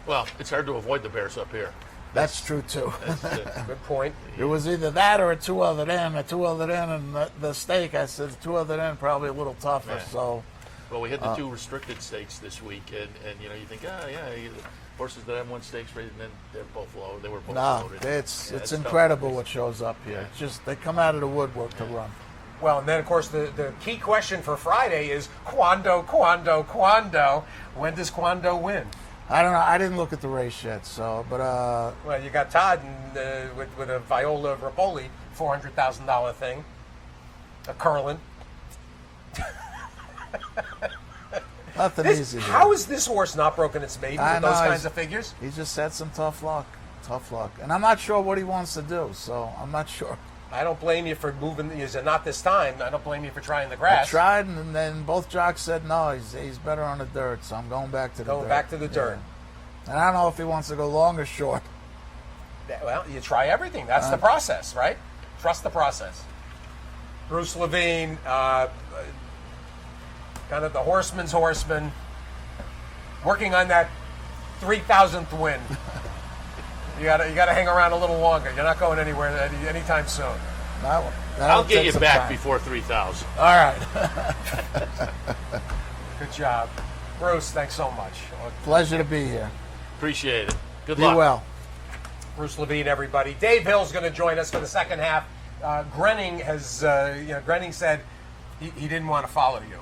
Well, it's hard to avoid the Bears up here. That's true too. Good point. It was either that or a 2 other than, and the stake. I said 2 other than probably a little tougher. Yeah. So Well, we had the 2 restricted stakes this week, and you think, horses that have 1 stakes rated, and then they're both low. They were both no, loaded. it's tough. incredible what shows up here. It's just they come out of the woodwork to run. Well, and then, of course, the key question for Friday is Quando. When does Quando win? I don't know. I didn't look at the race yet, but Well, you got Todd with a Viola Rapoli $400,000 thing, a Curlin. nothing easy. Here. How is this horse not broken its maiden I with know, those he's- kinds of figures? He just had some tough luck, and I'm not sure what he wants to do. So I'm not sure. I don't blame you for moving. Is it not this time? I don't blame you for trying the I grass. tried, and then both jocks said no. He's better on the dirt, so I'm going back to the dirt. Going back to the dirt. Yeah. And I don't know if he wants to go long or short. Well, you try everything. That's the process, right? Trust the process. Bruce Levine, kind of the horseman's horseman, working on that 3,000th win. You gotta hang around a little longer. You're not going anywhere anytime soon. I'll get you back before 3,000. All right. Good job, Bruce. Thanks so much. Pleasure to be here. Appreciate it. Good Be luck. well. Bruce Levine, everybody. Dave Hill's going to join us for the second half. Grenning has, Grenning said he didn't want to follow you.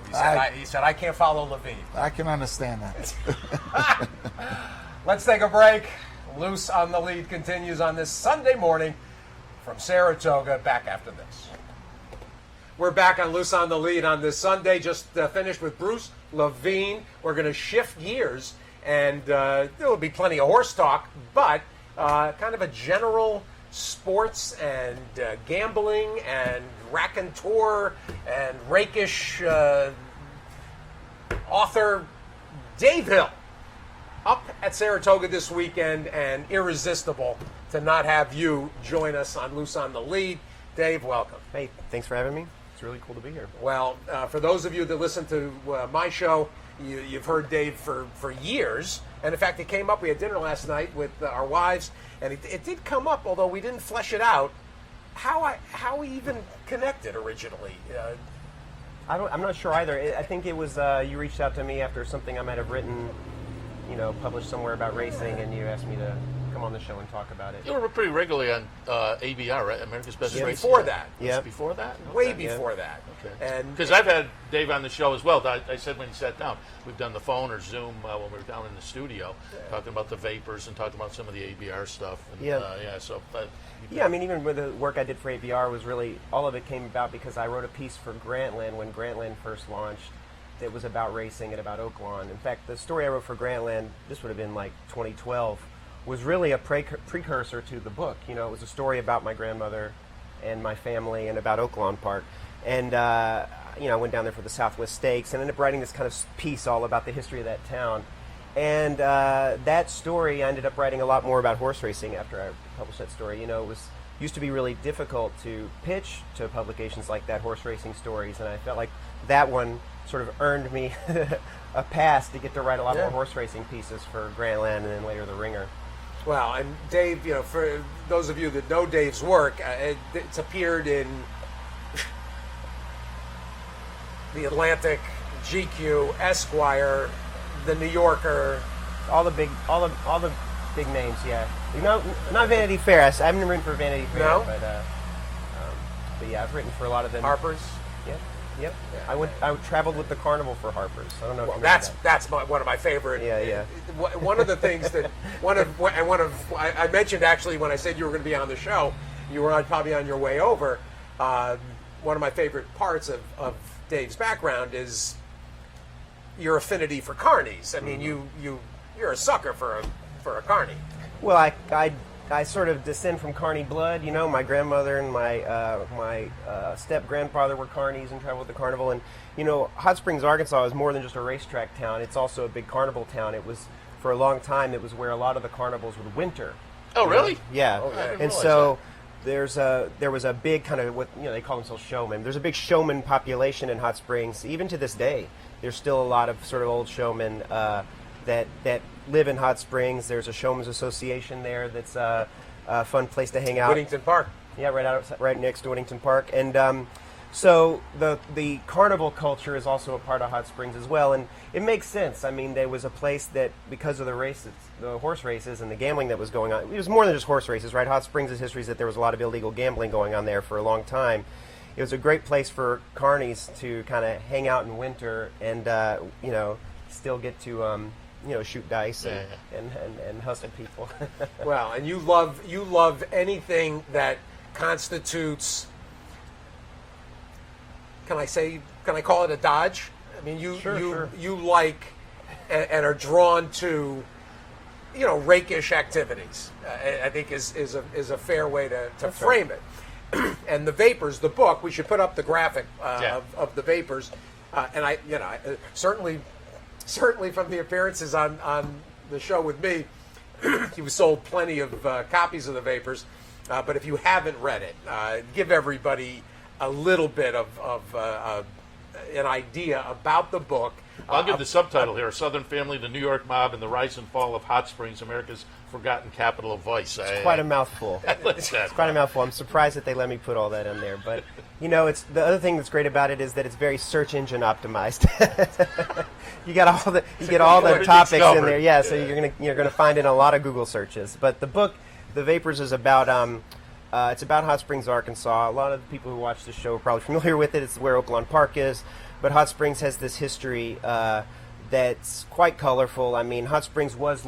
He said I can't follow Levine. I can understand that. Let's take a break. Loose on the Lead continues on this Sunday morning from Saratoga. Back after this. We're back on Loose on the Lead on this Sunday. Just finished with Bruce Levine. We're going to shift gears, and there will be plenty of horse talk, but kind of a general sports and gambling and raconteur and rakish author Dave Hill up at Saratoga this weekend, and irresistible to not have you join us on Loose on the Lead. Dave, welcome. Hey, thanks for having me. It's really cool to be here. Well, for those of you that listen to my show, you've heard Dave for years. And in fact, it came up. We had dinner last night with our wives, and it did come up, although we didn't flesh it out, how we even connected originally. I'm not sure either. I think it was you reached out to me after something I might have written, published somewhere about racing, and you asked me to come on the show and talk about it. You were pretty regularly on ABR, right? America's Best Racing. Before that. Was Yeah. it before that? Way Okay. before that. Okay. And Because I've had Dave on the show as well. I said when he sat down, we've done the phone or Zoom when we were down in the studio, talking about the vapors and talking about some of the ABR stuff. And, Yeah. So. Yeah, I mean, even with the work I did for ABR was really, all of it came about because I wrote a piece for Grantland when Grantland first launched that was about racing and about Oaklawn. In fact, the story I wrote for Grantland, this would have been like 2012, was really a precursor to the book. You know, it was a story about my grandmother and my family and about Oaklawn Park. And, you know, I went down there for the Southwest Stakes and ended up writing this kind of piece all about the history of that town. And that story, I ended up writing a lot more about horse racing after I published that story. You know, it was used to be really difficult to pitch to publications like that, horse racing stories, and I felt like that one sort of earned me a pass to get to write a lot more horse racing pieces for Grantland and then later The Ringer. Well, and Dave, you know, for those of you that know Dave's work, it's appeared in the Atlantic, GQ, Esquire, the New Yorker. All the big big names, yeah. No, not Vanity Fair. I haven't written for Vanity Fair, No? but yeah, I've written for a lot of them. Harper's. Yep. Yep. I traveled with the Carnival for Harper's. I don't know. Well, if you that's remember that. one of my favorite. Yeah. One of the things that I mentioned actually when I said you were going to be on the show, you were probably on your way over. One of my favorite parts of Dave's background is your affinity for carnies. I mean, you're a sucker for a carny. Well, I sort of descend from carny blood. You know, my grandmother and my step grandfather were carnies and traveled with the carnival. And you know, Hot Springs, Arkansas is more than just a racetrack town. It's also a big carnival town. It was for a long time. It was where a lot of the carnivals would winter. Oh, really? Yeah. I didn't And realize so there was a big kind of what they call themselves showmen. There's a big showman population in Hot Springs. Even to this day, there's still a lot of sort of old showmen that live in Hot Springs. There's a showman's association there that's a fun place to hang out. Whittington Park. Yeah, right next to Whittington Park. And so the carnival culture is also a part of Hot Springs as well, and it makes sense. I mean, there was a place that, because of the races, the horse races and the gambling that was going on, it was more than just horse races, right? Hot Springs' history is that there was a lot of illegal gambling going on there for a long time. It was a great place for carnies to kind of hang out in winter and still get to shoot dice and hustle people. Well, and you love anything that constitutes. Can I call it a dodge? I mean, you like and are drawn to, rakish activities. I think is a fair way to frame it. And the Vapors, the book, we should put up the graphic of the Vapors, and I certainly from the appearances on the show with me, you sold plenty of copies of the Vapors. But if you haven't read it, give everybody a little bit of an idea about the book. I'll give the subtitle here: Southern Family, the New York Mob, and the Rise and Fall of Hot Springs, America's Forgotten Capital of Vice. It's quite a mouthful. It's quite a mouthful. I'm surprised that they let me put all that in there. But, it's the other thing that's great about it is that it's very search engine optimized. You get all the topics in there. Yeah, so you're gonna find it in a lot of Google searches. But the book, The Vapors, is about it's about Hot Springs, Arkansas. A lot of the people who watch this show are probably familiar with it. It's where Oaklawn Park is. But Hot Springs has this history that's quite colorful. I mean, Hot Springs was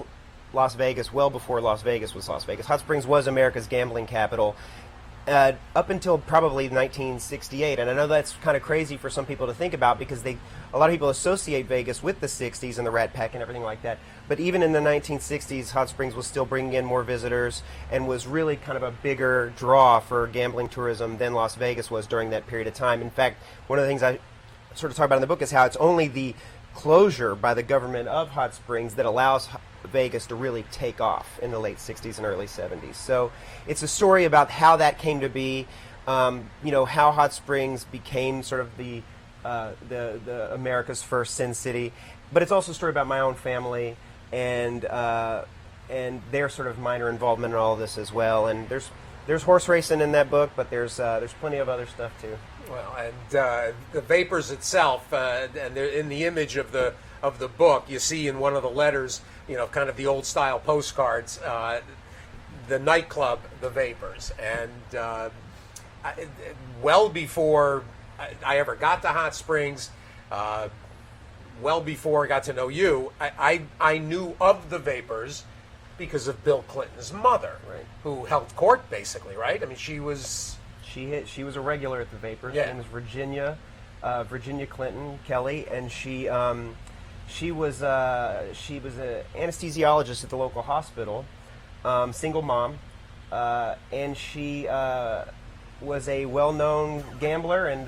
Las Vegas well before Las Vegas was Las Vegas. Hot Springs was America's gambling capital up until probably 1968. And I know that's kind of crazy for some people to think about because a lot of people associate Vegas with the 60s and the Rat Pack and everything like that. But even in the 1960s, Hot Springs was still bringing in more visitors and was really kind of a bigger draw for gambling tourism than Las Vegas was during that period of time. In fact, one of the things I sort of talk about in the book is how it's only the closure by the government of Hot Springs that allows Vegas to really take off in the late 60s and early 70s. So it's a story about how that came to be, how Hot Springs became sort of the America's first Sin City. But it's also a story about my own family and their sort of minor involvement in all of this as well. And there's horse racing in that book, but there's plenty of other stuff too. Well, and the Vapors itself, and in the image of the book, you see in one of the letters, kind of the old style postcards. the nightclub, the Vapors, and well before I ever got to Hot Springs, well before I got to know you, I knew of the Vapors because of Bill Clinton's mother, Right. who held court basically, right? I mean, she was. She was a regular at the Vapors. Yeah. Her name was Virginia Clinton Kelly, and she was an anesthesiologist at the local hospital, single mom, and she was a well-known gambler and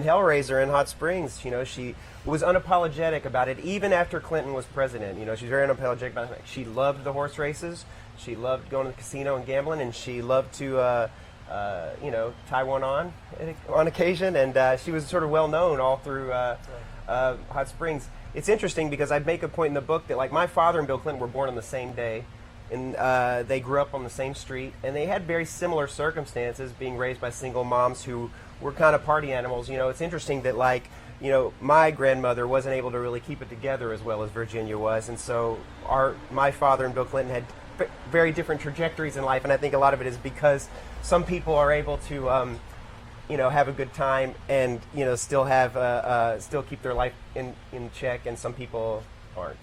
hellraiser in Hot Springs. You know, she was unapologetic about it even after Clinton was president. You know, she's very unapologetic about it. She loved the horse races. She loved going to the casino and gambling, and she loved to tie one on occasion, and she was sort of well known all through Hot Springs. It's interesting because I make a point in the book that, like, my father and Bill Clinton were born on the same day, and they grew up on the same street, and they had very similar circumstances, being raised by single moms who were kind of party animals. You know, it's interesting that, like, you know, my grandmother wasn't able to really keep it together as well as Virginia was, and so my father and Bill Clinton had very different trajectories in life, and I think a lot of it is because some people are able to, have a good time and still have still keep their life in check, and some people aren't.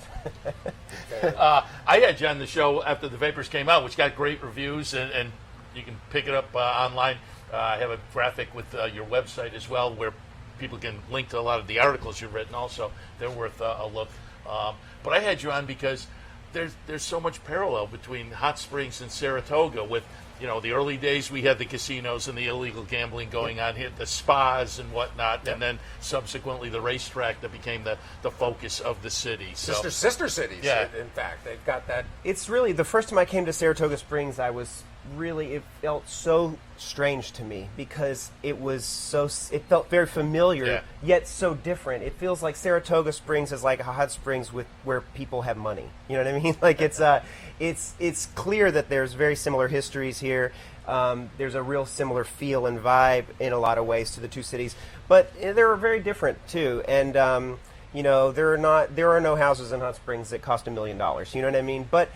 I had you on the show after the Vapors came out, which got great reviews, and you can pick it up online. I have a graphic with your website as well, where people can link to a lot of the articles you've written. Also, they're worth a look. But I had you on because there's so much parallel between Hot Springs and Saratoga. With the early days, we had the casinos and the illegal gambling going on here, the spas and whatnot, and then subsequently the racetrack that became the focus of the city. So, Sister cities, Yeah. in fact. They've got that. It's really, the first time I came to Saratoga Springs, it felt so strange to me because it felt very familiar, Yeah. yet so different. It feels like Saratoga Springs is like a Hot Springs where people have money. You know what I mean? Like it's clear that there's very similar histories here. There's a real similar feel and vibe in a lot of ways to the two cities, but they're very different too. And there are no houses in Hot Springs that cost $1 million. You know what I mean? But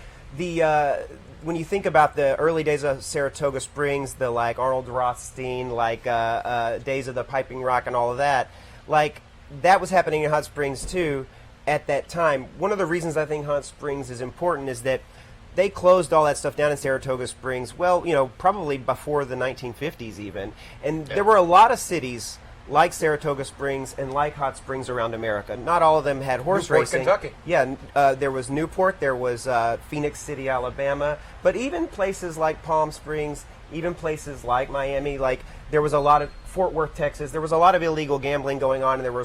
when you think about the early days of Saratoga Springs, the like Arnold Rothstein, like days of the piping rock and all of that, like that was happening in Hot Springs too at that time. One of the reasons I think Hot Springs is important is that they closed all that stuff down in Saratoga Springs, probably before the 1950s even. And there were a lot of cities like Saratoga Springs and like Hot Springs around America. Not all of them had horse Newport, racing. Kentucky. Yeah, there was Newport, there was Phoenix City, Alabama, but even places like Palm Springs, even places like Miami, like there was a lot of Fort Worth, Texas, there was a lot of illegal gambling going on, and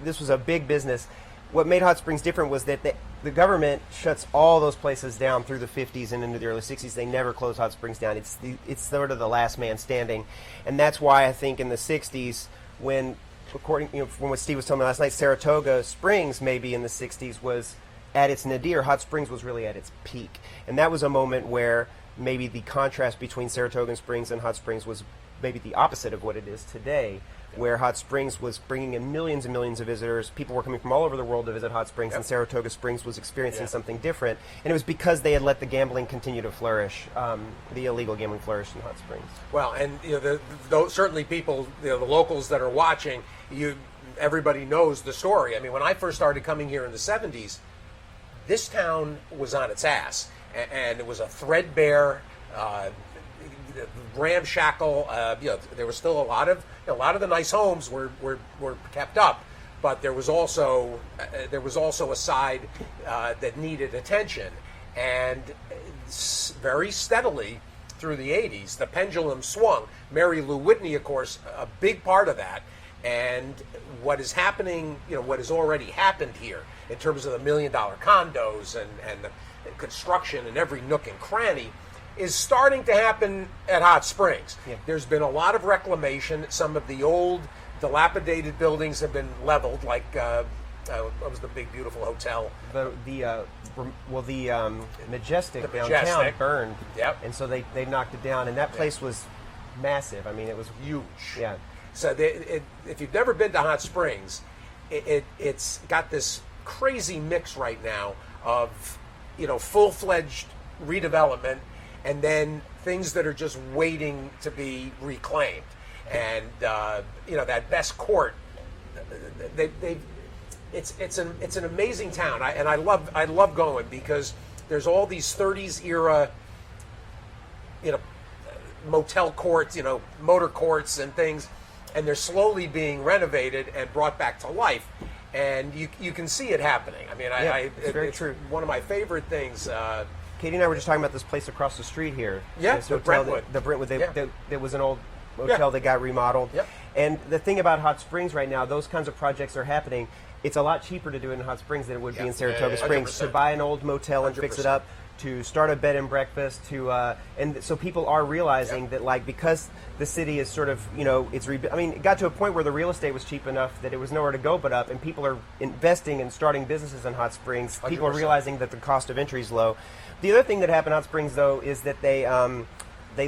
this was a big business. What made Hot Springs different was that the government shuts all those places down through the 50s and into the early 60s. They never close Hot Springs down. It's sort of the last man standing, and that's why I think in the 60s, when, according from what Steve was telling me last night, Saratoga Springs maybe in the 60s was at its nadir. Hot Springs was really at its peak, and that was a moment where maybe the contrast between Saratoga Springs and Hot Springs was maybe the opposite of what it is today, where Hot Springs was bringing in millions and millions of visitors. People were coming from all over the world to visit Hot Springs, and Saratoga Springs was experiencing something different. And it was because they had let the gambling continue to flourish, the illegal gambling flourish in Hot Springs. Well, and certainly people, the locals that are watching, everybody knows the story. I mean, when I first started coming here in the 70s, this town was on its ass, and it was a threadbare, ramshackle. There was still a lot of the nice homes were kept up, but there was also a side that needed attention, and very steadily through the 80s, the pendulum swung. Mary Lou Whitney, of course, a big part of that, and what is happening, what has already happened here in terms of the $1 million condos and the construction in every nook and cranny is starting to happen at Hot Springs. Yeah. There's been a lot of reclamation. Some of the old, dilapidated buildings have been leveled, like what was the big, beautiful hotel? The Majestic downtown burned. Yep. And so they knocked it down, and that place was massive. I mean, it was huge. Yeah. So if you've never been to Hot Springs, it's got this crazy mix right now of full-fledged redevelopment and then things that are just waiting to be reclaimed. And that best court, it's an amazing town. I love going because there's all these 30s era, motel courts, motor courts and things, and they're slowly being renovated and brought back to life. And you can see it happening. I mean, it's very true. One of my favorite things. Katie and I were just talking about this place across the street here. Yeah, this the hotel Brentwood. The Brentwood. There was an old Yeah. hotel that got remodeled. Yep. And the thing about Hot Springs right now, those kinds of projects are happening. It's a lot cheaper to do it in Hot Springs than it would be in Saratoga Springs. 100%. To buy an old motel and fix it 100%. up, to start a bed and breakfast, and so people are realizing that, like, because the city is sort of, it got to a point where the real estate was cheap enough that it was nowhere to go but up, and people are investing and starting businesses in Hot Springs. People are 100%. realizing that the cost of entry is low. The other thing that happened in Hot Springs, though, is that they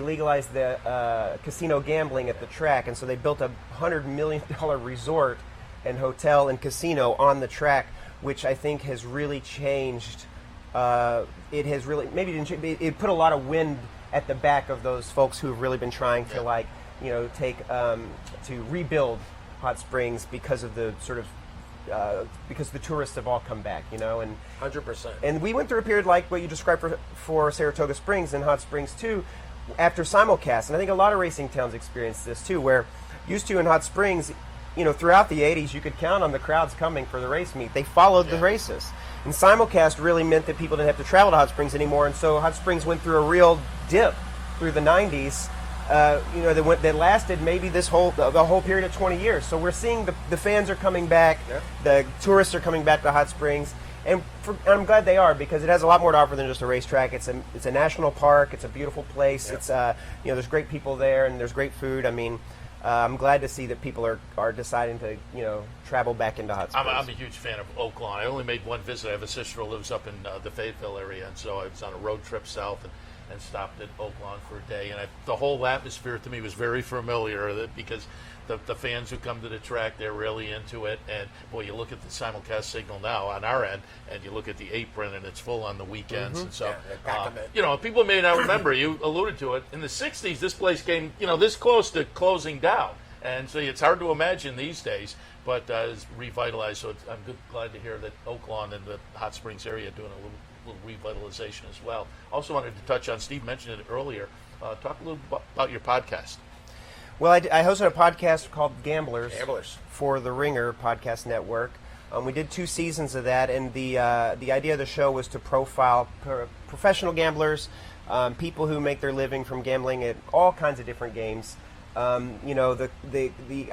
legalized the casino gambling at the track, and so they built a $100 million resort and hotel and casino on the track, which I think has really changed. It has really it put a lot of wind at the back of those folks who have really been trying to to rebuild Hot Springs because of the sort of because the tourists have all come back, and 100%. and we went through a period like what you described for Saratoga Springs and Hot Springs too, after simulcast, and I think a lot of racing towns experienced this too, where used to in Hot Springs, throughout the 80s, you could count on the crowds coming for the race meet. They followed the races. And simulcast really meant that people didn't have to travel to Hot Springs anymore, and so Hot Springs went through a real dip through the 90s, that lasted maybe the whole period of 20 years. So we're seeing the fans are coming back, the tourists are coming back to Hot Springs, and I'm glad they are, because it has a lot more to offer than just a racetrack. It's a national park. It's a beautiful place. It's there's great people there, and there's great food. I mean, I'm glad to see that people are deciding to travel back into Hot Springs. I'm a huge fan of Oaklawn. I only made one visit. I have a sister who lives up in the Fayetteville area, and so I was on a road trip south and stopped at Oaklawn for a day. And the whole atmosphere to me was very familiar, because the fans who come to the track, they're really into it. And boy, you look at the simulcast signal now on our end, and you look at the apron, and it's full on the weekends. And so, they pack 'em in. people may not remember. You alluded to it. In the '60s, this place came, this close to closing down, and so it's hard to imagine these days. But it's revitalized. So I'm glad to hear that Oaklawn and the Hot Springs area are doing a little revitalization as well. Also wanted to touch on, Steve mentioned it earlier. Talk a little about your podcast. Well, I hosted a podcast called Gamblers Gamblers. for the Ringer Podcast Network. We did 2 seasons of that, and the idea of the show was to profile professional gamblers, people who make their living from gambling at all kinds of different games. The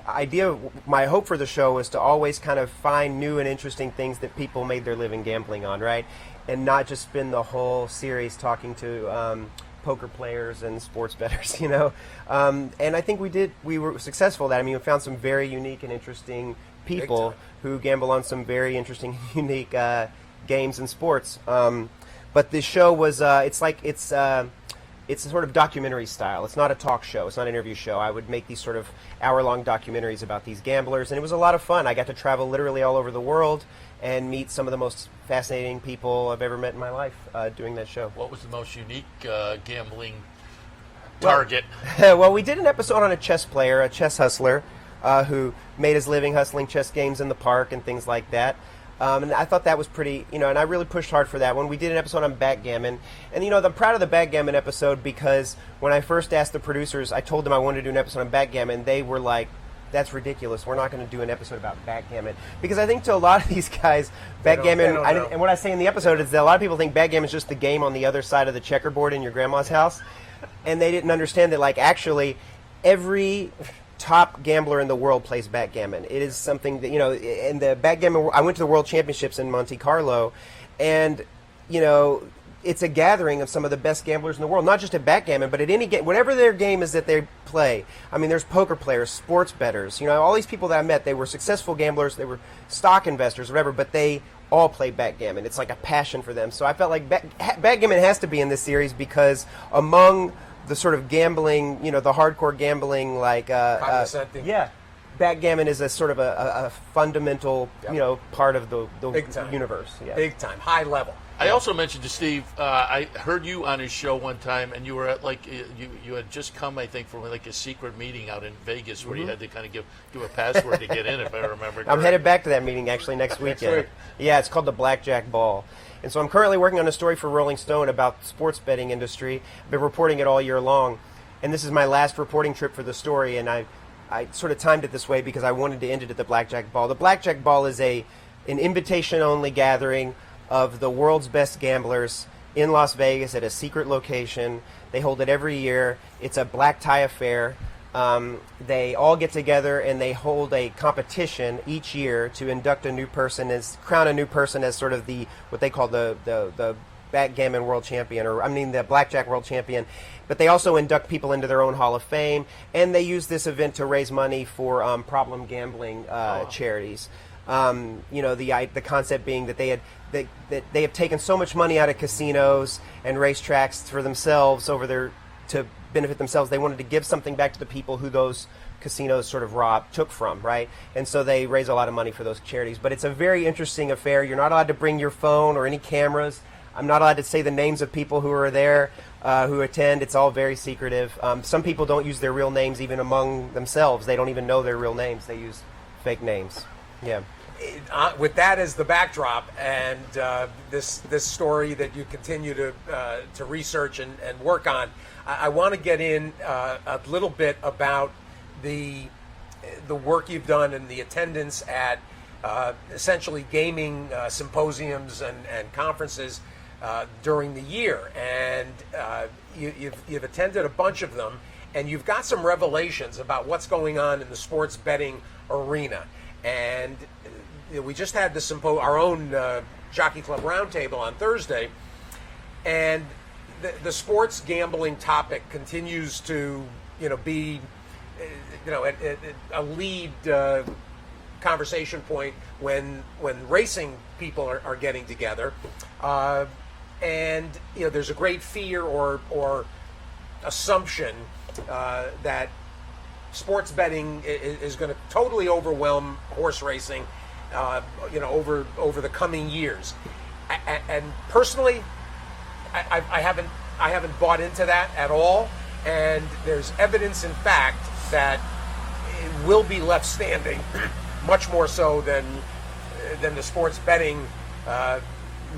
idea, my hope for the show was to always kind of find new and interesting things that people made their living gambling on, right? And not just spend the whole series talking to poker players and sports bettors, and I think we were successful at that. I mean, we found some very unique and interesting people who gamble on some very interesting, unique games and sports. But the show was, it's a sort of documentary style. It's not a talk show. It's not an interview show. I would make these sort of hour-long documentaries about these gamblers, and it was a lot of fun. I got to travel literally all over the world and meet some of the most fascinating people I've ever met in my life doing that show. What was the most unique gambling target? Well, we did an episode on a chess player, a chess hustler, who made his living hustling chess games in the park and things like that. And I thought that was pretty, and I really pushed hard for that one. We did an episode on backgammon. And, I'm proud of the backgammon episode because when I first asked the producers, I told them I wanted to do an episode on backgammon. They were like, that's ridiculous. We're not going to do an episode about backgammon. Because I think to a lot of these guys, backgammon, and what I say in the episode is that a lot of people think backgammon is just the game on the other side of the checkerboard in your grandma's house. And they didn't understand that, actually, every top gambler in the world plays backgammon. It is something that, in the backgammon, I went to the World Championships in Monte Carlo, and, it's a gathering of some of the best gamblers in the world, not just at backgammon, but at any game, whatever their game is that they play. I mean, there's poker players, sports bettors, all these people that I met, they were successful gamblers, they were stock investors, whatever, but they all play backgammon. It's like a passion for them. So I felt like backgammon has to be in this series because among the sort of gambling, the hardcore gambling, backgammon is a sort of a fundamental, part of the Big time. universe. Yeah. Big time, high level. I also mentioned to Steve, I heard you on his show one time, and you were at you had just come, I think, from like a secret meeting out in Vegas where you had to kind of give a password to get in, if I remember. I'm headed back to that meeting actually next weekend. Yeah, it's called the Blackjack Ball. And so I'm currently working on a story for Rolling Stone about the sports betting industry. I've been reporting it all year long. And this is my last reporting trip for the story, and I sort of timed it this way because I wanted to end it at the Blackjack Ball. The Blackjack Ball is an invitation-only gathering of the world's best gamblers in Las Vegas at a secret location. They hold it every year. It's a black tie affair. They all get together and they hold a competition each year to induct a new person, crown a new person as sort of what they call the backgammon world champion, the blackjack world champion. But they also induct people into their own Hall of Fame, and they use this event to raise money for problem gambling charities. The concept being that they have taken so much money out of casinos and racetracks for themselves to benefit themselves. They wanted to give something back to the people who those casinos sort of took from, right? And so they raise a lot of money for those charities. But it's a very interesting affair. You're not allowed to bring your phone or any cameras. I'm not allowed to say the names of people who are there, who attend. It's all very secretive. Some people don't use their real names even among themselves. They don't even know their real names. They use fake names. Yeah. With that as the backdrop, and this story that you continue to research and work on, I want to get in a little bit about the work you've done and the attendance at essentially gaming symposiums and conferences during the year. And you've attended a bunch of them, and you've got some revelations about what's going on in the sports betting arena. And we just had our own Jockey Club Roundtable on Thursday, and the sports gambling topic continues to be a lead conversation point when racing people are getting together, and there's a great fear or assumption that sports betting is going to totally overwhelm horse racing, over the coming years. And personally, I haven't bought into that at all. And there's evidence, in fact, that it will be left standing, much more so than the sports betting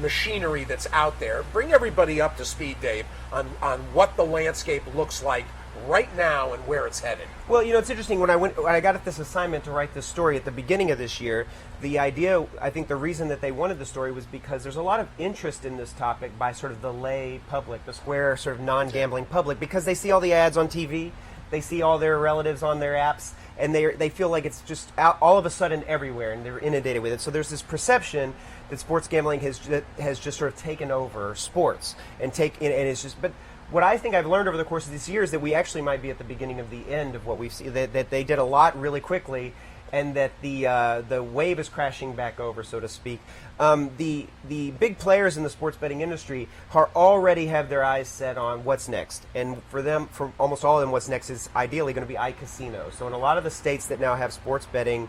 machinery that's out there. Bring everybody up to speed, Dave, on what the landscape looks like right now and where it's headed. Well, it's interesting. When I got this assignment to write this story at the beginning of this year, the idea, I think the reason that they wanted the story was because there's a lot of interest in this topic by sort of the lay public, the square sort of non-gambling public, because they see all the ads on TV, they see all their relatives on their apps, and they feel like it's just all of a sudden everywhere, and they're inundated with it. So there's this perception that sports gambling has just sort of taken over sports and it's just. But what I think I've learned over the course of this year is that we actually might be at the beginning of the end of what we've seen. That they did a lot really quickly, and that the wave is crashing back over, so to speak. The big players in the sports betting industry already have their eyes set on what's next, and for almost all of them, what's next is ideally going to be iCasino. So in a lot of the states that now have sports betting,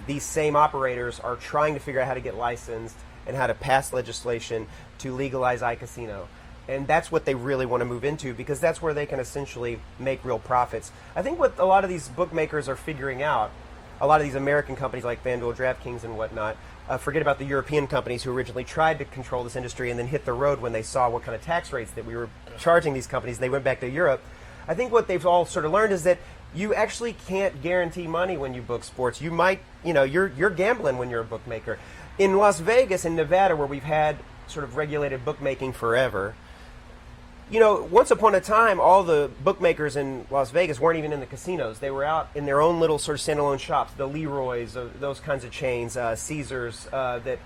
these same operators are trying to figure out how to get licensed and how to pass legislation to legalize iCasino. And that's what they really want to move into, because that's where they can essentially make real profits. I think what a lot of these bookmakers are figuring out, a lot of these American companies like FanDuel, DraftKings, and whatnot, forget about the European companies who originally tried to control this industry and then hit the road when they saw what kind of tax rates that we were charging these companies. They went back to Europe. I think what they've all sort of learned is that you actually can't guarantee money when you book sports. You might, you're gambling when you're a bookmaker. In Las Vegas and Nevada, where we've had sort of regulated bookmaking forever, once upon a time, all the bookmakers in Las Vegas weren't even in the casinos. They were out in their own little sort of standalone shops, the Leroy's, those kinds of chains, Caesars, that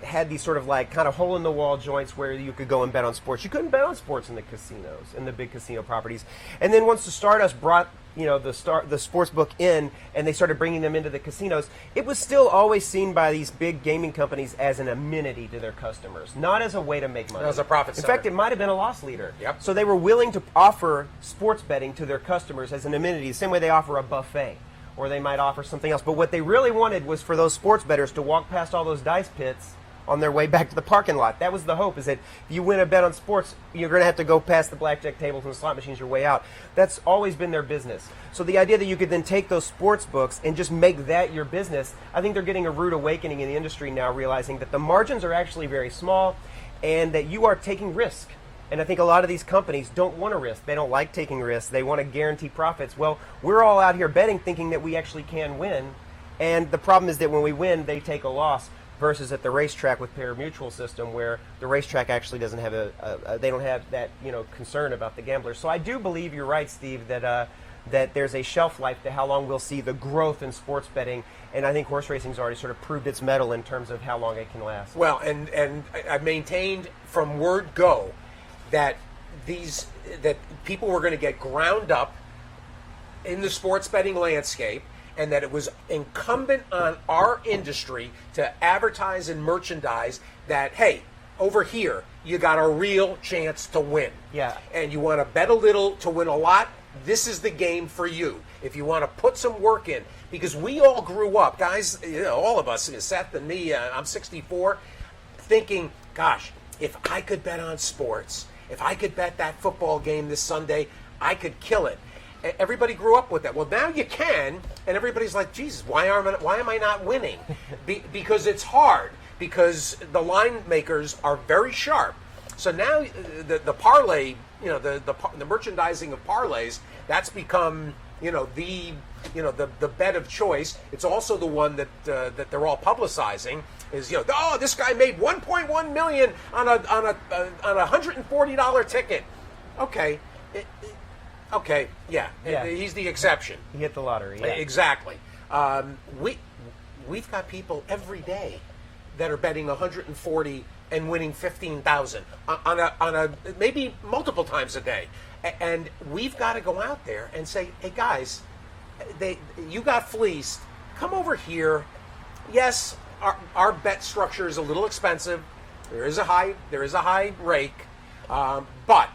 had these sort of like kind of hole-in-the-wall joints where you could go and bet on sports. You couldn't bet on sports in the casinos, in the big casino properties. And then once the Stardust brought the sports book in, and they started bringing them into the casinos, it was still always seen by these big gaming companies as an amenity to their customers, not as a way to make money. As a profit center. In fact, it might have been a loss leader. Yep. So they were willing to offer sports betting to their customers as an amenity, the same way they offer a buffet, or they might offer something else. But what they really wanted was for those sports bettors to walk past all those dice pits on their way back to the parking lot. That was the hope, is that if you win a bet on sports, you're going to have to go past the blackjack tables and the slot machines your way out. That's always been their business. So the idea that you could then take those sports books and just make that your business, I think they're getting a rude awakening in the industry now, realizing that the margins are actually very small and that you are taking risk. And I think a lot of these companies don't want to risk. They don't like taking risks. They want to guarantee profits. Well, we're all out here betting thinking that we actually can win. And the problem is that when we win, they take a loss, versus at the racetrack with pari-mutuel system, where the racetrack actually doesn't have they don't have that concern about the gamblers. So I do believe you're right, Steve, that that there's a shelf life to how long we'll see the growth in sports betting. And I think horse racing's already sort of proved its mettle in terms of how long it can last. Well, and I've maintained from word go that people were going to get ground up in the sports betting landscape, and that it was incumbent on our industry to advertise and merchandise that, hey, over here, you got a real chance to win. Yeah. And you want to bet a little to win a lot, this is the game for you. If you want to put some work in, because we all grew up, guys, all of us, Seth and me, I'm 64, thinking, gosh, if I could bet on sports, if I could bet that football game this Sunday, I could kill it. Everybody grew up with that. Well, now you can, and everybody's like, Jesus, why am I not winning? Because it's hard, because the line makers are very sharp. So now the parlay, the merchandising of parlays, that's become the bet of choice. It's also the one that they're all publicizing. Is this guy made $1.1 million on a $140 ticket. Okay, he's the exception. He hit the lottery. Yeah. Exactly. We've got people every day that are betting 140 and winning 15,000 on a maybe multiple times a day, and we've got to go out there and say, hey guys, you got fleeced. Come over here. Yes. Our bet structure is a little expensive. There is a high rake, but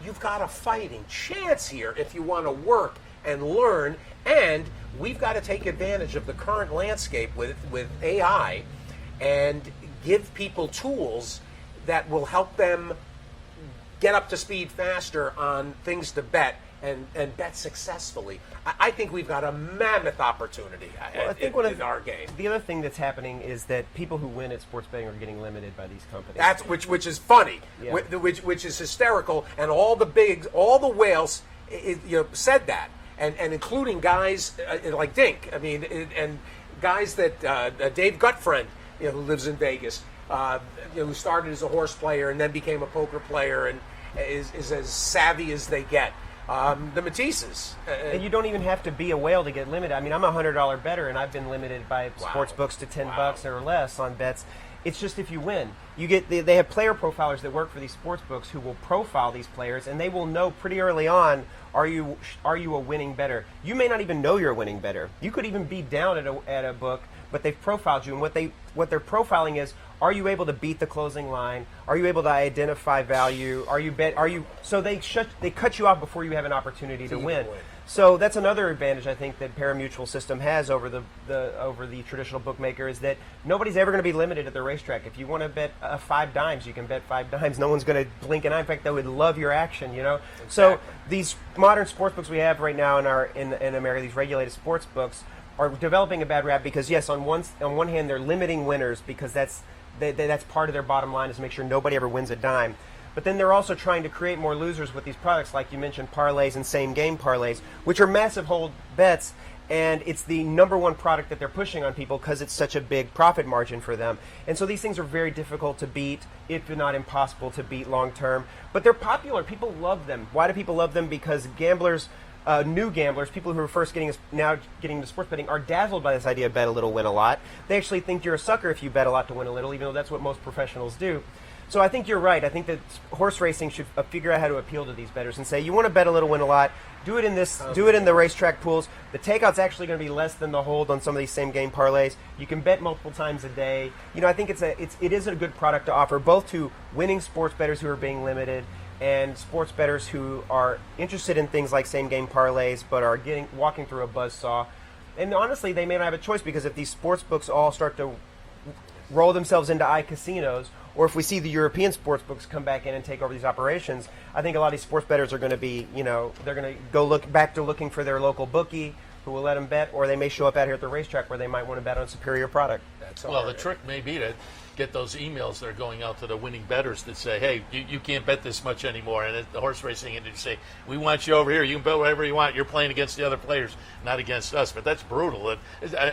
you've got a fighting chance here if you want to work and learn. And we've got to take advantage of the current landscape with AI and give people tools that will help them get up to speed faster on things to bet and bet successfully. I think we've got a mammoth opportunity in our game. The other thing that's happening is that people who win at sports betting are getting limited by these companies. That's which is funny, Yeah. which is hysterical, and all the whales said that, and including guys like Dink. I mean, and guys that Dave Gutfriend, who lives in Vegas, who started as a horse player and then became a poker player and is as savvy as they get. The Matisses. And you don't even have to be a whale to get limited. I mean, I'm a $100 bettor, and I've been limited by sports books to $10 or less on bets. It's just if you win. They have player profilers that work for these sports books who will profile these players, and they will know pretty early on, are you a winning bettor? You may not even know you're a winning bettor. You could even be down at a book, but they've profiled you, and what they're profiling is, are you able to beat the closing line? Are you able to identify value? So they cut you off before you have an opportunity to win. So that's another advantage I think that pari-mutuel system has over the traditional bookmaker, is that nobody's ever going to be limited at the racetrack. If you want to bet 5 dimes, you can bet 5 dimes. No one's going to blink an eye. In fact, they would love your action. Exactly. So these modern sports books we have right now in America, these regulated sports books, are developing a bad rap because yes, on one hand they're limiting winners because that's part of their bottom line, is to make sure nobody ever wins a dime. But then they're also trying to create more losers with these products, like you mentioned, parlays and same-game parlays, which are massive hold bets, and it's the number one product that they're pushing on people because it's such a big profit margin for them. And so these things are very difficult to beat, if not impossible to beat long-term. But they're popular. People love them. Why do people love them? Because gamblers, new gamblers, people who are first getting into sports betting, are dazzled by this idea of bet a little, win a lot. They actually think you're a sucker if you bet a lot to win a little, even though that's what most professionals do. So I think you're right. I think that horse racing should figure out how to appeal to these bettors and say, you want to bet a little, win a lot, do it in the racetrack pools. The takeout's actually going to be less than the hold on some of these same game parlays. You can bet multiple times a day. I think it is a good product to offer both to winning sports bettors who are being limited and sports bettors who are interested in things like same game parlays but are walking through a buzzsaw. And honestly, they may not have a choice, because if these sports books all start to roll themselves into iCasinos, or if we see the European sports books come back in and take over these operations, I think a lot of these sports bettors are going to be, they're going to go back to looking for their local bookie who will let them bet, or they may show up out here at the racetrack where they might want to bet on a superior product. Well, the trick may be to get those emails that are going out to the winning bettors that say, hey, you can't bet this much anymore. And at the horse racing industry say, we want you over here. You can bet whatever you want. You're playing against the other players, not against us. But that's brutal.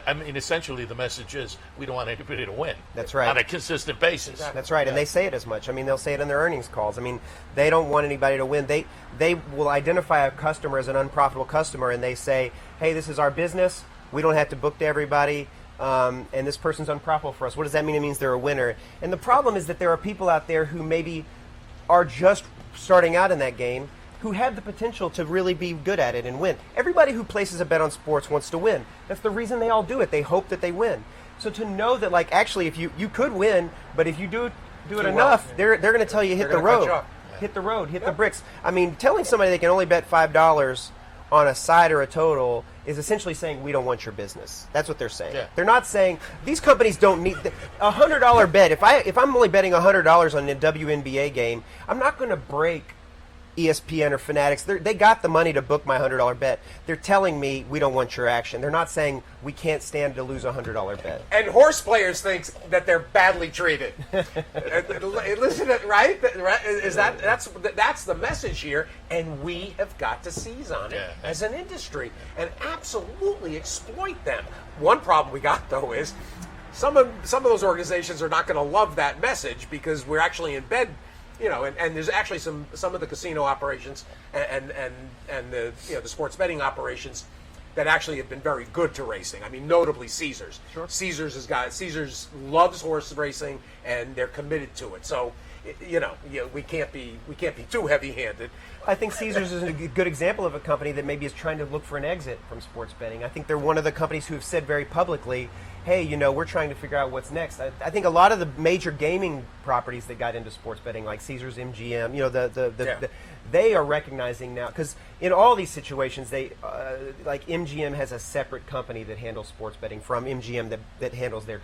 I mean, essentially the message is we don't want anybody to win. That's right. On a consistent basis. That's right. And they say it as much. I mean, they'll say it in their earnings calls. I mean, they don't want anybody to win. They will identify a customer as an unprofitable customer, and they say, hey, this is our business. We don't have to book to everybody. And this person's unprofitable for us. What does that mean? It means they're a winner. And the problem is that there are people out there who maybe are just starting out in that game who have the potential to really be good at it and win. Everybody who places a bet on sports wants to win. That's the reason they all do it. They hope that they win. So to know that, like, actually, if you could win, but if you do it enough, they're going to tell you hit the road. Hit the road, hit the bricks. I mean, telling somebody they can only bet $5 on a side or a total is essentially saying we don't want your business. That's what they're saying. Yeah. They're not saying these companies don't need a $100 bet. If I'm only betting $100 on a WNBA game, I'm not going to break ESPN or Fanatics. They got the money to book my $100 bet. They're telling me we don't want your action. They're not saying we can't stand to lose a $100 bet. And horse players think that they're badly treated. Listen, right? That's the message here, and we have got to seize on it as an industry and absolutely exploit them. One problem we got though is some of those organizations are not going to love that message because we're actually in bed. And there's actually some of the casino operations and the the sports betting operations that actually have been very good to racing. I mean, notably Caesars. Sure. Caesars loves horse racing and they're committed to it. So, we can't be too heavy-handed. I think Caesars is a good example of a company that maybe is trying to look for an exit from sports betting. I think they're one of the companies who have said very publicly, hey, we're trying to figure out what's next. I think a lot of the major gaming properties that got into sports betting, like Caesars, MGM, they are recognizing now, because in all these situations, like MGM has a separate company that handles sports betting from MGM that handles their.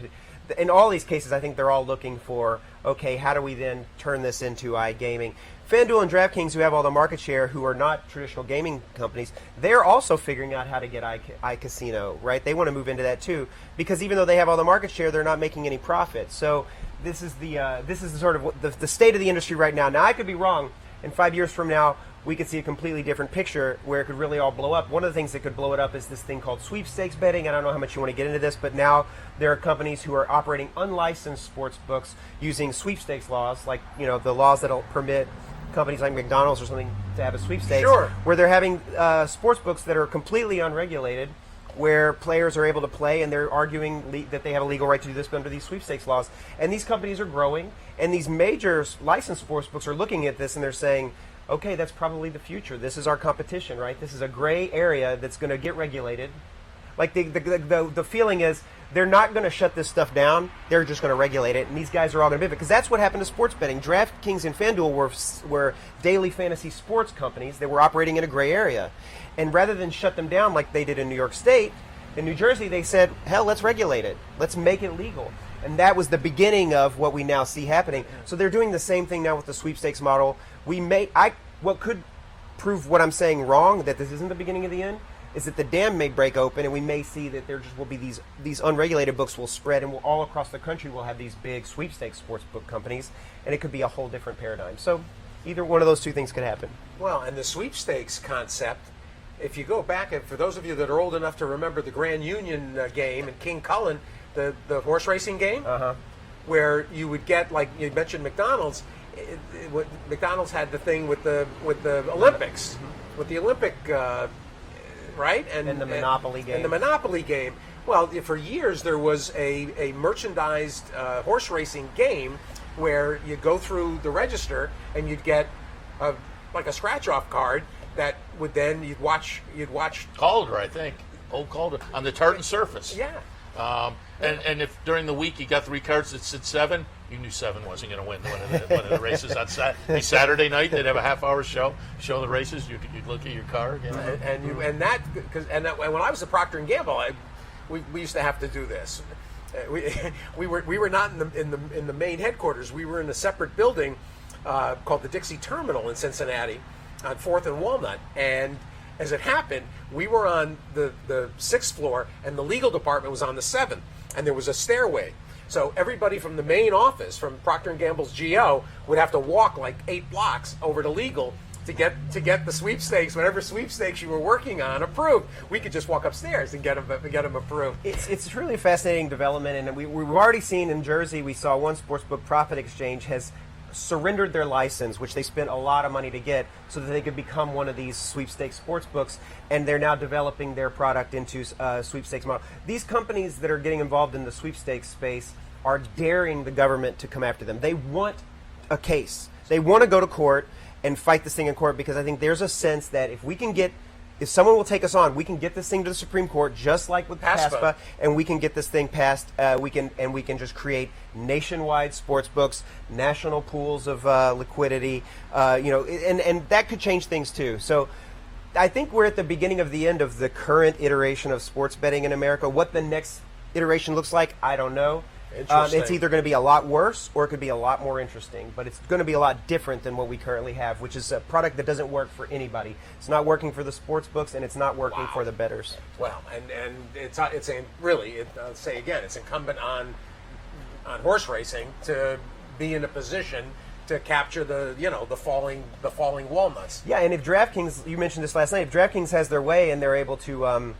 In all these cases, I think they're all looking for, okay, how do we then turn this into iGaming? FanDuel and DraftKings, who have all the market share, who are not traditional gaming companies, they're also figuring out how to get iCasino, right? They want to move into that too, because even though they have all the market share, they're not making any profit. So this is the sort of the state of the industry right now. Now, I could be wrong. In 5 years from now, we could see a completely different picture where it could really all blow up. One of the things that could blow it up is this thing called sweepstakes betting. I don't know how much you want to get into this, but now there are companies who are operating unlicensed sports books using sweepstakes laws, like the laws that'll permit companies like McDonald's or something to have a sweepstakes, where they're having sports books that are completely unregulated, where players are able to play and they're arguing that they have a legal right to do this under these sweepstakes laws. And these companies are growing, and these major licensed sports books are looking at this and they're saying, okay, that's probably the future. This is our competition, right? This is a gray area that's going to get regulated. Like the feeling is they're not going to shut this stuff down. They're just going to regulate it, and these guys are all going to be because that's what happened to sports betting. DraftKings and FanDuel were daily fantasy sports companies that were operating in a gray area, and rather than shut them down like they did in New York State, in New Jersey they said, hell, let's regulate it. Let's make it legal. And that was the beginning of what we now see happening. So they're doing the same thing now with the sweepstakes model. What could prove what I'm saying wrong, that this isn't the beginning of the end, is that the dam may break open and we may see that there just will be these unregulated books will spread, and all across the country we'll have these big sweepstakes sports book companies, and it could be a whole different paradigm. So either one of those two things could happen. Well, and the sweepstakes concept, if you go back, and for those of you that are old enough to remember the Grand Union game and King Cullen, the horse racing game, where you would get, like you mentioned McDonald's, McDonald's had the thing with the Olympics, with the Olympic, right? And the Monopoly game. And the Monopoly game. Well, for years there was a merchandised horse racing game where you go through the register and you'd get like a scratch-off card that would then you'd watch Calder, I think. Old Calder on the tartan surface. Yeah. And if during the week you got 3 cards that said 7, you knew 7 wasn't going to win one of the races on Saturday night. They'd have a half-hour show the races. You'd look at your card. And when I was at Procter & Gamble, we used to have to do this. we were not in the main headquarters. We were in a separate building called the Dixie Terminal in Cincinnati, on 4th and Walnut. And as it happened, we were on the 6th floor, and the legal department was on the 7th, and there was a stairway. So everybody from the main office, from Procter & Gamble's GO, would have to walk like 8 blocks over to legal to get the sweepstakes, whatever sweepstakes you were working on, approved. We could just walk upstairs and get them approved. It's truly a fascinating development, and we've already seen in Jersey. We saw one sportsbook, Profit Exchange, has surrendered their license, which they spent a lot of money to get, so that they could become one of these sweepstakes sportsbooks, and they're now developing their product into sweepstakes model. These companies that are getting involved in the sweepstakes space are daring the government to come after them. They want a case. They want to go to court and fight this thing in court, because I think there's a sense that if someone will take us on, we can get this thing to the Supreme Court, just like with PASPA, and we can get this thing passed. We can just create nationwide sports books, national pools of liquidity, and that could change things too. So I think we're at the beginning of the end of the current iteration of sports betting in America. What the next iteration looks like, I don't know. It's either going to be a lot worse or it could be a lot more interesting, but it's going to be a lot different than what we currently have, which is a product that doesn't work for anybody. It's not working for the sports books, and it's not working for the bettors. Well, and it's I'll say again, it's incumbent on horse racing to be in a position to capture the falling walnuts. Yeah, and if DraftKings, you mentioned this last night, if DraftKings has their way and they're able to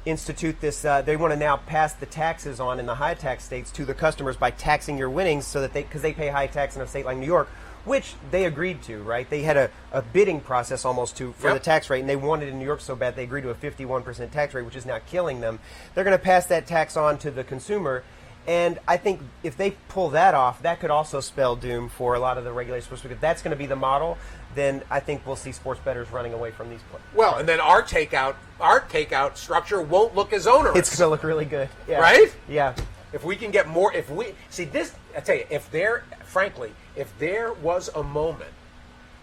institute this, they want to now pass the taxes on in the high tax states to the customers by taxing your winnings, so that because they pay high tax in a state like New York, which they agreed to, right? They had a bidding process almost for the tax rate, and they wanted in New York so bad they agreed to a 51% tax rate, which is now killing them. They're going to pass that tax on to the consumer, and I think if they pull that off, that could also spell doom for a lot of the regulated sports. If that's going to be the model, then I think we'll see sports bettors running away from these players. Well, and then our takeout structure won't look as onerous. It's going to look really good, right? Yeah. If we can get more, if we see this, I tell you, if there was a moment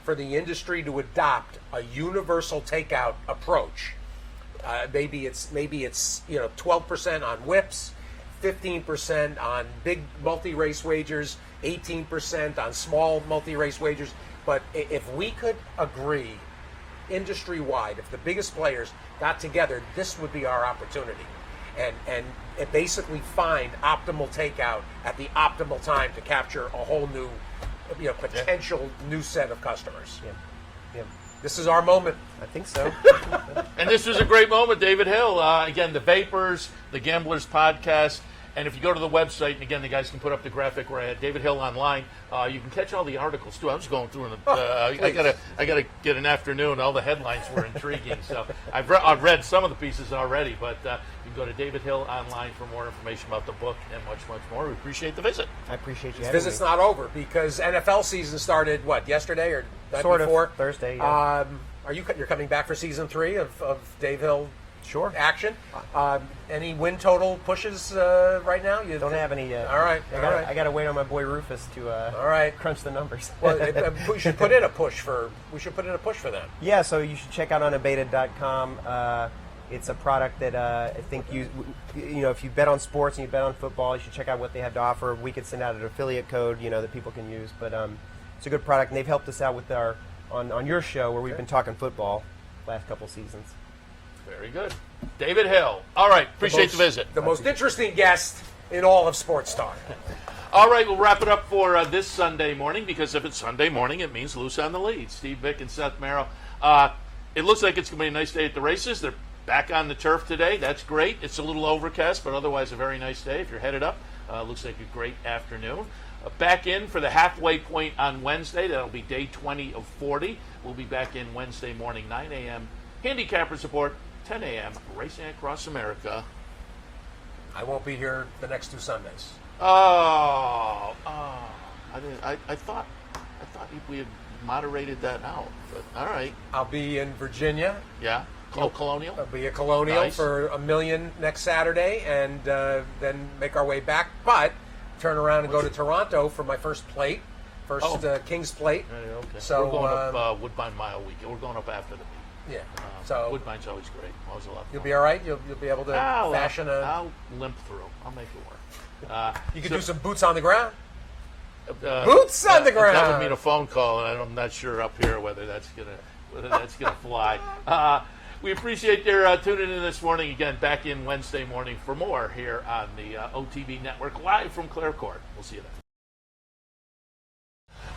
for the industry to adopt a universal takeout approach, maybe it's 12% on whips, 15% on big multi-race wagers, 18% on small multi-race wagers. But if we could agree industry-wide, if the biggest players got together, this would be our opportunity. And basically find optimal takeout at the optimal time to capture a whole new, potential new set of customers. Yeah. This is our moment. I think so. And this was a great moment, David Hill. Again, the Vapors, the Gamblers Podcast. And if you go to the website, and again, the guys can put up the graphic where I had David Hill online, you can catch all the articles too. I was going through them. I gotta get an afternoon. All the headlines were intriguing. So I've read some of the pieces already, but you can go to David Hill online for more information about the book and much, much more. We appreciate the visit. I appreciate you This having visit's me. not over, because NFL season started, yesterday or night Sort before? of, Thursday, yeah. You're coming back for season 3 of Dave Hill? Sure. Action. Any win total pushes right now? You Don't have any yet. All right. I got to wait on my boy Rufus to all right. crunch the numbers. Well, we should put in a push for them. Yeah, so you should check out unabated.com. It's a product that I think if you bet on sports and you bet on football, you should check out what they have to offer. We could send out an affiliate code, that people can use. But it's a good product, and they've helped us out with on your show where we've been talking football last couple seasons. Very good. David Hill. All right. Appreciate the visit. The most interesting guest in all of sports talk. All right. We'll wrap it up for this Sunday morning, because if it's Sunday morning, it means Loose on the Lead. Steve Vick and Seth Merrill. It looks like it's going to be a nice day at the races. They're back on the turf today. That's great. It's a little overcast, but otherwise a very nice day if you're headed up. Looks like a great afternoon. Back in for the halfway point on Wednesday. That'll be day 20 of 40. We'll be back in Wednesday morning, 9 a.m. Handicapper support. 10 a.m. Racing Across America. I won't be here the next 2 Sundays. I thought we had moderated that out, but all right. I'll be in Virginia. Yeah. Colonial. I'll be at Colonial Nice. for $1 million next Saturday, and then make our way back. But turn around and go to Toronto for my first plate, King's Plate. Okay. So we're going up Woodbine Mile weekend. We're going up after the meet. Yeah. So Woodbine's always great. Always a lot of fun. you'll be all right. You'll be able to fashion a. I'll limp through. I'll make it work. You could do some boots on the ground. Boots on the ground. That would mean a phone call, and I'm not sure up here whether that's gonna fly. We appreciate your tuning in this morning. Again, back in Wednesday morning for more here on the OTB Network, live from Clare Court. We'll see you then.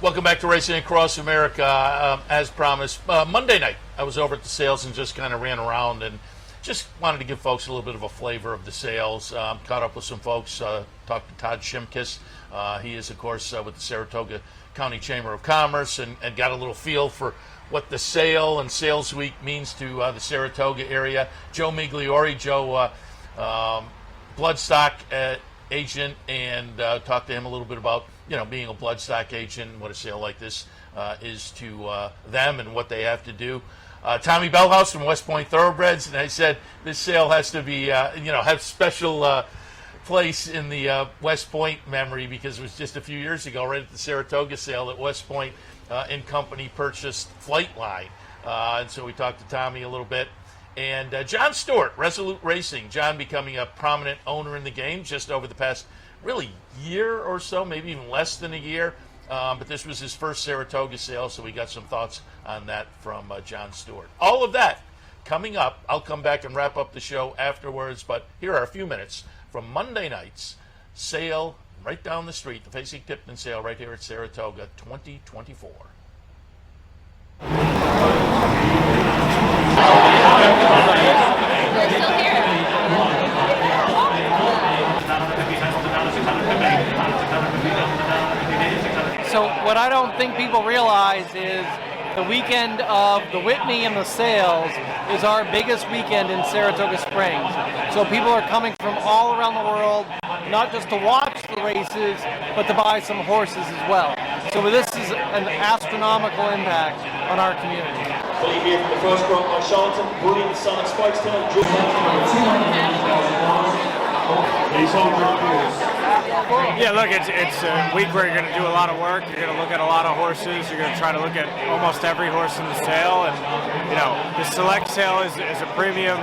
Welcome back to Racing Across America. As promised, Monday night I was over at the sales and just kind of ran around and just wanted to give folks a little bit of a flavor of the sales. Caught up with some folks, talked to Todd Shimkus. He is, of course, with the Saratoga County Chamber of Commerce and got a little feel for what the sale and sales week means to the Saratoga area. Joe Migliori, bloodstock agent, and talked to him a little bit about being a bloodstock agent and what a sale like this is to them and what they have to do. Tommy Bellhouse from West Point Thoroughbreds, and I said this sale has to be have special place in the West Point memory because it was just a few years ago, right at the Saratoga sale, that West Point and Company purchased Flightline. And so we talked to Tommy a little bit. And John Stewart, Resolute Racing. John becoming a prominent owner in the game just over the past really year or so, maybe even less than a year. But this was his first Saratoga sale, so we got some thoughts on that from John Stewart. All of that coming up. I'll come back and wrap up the show afterwards, but here are a few minutes from Monday night's sale right down the street, the Fasig-Tipton sale right here at Saratoga 2024. So what I don't think people realize is the weekend of the Whitney and the sales is our biggest weekend in Saratoga Springs. So people are coming from all around the world, not just to watch the races, but to buy some horses as well. So this is an astronomical impact on our community. Well, you hear from the first group on Charlton, brilliant Sonic Spikestown, Yeah, look, it's a week where you're going to do a lot of work. You're going to look at a lot of horses. You're going to try to look at almost every horse in the sale. And, the select sale is a premium,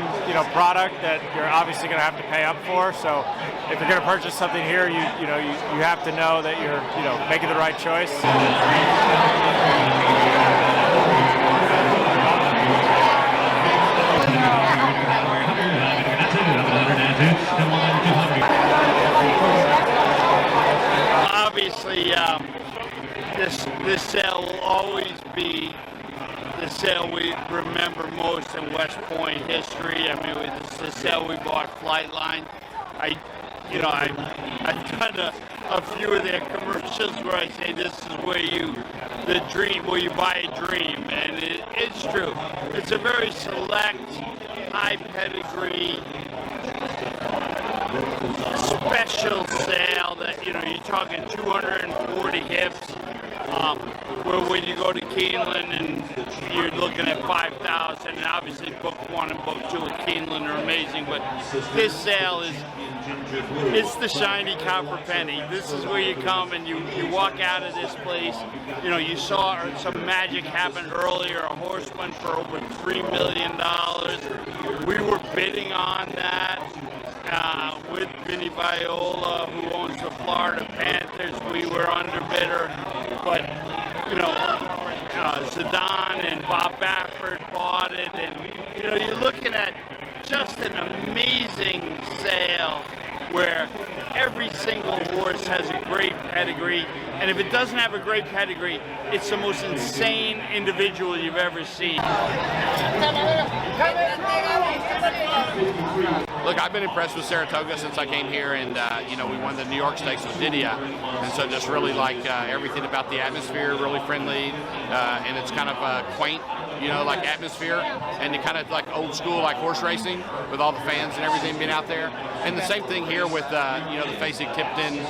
product that you're obviously going to have to pay up for. So if you're going to purchase something here, you have to know that you're, making the right choice. Obviously, this sale will always be the sale we remember most in West Point history. I mean, it's the sale we bought Flightline. I've done a few of their commercials where I say this is where you buy a dream, and it's true. It's a very select, high pedigree, special sale that, you're talking 240 hips, where when you go to Keeneland and you're looking at 5,000, and obviously book 1 and book 2 at Keeneland are amazing, but this sale it's the shiny copper penny. This is where you come and you walk out of this place, you saw some magic happen earlier. A horse went for over $3 million. We were bidding on that. With Vinny Viola, who owns the Florida Panthers, we were underbidder, but Zidane and Bob Baffert bought it, and you're looking at just an amazing sale where every single horse has a great pedigree, and if it doesn't have a great pedigree, it's the most insane individual you've ever seen. Look, I've been impressed with Saratoga since I came here, and we won the New York Stakes with Didia, and so just really like everything about the atmosphere, really friendly, and it's kind of quaint, like atmosphere, and it kind of like old school, like horse racing, with all the fans and everything being out there. And the same thing here with the Fasig-Tipton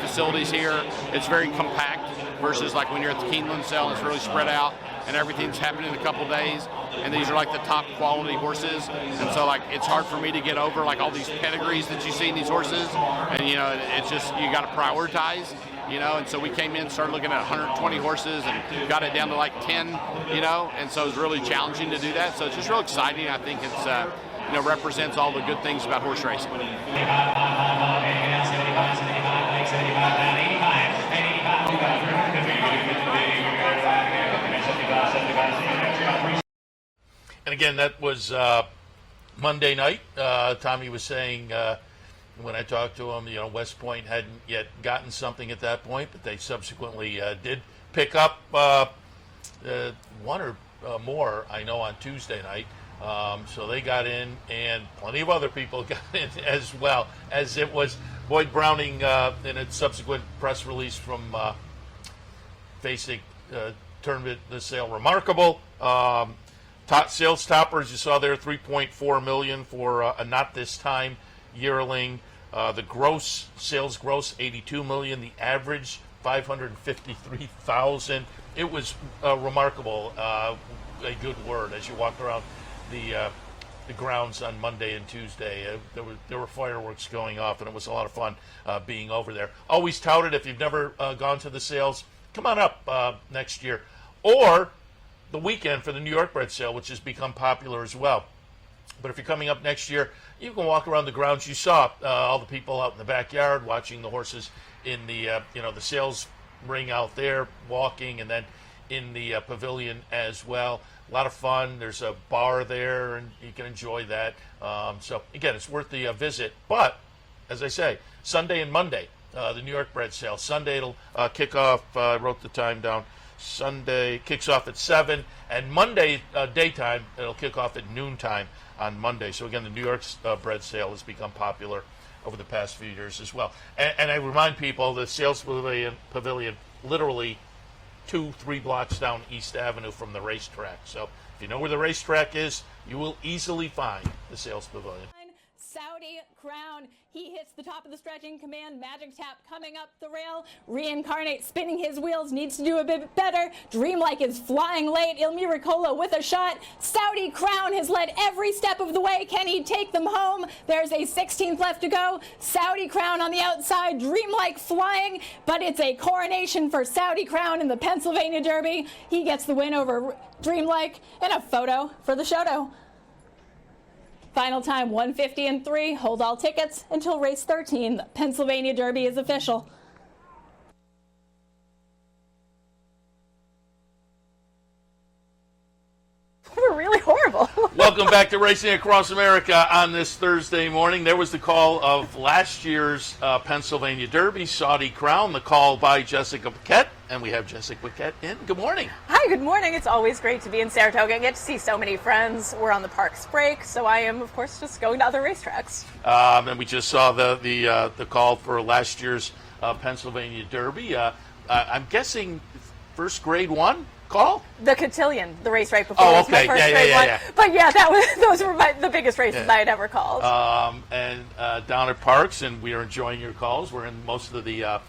facilities here. It's very compact versus like when you're at the Keeneland sale, it's really spread out, and everything's happening in a couple days. And these are like the top quality horses, and so like it's hard for me to get over like all these pedigrees that you see in these horses, and it's just you got to prioritize, and so we came in, started looking at 120 horses and got it down to like 10, and so it was really challenging to do that. So it's just real exciting. I think it's represents all the good things about horse racing. again, that was Monday night. Tommy was saying when I talked to him, West Point hadn't yet gotten something at that point, but they subsequently did pick up one or more, I know, on Tuesday night. So they got in, and plenty of other people got in as well, as it was Boyd Browning in a subsequent press release from Basic termed the sale remarkable. Sales toppers, you saw there, $3.4 million for a Not This Time yearling. The gross sales gross $82 million. The average $553,000. It was remarkable. A good word as you walked around the grounds on Monday and Tuesday. There were fireworks going off, and it was a lot of fun being over there. Always touted, if you've never gone to the sales, come on up next year, or the weekend for the New York bred sale, which has become popular as well. But if you're coming up next year, you can walk around the grounds. You saw all the people out in the backyard watching the horses in the the sales ring out there walking, and then in the pavilion as well. A lot of fun. There's a bar there, and you can enjoy that. So again, it's worth the visit. But as I say, Sunday and Monday, the New York bred sale. Sunday it'll kick off. I wrote the time down. Sunday kicks off at 7, and Monday daytime it'll kick off at noontime on Monday. So again, the New York bred sale has become popular over the past few years as well. And I remind people, the sales pavilion literally 2-3 blocks down East Avenue from the racetrack. So if you know where the racetrack is, you will easily find the sales pavilion. Saudi Crown. He hits the top of the stretching command. Magic Tap coming up the rail. Reincarnate spinning his wheels. Needs to do a bit better. Dreamlike is flying late. Il Miracolo with a shot. Saudi Crown has led every step of the way. Can he take them home? There's a 16th left to go. Saudi Crown on the outside. Dreamlike flying, but it's a coronation for Saudi Crown in the Pennsylvania Derby. He gets the win over Dreamlike, and a photo for the Shoto. Final time 1:50.3. Hold all tickets until race 13. The Pennsylvania Derby is official. We're really horrible. Welcome back to Racing Across America on this Thursday morning. There was the call of last year's Pennsylvania Derby, Saudi Crown, the call by Jessica Paquette. And we have Jessica Paquette in. Good morning. Hi, good morning. It's always great to be in Saratoga and get to see so many friends. We're on the Parks break, so I am, of course, just going to other racetracks. And we just saw the call for last year's Pennsylvania Derby. I'm guessing first grade 1 call? The Cotillion, the race right before, was my first grade one. But yeah, those were the biggest races I had ever called. And down at Parks, and we are enjoying your calls. We're in most of the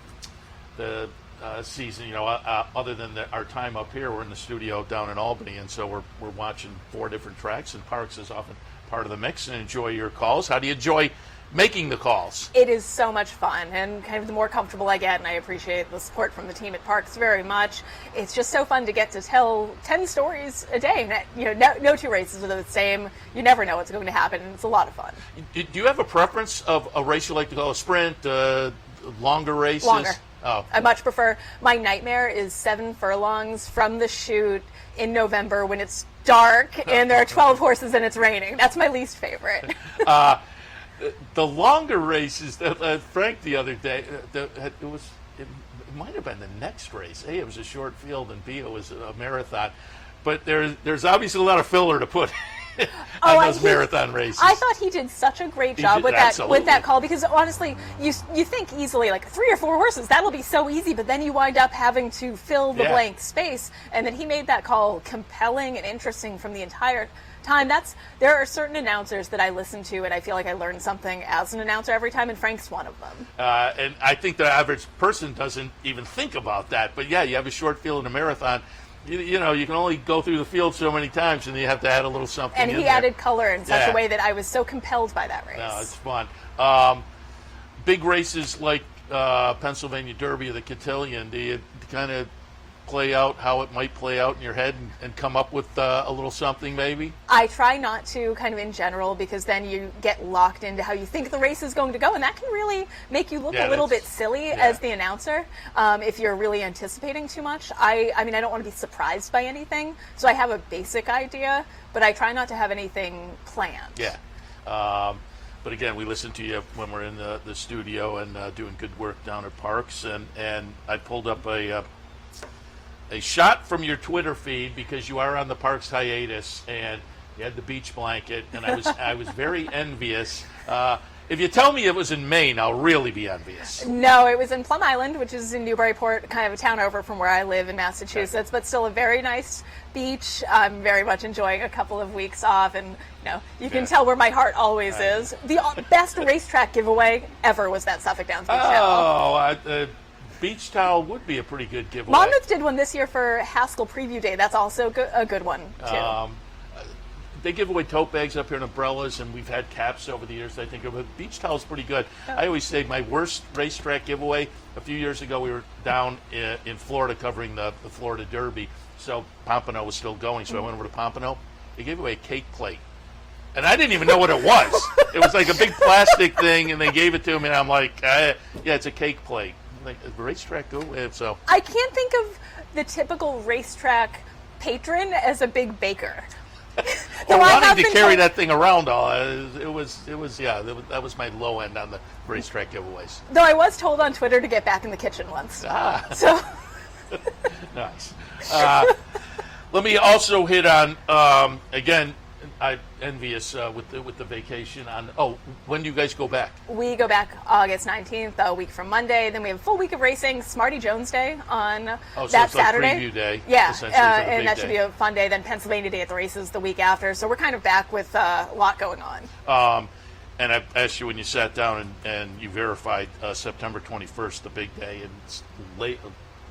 season, other than our time up here. We're in the studio down in Albany, and so we're watching 4 different tracks, and Parks is often part of the mix, and enjoy your calls. How do you enjoy making the calls? It is so much fun, and kind of the more comfortable I get, and I appreciate the support from the team at Parks very much. It's just so fun to get to tell 10 stories a day. No 2 races are the same. You never know what's going to happen, and it's a lot of fun. Do you have a preference of a race you like to call a sprint, longer races? Longer. Oh. I much prefer. My nightmare is 7 furlongs from the chute in November when it's dark and there are 12 horses and it's raining. That's my least favorite. The longer races that Frank the other day, it might have been the next race. A, it was a short field, and B, it was a marathon. But there's obviously a lot of filler to put on those marathon races. I thought he did such a great job with that call, because honestly, you think easily like 3 or 4 horses, that'll be so easy, but then you wind up having to fill the blank space, and then he made that call compelling and interesting from the entire time. There are certain announcers that I listen to, and I feel like I learn something as an announcer every time, and Frank's one of them. And I think the average person doesn't even think about that. But yeah, you have a short field in a marathon. You can only go through the field so many times, and you have to add a little something. And he added color in such a way that I was so compelled by that race. No, it's fun. Big races like Pennsylvania Derby or the Cotillion, do you kind of play out how it might play out in your head and come up with a little something maybe? I try not to, kind of in general, because then you get locked into how you think the race is going to go, and that can really make you look a little bit silly as the announcer if you're really anticipating too much. I mean, I don't want to be surprised by anything, so I have a basic idea, but I try not to have anything planned. Yeah. But again, we listen to you when we're in the studio and doing good work down at Parks, and I pulled up a shot from your Twitter feed because you are on the Parks hiatus, and you had the beach blanket, and I was very envious. If you tell me it was in Maine, I'll really be envious. No, it was in Plum Island, which is in Newburyport, kind of a town over from where I live in Massachusetts, but still a very nice beach. I'm very much enjoying a couple of weeks off, and you can tell where my heart always is. The best racetrack giveaway ever was that Suffolk Downs beach towel. Oh, beach towel would be a pretty good giveaway. Monmouth did one this year for Haskell Preview Day. That's also a good one, too. They give away tote bags up here and umbrellas, and we've had caps over the years. I think beach towel is pretty good. I always say my worst racetrack giveaway, a few years ago we were down in Florida covering the Florida Derby, so Pompano was still going, so I went over to Pompano. They gave away a cake plate, and I didn't even know what it was. It was like a big plastic thing, and they gave it to me, and I'm like, yeah, it's a cake plate. Like, a racetrack go with, so. I can't think of the typical racetrack patron as a big baker. Or wanting to carry that thing around all, that was my low end on the racetrack giveaways. Though I was told on Twitter to get back in the kitchen once. So nice. Let me also hit on again. I'm envious with the vacation. When do you guys go back? We go back August 19th, a week from Monday. Then we have a full week of racing, Smarty Jones Day on that Saturday. Like preview day. Yeah, and that should be a fun day. Then Pennsylvania Day at the races the week after. So we're kind of back with a lot going on. And I asked you when you sat down and you verified September 21st, the big day, and it's late.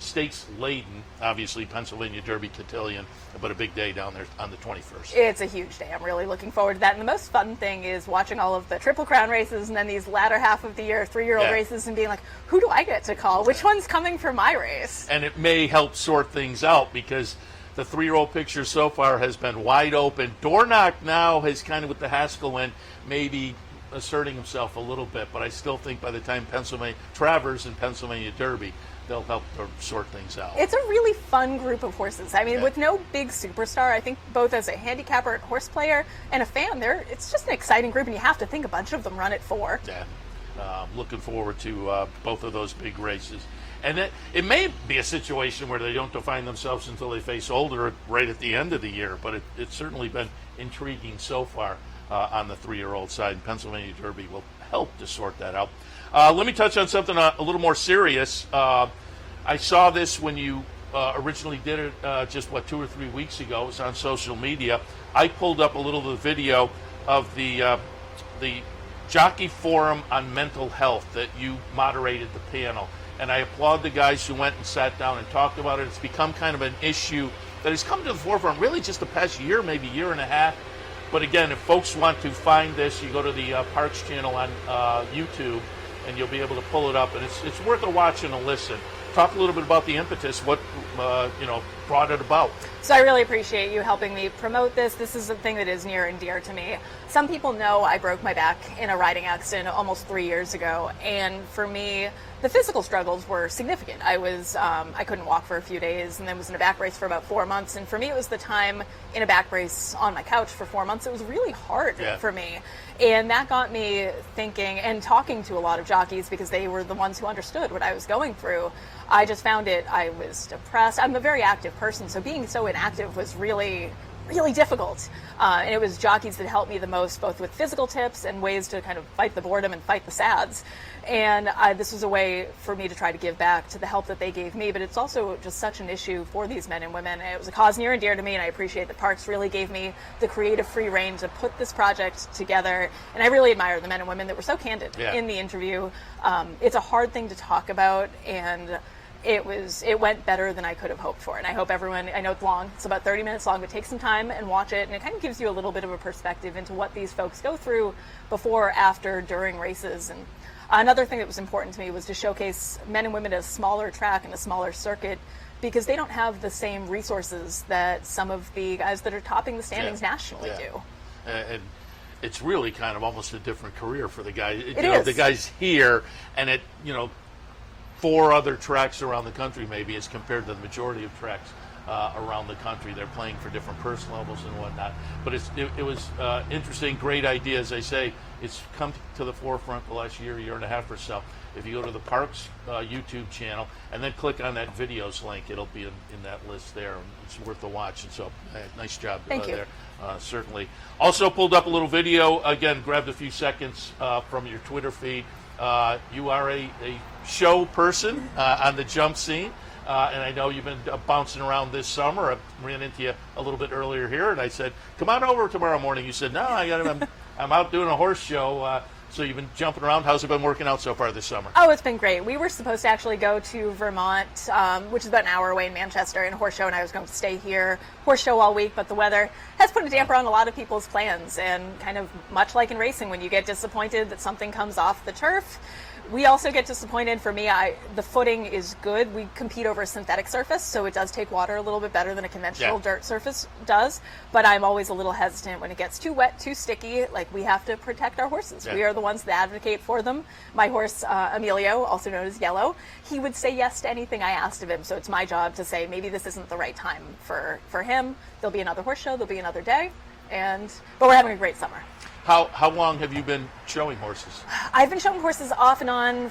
Stakes laden, obviously Pennsylvania Derby Cotillion, but a big day down there on the 21st. It's a huge day. I'm really looking forward to that. And the most fun thing is watching all of the Triple Crown races and then these latter half of the year 3-year-old races and being like, who do I get to call? Which one's coming for my race? And it may help sort things out because the 3-year-old picture so far has been wide open. Dornoch now has kind of, with the Haskell win, maybe asserting himself a little bit, but I still think by the time Travers and Pennsylvania Derby, they'll help sort things out. It's a really fun group of horses. I mean, with no big superstar, I think both as a handicapper, horse player, and a fan, it's just an exciting group, and you have to think a bunch of them run at 4. Yeah, looking forward to both of those big races. And it may be a situation where they don't define themselves until they face Older right at the end of the year, but it's certainly been intriguing so far on the 3-year-old side. And Pennsylvania Derby will help to sort that out. Let me touch on something a little more serious. I saw this when you originally did it just, 2 or 3 weeks ago. It was on social media. I pulled up a little of the video of the Jockey Forum on Mental Health that you moderated the panel. And I applaud the guys who went and sat down and talked about it. It's become kind of an issue that has come to the forefront really just the past year, maybe year and a half. But again, if folks want to find this, you go to the Parks channel on YouTube, and you'll be able to pull it up, and it's worth a watch and a listen. Talk a little bit about the impetus, what brought it about. So I really appreciate you helping me promote this. This is a thing that is near and dear to me. Some people know I broke my back in a riding accident almost 3 years ago, and for me, the physical struggles were significant. I couldn't walk for a few days, and then was in a back brace for about 4 months. And for me, it was the time in a back brace on my couch for 4 months. It was really hard for me. And that got me thinking and talking to a lot of jockeys because they were the ones who understood what I was going through. I just found I was depressed. I'm a very active person, so being so inactive was really, really difficult. And it was jockeys that helped me the most, both with physical tips and ways to kind of fight the boredom and fight the sads. And this was a way for me to try to give back to the help that they gave me, but it's also just such an issue for these men and women. It was a cause near and dear to me, and I appreciate that Parks really gave me the creative free rein to put this project together. And I really admire the men and women that were so candid in the interview. It's a hard thing to talk about, and it went better than I could have hoped for. And I hope everyone, I know it's long, it's about 30 minutes long, but take some time and watch it, and it kind of gives you a little bit of a perspective into what these folks go through before, after, during races. And another thing that was important to me was to showcase men and women at a smaller track and a smaller circuit because they don't have the same resources that some of the guys that are topping the standings nationally do. And it's really kind of almost a different career for the guy. It The guy's here, and at 4 other tracks around the country, maybe, as compared to the majority of tracks around the country. They're playing for different purse levels and whatnot. But it was interesting, great idea. As I say, it's come to the forefront the last year and a half or so. If you go to the Parks YouTube channel and then click on that videos link, it'll be in that list there. It's worth a watch. And so, nice job Thank you. there. Certainly. Also pulled up a little video. Again, grabbed a few seconds from your Twitter feed. You are a show person on the jump scene. And I know you've been bouncing around this summer. I ran into you a little bit earlier here, and I said, "Come on over tomorrow morning." You said, "No, I'm out doing a horse show." So you've been jumping around. How's it been working out so far this summer? Oh, it's been great. We were supposed to actually go to Vermont, which is about an hour away in Manchester, in a horse show, and I was going to stay here, horse show all week, but the weather has put a damper on a lot of people's plans, and kind of much like in racing, when you get disappointed that something comes off the turf, we also get disappointed. For me, the footing is good. We compete over a synthetic surface, so it does take water a little bit better than a conventional dirt surface does. But I'm always a little hesitant when it gets too wet, too sticky. Like, we have to protect our horses. We are the ones that advocate for them. My horse, Emilio, also known as Yellow, he would say yes to anything I asked of him. So it's my job to say, maybe this isn't the right time for him. There'll be another horse show. There'll be another day. But we're having a great summer. How long have you been showing horses? I've been showing horses off and on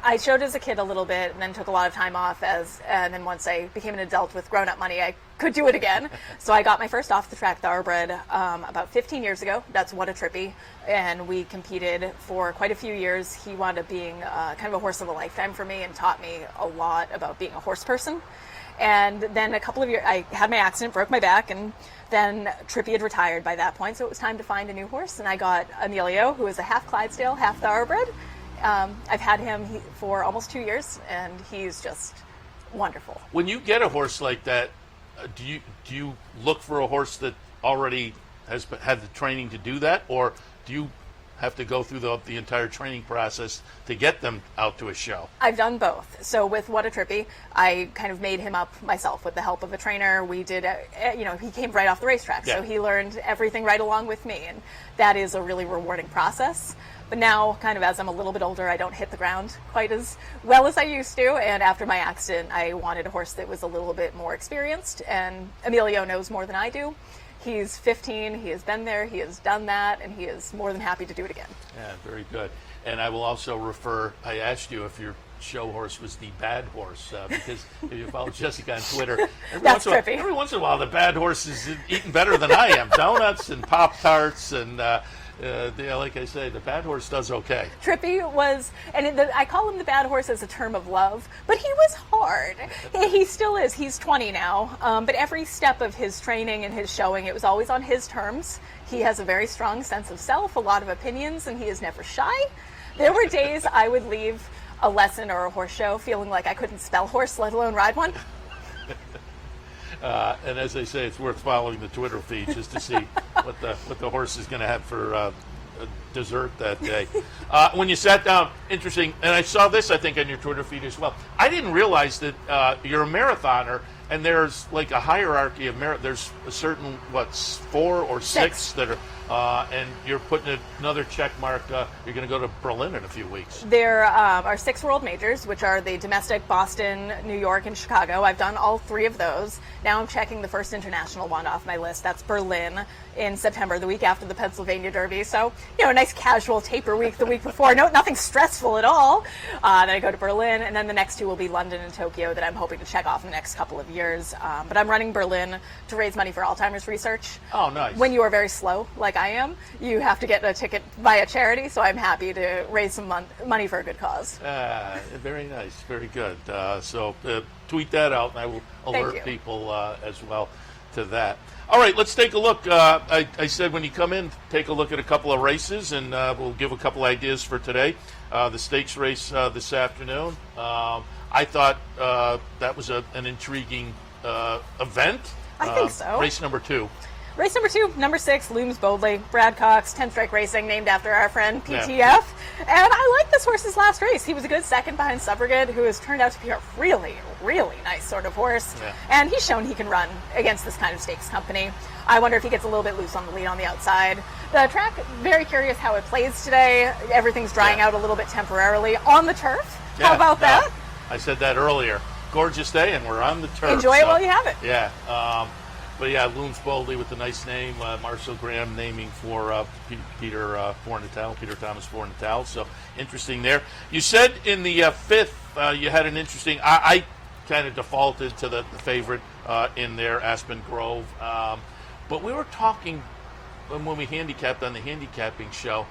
I showed as a kid a little bit and then took a lot of time off and then once I became an adult with grown-up money, I could do it again. So I got my first off-the-track thoroughbred about 15 years ago. That's What a Trippy. And we competed for quite a few years. He wound up being kind of a horse of a lifetime for me and taught me a lot about being a horse person. And then a couple of years, I had my accident, broke my back, and then Trippy had retired by that point, so it was time to find a new horse, and I got Emilio, who is a half Clydesdale, half thoroughbred. I've had him for almost 2 years, and he's just wonderful. When you get a horse like that, do you look for a horse that already has had the training to do that, or do you have to go through the entire training process to get them out to a show? I've done both. So with What a Trippy, I kind of made him up myself with the help of a trainer. We did, he came right off the racetrack, so he learned everything right along with me, and that is a really rewarding process. But now, kind of as I'm a little bit older, I don't hit the ground quite as well as I used to, and after my accident, I wanted a horse that was a little bit more experienced, and Emilio knows more than I do. He's 15, he has been there, he has done that, and he is more than happy to do it again. Yeah, very good. And I will also I asked you if your show horse was the bad horse, because if you follow Jessica on Twitter, every once in a while the bad horse is eating better than I am. Donuts and Pop-Tarts and... like I say, the bad horse does okay. Trippy was, and I call him the bad horse as a term of love, but he was hard. He still is. He's 20 now, but every step of his training and his showing, it was always on his terms. He has a very strong sense of self, a lot of opinions, and he is never shy. There were days I would leave a lesson or a horse show feeling like I couldn't spell horse, let alone ride one. And as they say, it's worth following the Twitter feed just to see what the horse is going to have for dessert that day. When you sat down, interesting, and I saw this, I think, on your Twitter feed as well. I didn't realize that you're a marathoner, and there's like a hierarchy of there's a certain 4 or 6 that are, and you're putting another check mark. You're going to go to Berlin in a few weeks. There are 6 world majors, which are the domestic, Boston, New York, and Chicago. I've done all 3 of those. Now I'm checking the first international one off my list. That's Berlin in September, the week after the Pennsylvania Derby. So, a nice casual taper week the week before. Nothing stressful at all. Then I go to Berlin, and then the next 2 will be London and Tokyo that I'm hoping to check off in the next couple of years. But I'm running Berlin to raise money for Alzheimer's research. Oh, nice. When you are very slow, like I am, you have to get a ticket via charity, so I'm happy to raise some money for a good cause. Very nice. Very good. So tweet that out, and I will alert people as well to that. All right, let's take a look. I said when you come in, take a look at a couple of races, and we'll give a couple ideas for today. The stakes race this afternoon. I thought that was an intriguing event. I think so. Race number 2. Race number 2, number 6, looms boldly. Brad Cox, 10 Strike Racing, named after our friend PTF. And I like this horse's last race. He was a good second behind Subrigid, who has turned out to be a really, really nice sort of horse. Yeah. And he's shown he can run against this kind of stakes company. I wonder if he gets a little bit loose on the lead on the outside. The track, very curious how it plays today. Everything's drying out a little bit temporarily on the turf. Yeah, How about that? I said that earlier. Gorgeous day, and we're on the turf. Enjoy it while you have it. Yeah. But yeah, Looms Boldly with the nice name. Marcel Graham naming for Peter Fornatal, Peter Thomas Fornatal. So interesting there. You said in the fifth you had an interesting. I kind of defaulted to the favorite in there, Aspen Grove. But we were talking when we handicapped on the handicapping show.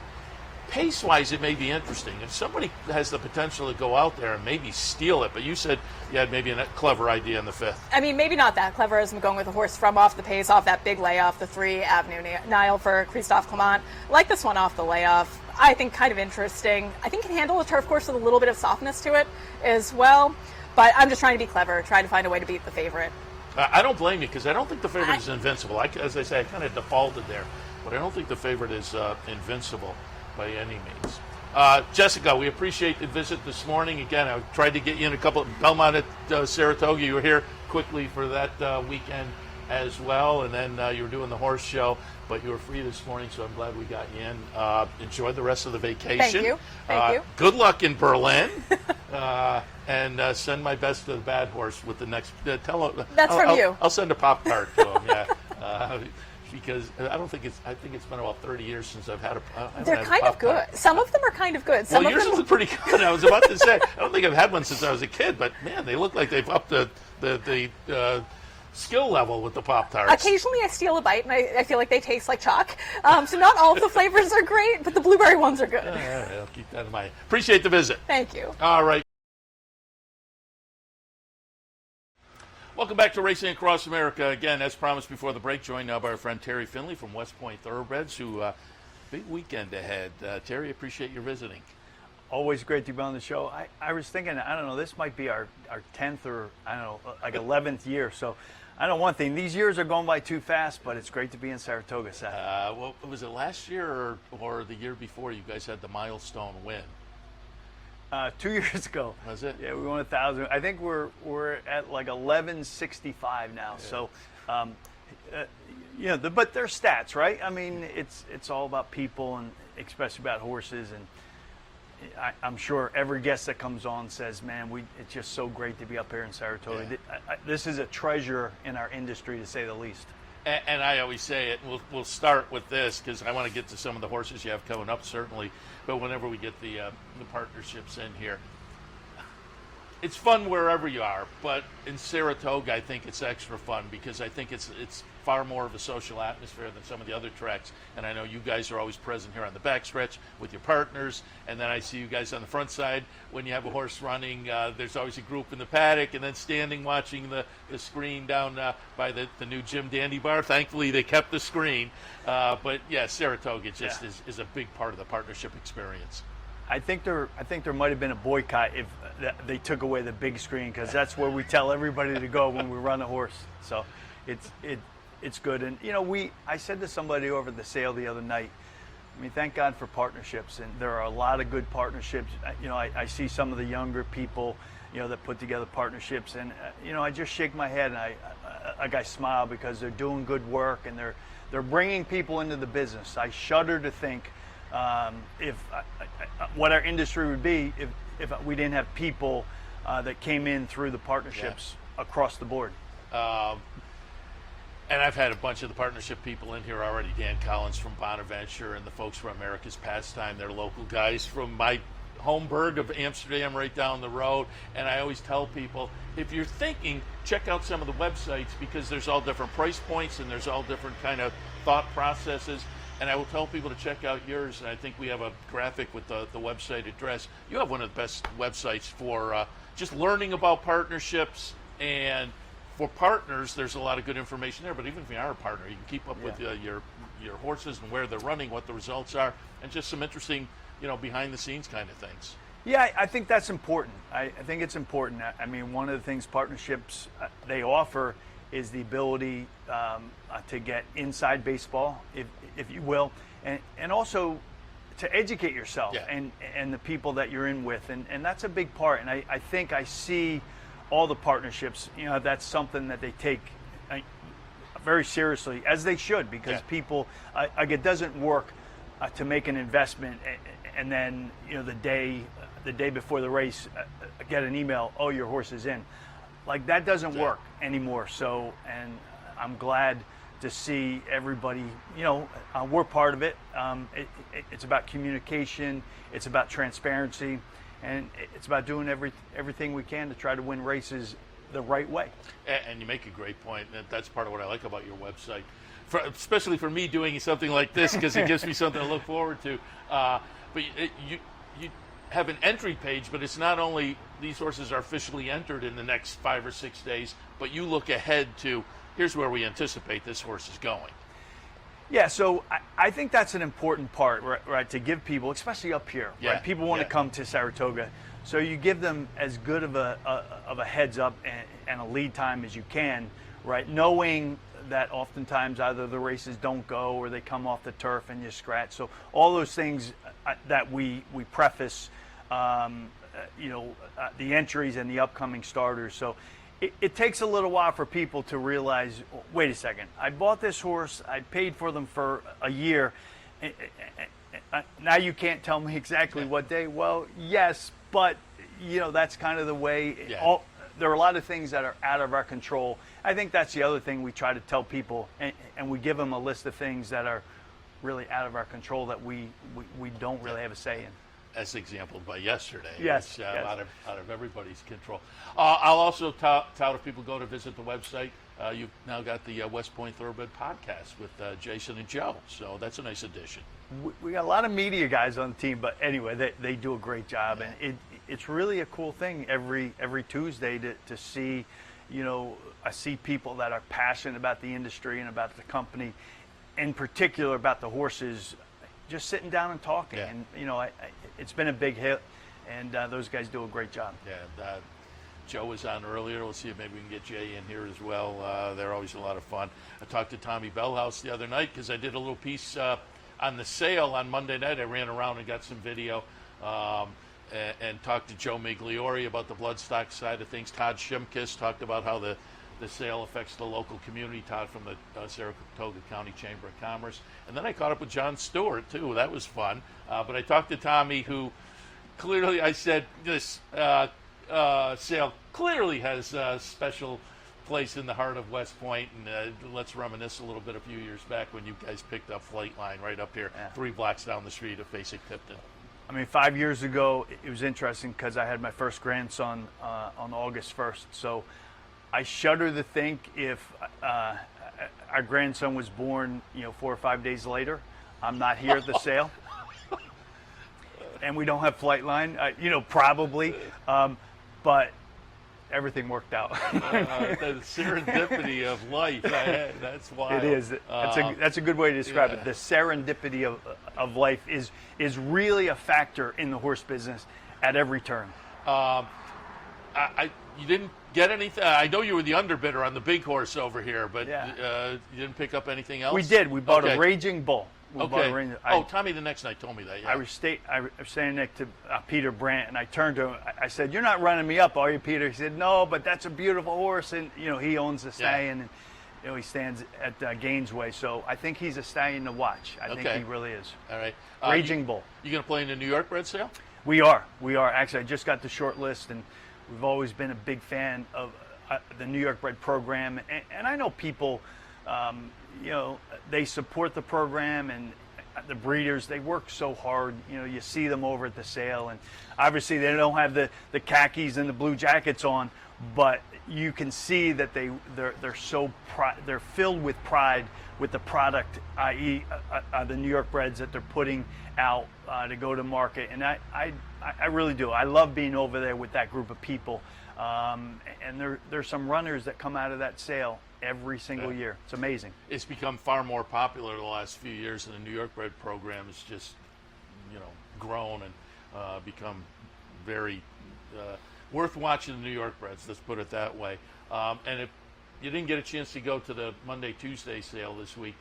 Pace-wise, it may be interesting. If somebody has the potential to go out there and maybe steal it, but you said you had maybe a clever idea in the fifth. I mean, maybe not that clever as I'm going with a horse from off the pace, off that big layoff, the 3 Avenue Nile for Christophe Clement. Like this one off the layoff. I think kind of interesting. I think can handle a turf course with a little bit of softness to it as well. But I'm just trying to be clever, trying to find a way to beat the favorite. I don't blame you because I don't think the favorite is invincible. As I say, I kind of defaulted there, but I don't think the favorite is invincible by any means. Jessica, we appreciate the visit this morning. Again, I tried to get you in a couple of Belmont at Saratoga. You were here quickly for that weekend as well, and then you were doing the horse show, but you were free this morning, so I'm glad we got you in. Enjoy the rest of the vacation. Thank you. Thank you. Good luck in Berlin. And send my best to the bad horse with the next. That's from you. I'll send a Pop-Tart to him. Yeah. Because I think it's been about 30 years since I've had They're kind of good. Some of them are kind of good. Some yours of them is pretty good. I was about to say, I don't think I've had one since I was a kid, but man, they look like they've upped the skill level with the Pop-Tarts. Occasionally I steal a bite and I feel like they taste like chalk. So not all of the flavors are great, but the blueberry ones are good. I'll keep that in mind. Appreciate the visit. Thank you. All right. Welcome back to Racing Across America. Again, as promised before the break, joined now by our friend Terry Finley from West Point Thoroughbreds, who big weekend ahead. Terry, appreciate your visiting. Always great to be on the show. I was thinking, I don't know, this might be our 10th or, I don't know, like 11th year. So I know one thing, these years are going by too fast, but it's great to be in Saratoga Saturday. Well, was it last year or the year before you guys had the milestone win? 2 years ago. Was it? Yeah, we won 1,000. I think we're at like 1165 now. Yeah. So, but they're stats, right? I mean, it's all about people and especially about horses. And I'm sure every guest that comes on says, "Man, it's just so great to be up here in Saratoga." Yeah. This is a treasure in our industry, to say the least. And I always say it. We'll start with this because I want to get to some of the horses you have coming up, certainly. But whenever we get the partnerships in here, it's fun wherever you are. But in Saratoga, I think it's extra fun because I think it's far more of a social atmosphere than some of the other tracks. And I know you guys are always present here on the backstretch with your partners. And then I see you guys on the front side when you have a horse running. There's always a group in the paddock and then standing watching the screen down by the new Jim Dandy Bar. Thankfully, they kept the screen. But yeah, Saratoga just is a big part of the partnership experience. I think there might have been a boycott if they took away the big screen because that's where we tell everybody to go when we run a horse. So it's good. And I said to somebody over the sale the other night, I mean, thank God for partnerships, and there are a lot of good partnerships. I see some of the younger people, that put together partnerships, and I just shake my head and I smile because they're doing good work and they're bringing people into the business. I shudder to think what our industry would be if we didn't have people that came in through the partnerships across the board. And I've had a bunch of the partnership people in here already. Dan Collins from Bonaventure and the folks from America's Pastime. They're local guys from my home burg of Amsterdam right down the road. And I always tell people, if you're thinking, check out some of the websites because there's all different price points and there's all different kind of thought processes. And I will tell people to check out yours. And I think we have a graphic with the website address. You have one of the best websites for just learning about partnerships, and for partners, there's a lot of good information there. But even if you are a partner, you can keep up with your horses and where they're running, what the results are, and just some interesting, behind the scenes kind of things. Yeah, I think that's important. I think it's important. I mean, one of the things partnerships they offer is the ability to get inside baseball, if you will, and also to educate yourself and the people that you're in with, and that's a big part. And I think I see all the partnerships. You know, that's something that they take very seriously, as they should, because people, like, it doesn't work to make an investment and then, you know, the day before the race, get an email, oh, your horse is in. Like, that doesn't work anymore. So, and I'm glad to see everybody, you know, we're part of it. It's about communication, it's about transparency, and it's about doing everything we can to try to win races the right way. And you make a great point. That's part of what I like about your website, especially for me doing something like this, because it gives me something to look forward to. But you have an entry page, but it's not only these horses are officially entered in the next 5 or 6 days, but you look ahead to, here's where we anticipate this horse is going. Yeah, so I think that's an important part, right, to give people, especially up here, right? People want to come to Saratoga, so you give them as good of a heads up and a lead time as you can, right? Knowing that oftentimes either the races don't go or they come off the turf and you scratch. So all those things that we preface, you know, the entries and the upcoming starters. So it takes a little while for people to realize, wait a second, I bought this horse, I paid for them for a year, now you can't tell me exactly what day. Well, yes, but, you know, that's kind of the way. There are a lot of things that are out of our control. I think that's the other thing we try to tell people, and we give them a list of things that are really out of our control that we don't really have a say in. As exampled by yesterday. Yes, which, out of everybody's control. I'll also tout if people go to visit the website. You've now got the West Point Thoroughbred podcast with Jason and Joe, so that's a nice addition. We got a lot of media guys on the team, but anyway, they do a great job, and it's really a cool thing every Tuesday to see, you know, I see people that are passionate about the industry and about the company, in particular about the horses, just sitting down and talking. And, you know, it's been a big hit, and those guys do a great job. Yeah, Joe was on earlier. We'll see if maybe we can get Jay in here as well. They're always a lot of fun. I talked to Tommy Bellhouse the other night because I did a little piece on the sale on Monday night. I ran around and got some video and talked to Joe Migliori about the bloodstock side of things. Todd Shimkus talked about how the sale affects the local community. Todd from the Saratoga County Chamber of Commerce. And then I caught up with John Stewart, too. That was fun. But I talked to Tommy, who clearly, I said, this sale clearly has a special place in the heart of West Point. And let's reminisce a little bit a few years back when you guys picked up Flightline right up here, 3 blocks down the street of Basic-Tipton. I mean, 5 years ago, it was interesting because I had my first grandson on August 1st. So I shudder to think if our grandson was born, you know, 4 or 5 days later, I'm not here at the sale, and we don't have Flightline. You know, probably, but everything worked out. The serendipity of life. That's wild. It is. That's a good way to describe it. The serendipity of life is really a factor in the horse business at every turn. You didn't get anything? I know you were the underbidder on the big horse over here, but you didn't pick up anything else? We did. We bought a Raging Bull. Tommy the next night told me that. Yeah. I was standing next to Peter Brandt, and I turned to him. I said, "You're not running me up, are you, Peter?" He said, "No, but that's a beautiful horse, and you know he owns the stallion, and you know he stands at Gainesway, so I think he's a stallion to watch. I think he really is." All right, Raging Bull. You going to play in the New York bred sale? We are. Actually, I just got the short list, and we've always been a big fan of the New York bred program, and I know people. You know, they support the program, and the breeders, they work so hard. You know, you see them over at the sale, and obviously they don't have the khakis and the blue jackets on, but you can see that they're so they're filled with pride with the product, i.e. The New York breds that they're putting out to go to market, and I really do. I love being over there with that group of people, and there's some runners that come out of that sale every single year. It's amazing. It's become far more popular the last few years, and the New York bred program has just, you know, grown and become very worth watching. The New York breds, let's put it that way. And if you didn't get a chance to go to the Monday, Tuesday sale this week,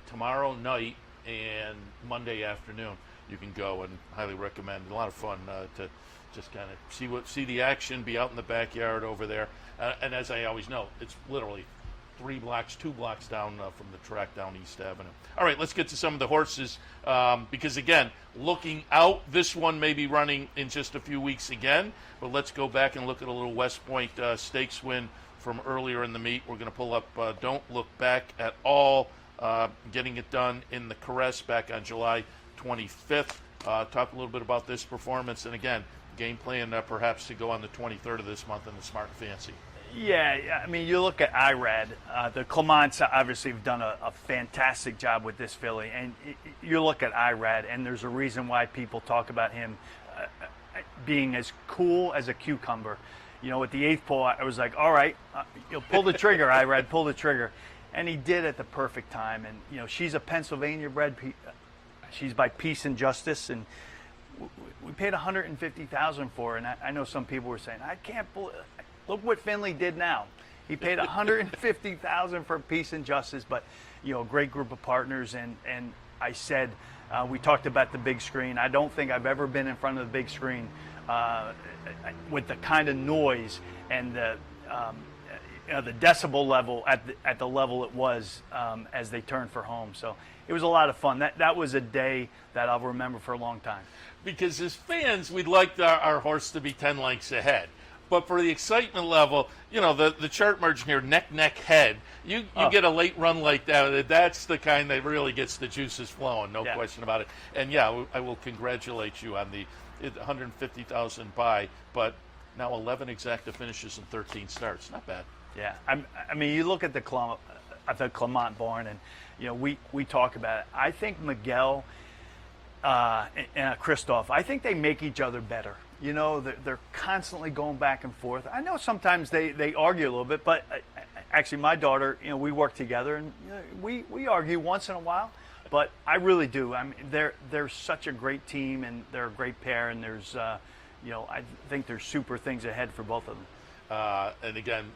tomorrow night and Monday afternoon, you can go, and highly recommend. A lot of fun to just kind of see the action, be out in the backyard over there. And as I always know, it's literally 2 blocks down from the track down East Avenue. All right, let's get to some of the horses because, again, looking out, this one may be running in just a few weeks again, but let's go back and look at a little West Point Stakes win from earlier in the meet. We're going to pull up Don't Look Back at All, getting it done in the Caress back on July 25th. Talk a little bit about this performance, and again, game plan perhaps to go on the 23rd of this month in the Smart and Fancy. Yeah, I mean, you look at IRAD. The Clements obviously have done a fantastic job with this filly, and you look at IRAD, and there's a reason why people talk about him being as cool as a cucumber. You know, at the 8th pole, I was like, all right, pull the trigger, IRAD, pull the trigger. And he did at the perfect time. And, you know, she's a Pennsylvania bred. She's by Peace and Justice, and we paid $150,000 for her. And I know some people were saying, I can't believe. Look what Finley did now. He paid $150,000 for Peace and Justice, but you know, a great group of partners. And I said, we talked about the big screen. I don't think I've ever been in front of the big screen with the kind of noise and the decibel level at the level it was as they turned for home. So it was a lot of fun. That was a day that I'll remember for a long time. Because as fans, we'd like our horse to be 10 lengths ahead. But for the excitement level, you know, the chart margin here, neck, head, you get a late run like that. That's the kind that really gets the juices flowing, no question about it. And, yeah, I will congratulate you on the $150,000 buy, but now 11 exacta finishes and 13 starts. Not bad. Yeah. I mean, you look at the Clement barn, and, you know, we talk about it. I think Miguel and Christoph, I think they make each other better. You know, they're constantly going back and forth. I know sometimes they argue a little bit, but actually my daughter, you know, we work together, and you know, we argue once in a while, but I really do. I mean, they're such a great team, and they're a great pair, and there's, you know, I think there's super things ahead for both of them. And again,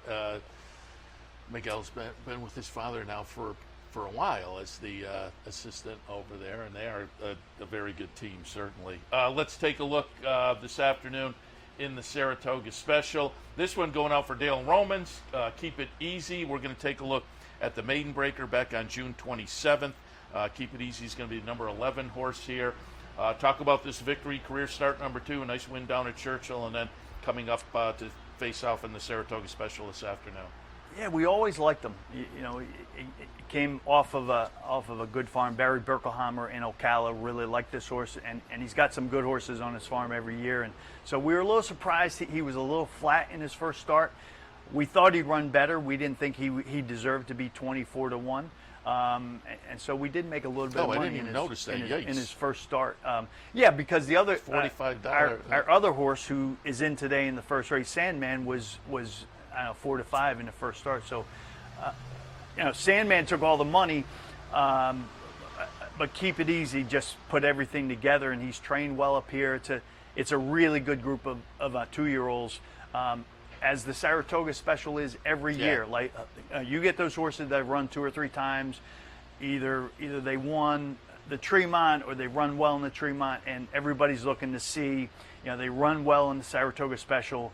Miguel's been with his father now for a while as the assistant over there, and they are a very good team, certainly. Let's take a look this afternoon in the Saratoga Special. This one going out for Dale Romans. Keep It Easy. We're going to take a look at the Maiden Breaker back on June 27th. Keep It Easy is going to be the number 11 horse here. Talk about this victory, career start number 2, a nice win down at Churchill, and then coming up to face off in the Saratoga Special this afternoon. Yeah, we always liked them. You know, he came off of a good farm. Barry Berkelhammer in Ocala really liked this horse, and he's got some good horses on his farm every year. And so we were a little surprised he was a little flat in his first start. We thought he'd run better. We didn't think he deserved to be 24-1. And so we did make a little bit of money in his first start. Yeah, because the other $45. Our other horse who is in today in the first race, Sandman, was 4-5 in the first start. So, you know, Sandman took all the money, but Keep It Easy just put everything together, and he's trained well up here. It's a really good group of 2-year-olds. As the Saratoga Special is every year. Like you get those horses that run 2 or 3 times, either they won the Tremont or they run well in the Tremont, and everybody's looking to see, you know, they run well in the Saratoga Special,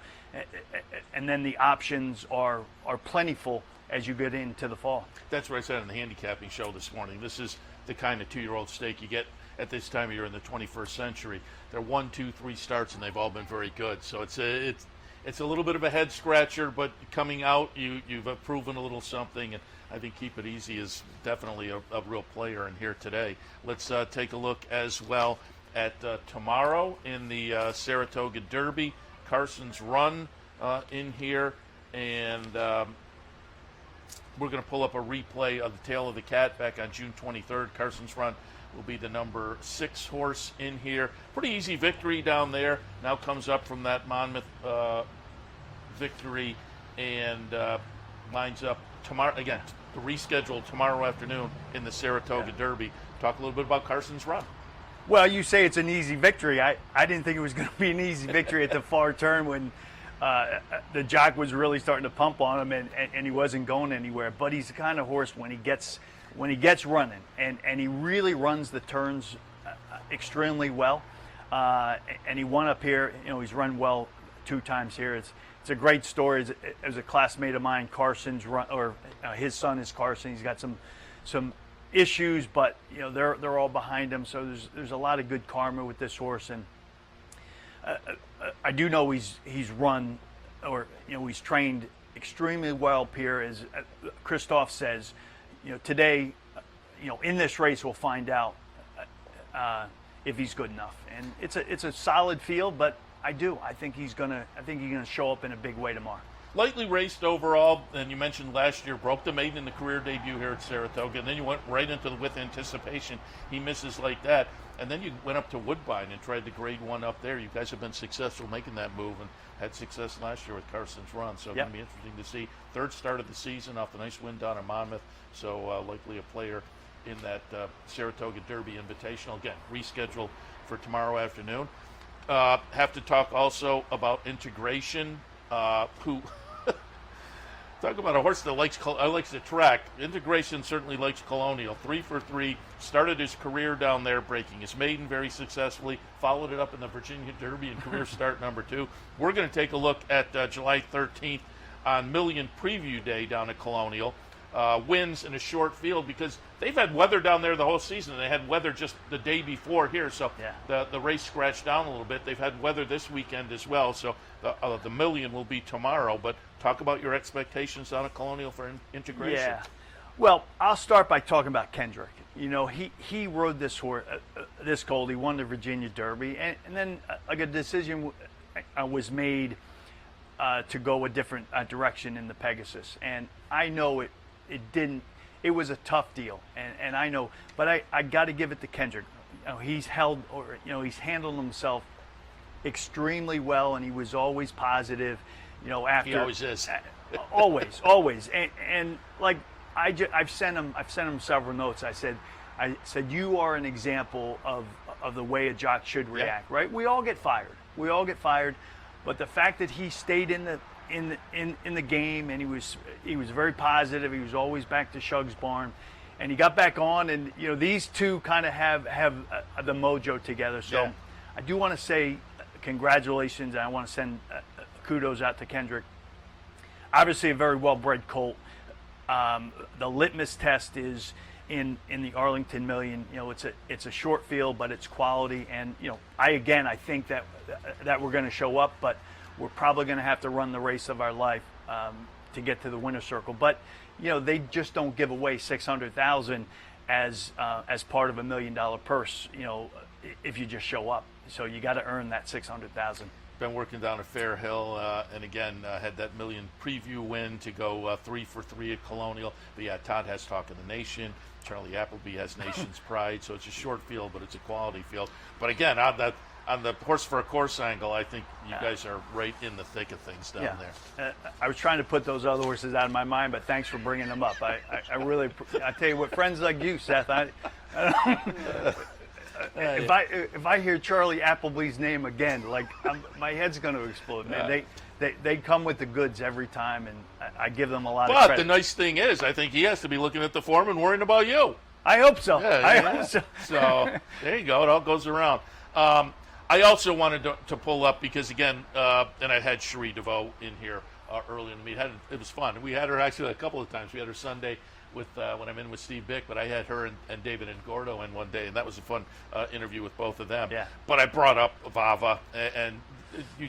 and then the options are plentiful as you get into the fall. That's what I said on the handicapping show this morning. This is the kind of 2-year-old stake you get at this time of year in the 21st century. They're 1, 2, 3 starts, and they've all been very good. So it's a little bit of a head scratcher, but coming out, you've proven a little something, and I think Keep It Easy is definitely a real player in here today. Let's take a look as well at tomorrow in the Saratoga Derby. Carson's Run in here, and we're going to pull up a replay of the Tail of the Cat back on June 23rd. Carson's Run will be the number 6 horse in here. Pretty easy victory down there. Now comes up from that Monmouth victory and lines up tomorrow again. Rescheduled tomorrow afternoon in the Saratoga Derby. Talk a little bit about Carson's Run. Well, you say it's an easy victory. I didn't think it was going to be an easy victory at the far turn when the jock was really starting to pump on him and he wasn't going anywhere. But he's the kind of horse when he gets running and he really runs the turns extremely well, and he won up here. You know, he's run well 2 times here. It's a great story. As a classmate of mine, Carson's run, or his son is Carson. He's got some issues, but you know they're all behind him. So there's a lot of good karma with this horse, and I do know he's run, or you know he's trained extremely well up here. As Christoph says, you know today, you know in this race we'll find out if he's good enough. And it's a solid field, but I think he's gonna show up in a big way tomorrow. Lightly raced overall, and you mentioned last year broke the maiden in the career debut here at Saratoga, and then you went right into the with anticipation. He misses like that, and then you went up to Woodbine and tried the Grade 1 up there. You guys have been successful making that move and had success last year with Carson's Run. So it's going to be interesting to see. Third start of the season off the nice win down in Monmouth. So likely a player in that Saratoga Derby Invitational. Again, rescheduled for tomorrow afternoon. Have to talk also about Integration, who talk about a horse that likes the track. Integration certainly likes Colonial. 3 for 3, started his career down there, breaking his maiden very successfully, followed it up in the Virginia Derby and career start number 2. We're going to take a look at July 13th on Million Preview Day down at Colonial. Wins in a short field because they've had weather down there the whole season. They had weather just the day before here, so the race scratched down a little bit. They've had weather this weekend as well, so the Million will be tomorrow. But talk about your expectations down at Colonial for Integration. Yeah, well, I'll start by talking about Kendrick. You know, he rode this horse, this colt. He won the Virginia Derby, and then like a decision was made to go a different direction in the Pegasus, and I know it didn't. It was a tough deal, and I know, but I got to give it to Kendrick. You know, he's handled himself extremely well, and he was always positive. You know, after he always is. always, and like I've sent him several notes. I said you are an example of the way a jock should react. Right? We all get fired, but the fact that he stayed in the game, and he was very positive. He was always back to Shug's barn, and he got back on. And you know, these two kind of have the mojo together. So I do want to say congratulations, and I want to send kudos out to Kendrick. Obviously, a very well-bred colt. The litmus test is in the Arlington Million. You know, it's a short field, but it's quality. And you know, I think that we're going to show up, but we're probably going to have to run the race of our life to get to the winner's circle. But you know, they just don't give away $600,000 as part of $1 million purse. You know, if you just show up, so you got to earn that $600,000. Been working down at Fair Hill, and again had that Million Preview win to go 3 for 3 at Colonial. But yeah, Todd has Talk of the Nation. Charlie Appleby has Nation's Pride. So it's a short field, but it's a quality field. But again, on the horse for a course angle, I think you guys are right in the thick of things down there. I was trying to put those other horses out of my mind, but thanks for bringing them up. I tell you what, friends like you, Seth, if I hear Charlie Appleby's name again, like my head's going to explode, man. They come with the goods every time, and I give them a lot of credit. But the nice thing is, I think he has to be looking at the form and worrying about you. I hope so. I hope so. So there you go. It all goes around. I also wanted to pull up because, again, and I had Cherie DeVoe in here earlier, and it was fun. We had her actually a couple of times. We had her Sunday with when I'm in with Steve Bick, but I had her and David and Gordo in one day, and that was a fun interview with both of them. Yeah. But I brought up Vava, and you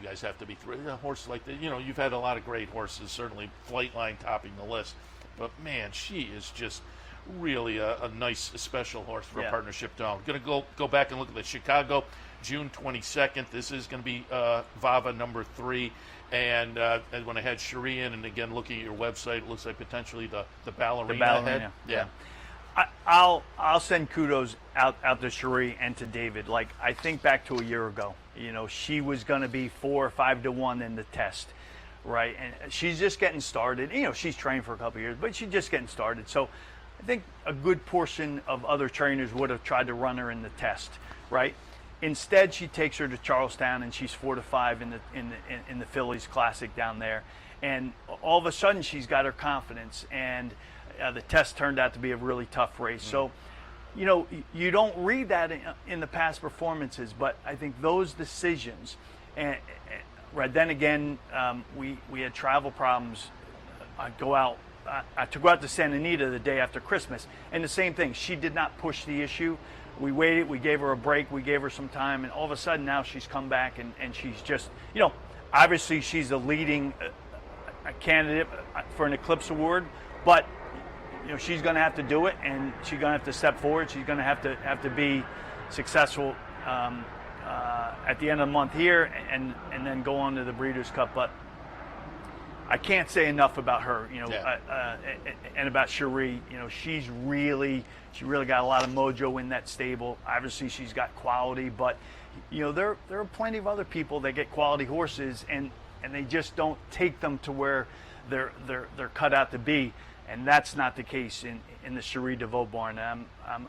guys have to be thrilled. A horse like that, you know, you've had a lot of great horses, certainly Flightline topping the list, but man, she is just really a nice special horse for a partnership dog. Going to go back and look at the Chicago, June 22nd. This is going to be Vava number 3. And when I had Cherie in, and again, looking at your website, it looks like potentially the ballerina head. Yeah. I'll send kudos out to Cherie and to David. Like, I think back to a year ago, you know, she was going to be 4 or 5 to 1 in the test, right? And she's just getting started. You know, she's trained for a couple of years, but she's just getting started. So I think a good portion of other trainers would have tried to run her in the test, right? Instead, she takes her to Charlestown, and she's 4 to 5 in the Phillies Classic down there. And all of a sudden, she's got her confidence, and the test turned out to be a really tough race. So you know, you don't read that in the past performances, but I think those decisions, and right then again, we had travel problems. I go out to Santa Anita the day after Christmas, and the same thing. She did not push the issue. We waited, we gave her a break, we gave her some time, and all of a sudden now she's come back and she's just, you know, obviously she's a leading candidate for an Eclipse Award, but you know, she's going to have to do it, and she's going to have to step forward. She's going to have to be successful at the end of the month here, and then go on to the Breeders' Cup. But I can't say enough about her, you know, and about Cherie. You know, she really got a lot of mojo in that stable. Obviously, she's got quality, but you know, there are plenty of other people that get quality horses, and they just don't take them to where they're cut out to be. And that's not the case in the Cherie DeVaux barn.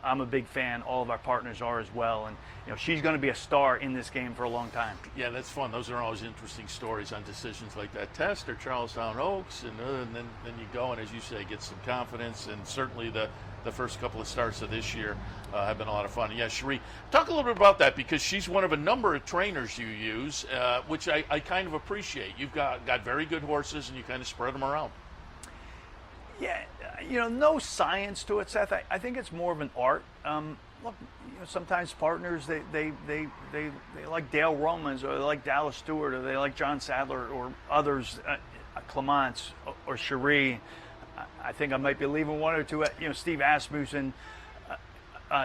I'm a big fan. All of our partners are as well. And you know, she's going to be a star in this game for a long time. Yeah, that's fun. Those are always interesting stories on decisions like that. Test or Charlestown Oaks, and then you go and, as you say, get some confidence. And certainly the first couple of starts of this year have been a lot of fun. Yeah, Cherie, talk a little bit about that, because she's one of a number of trainers you use, which I kind of appreciate. You've got very good horses, and you kind of spread them around. Yeah, you know, no science to it, Seth. I think it's more of an art. Look, you know, sometimes partners they like Dale Romans, or they like Dallas Stewart, or they like John Sadler, or others, Clements or Cherie. I think I might be leaving one or two. You know, Steve Asmussen,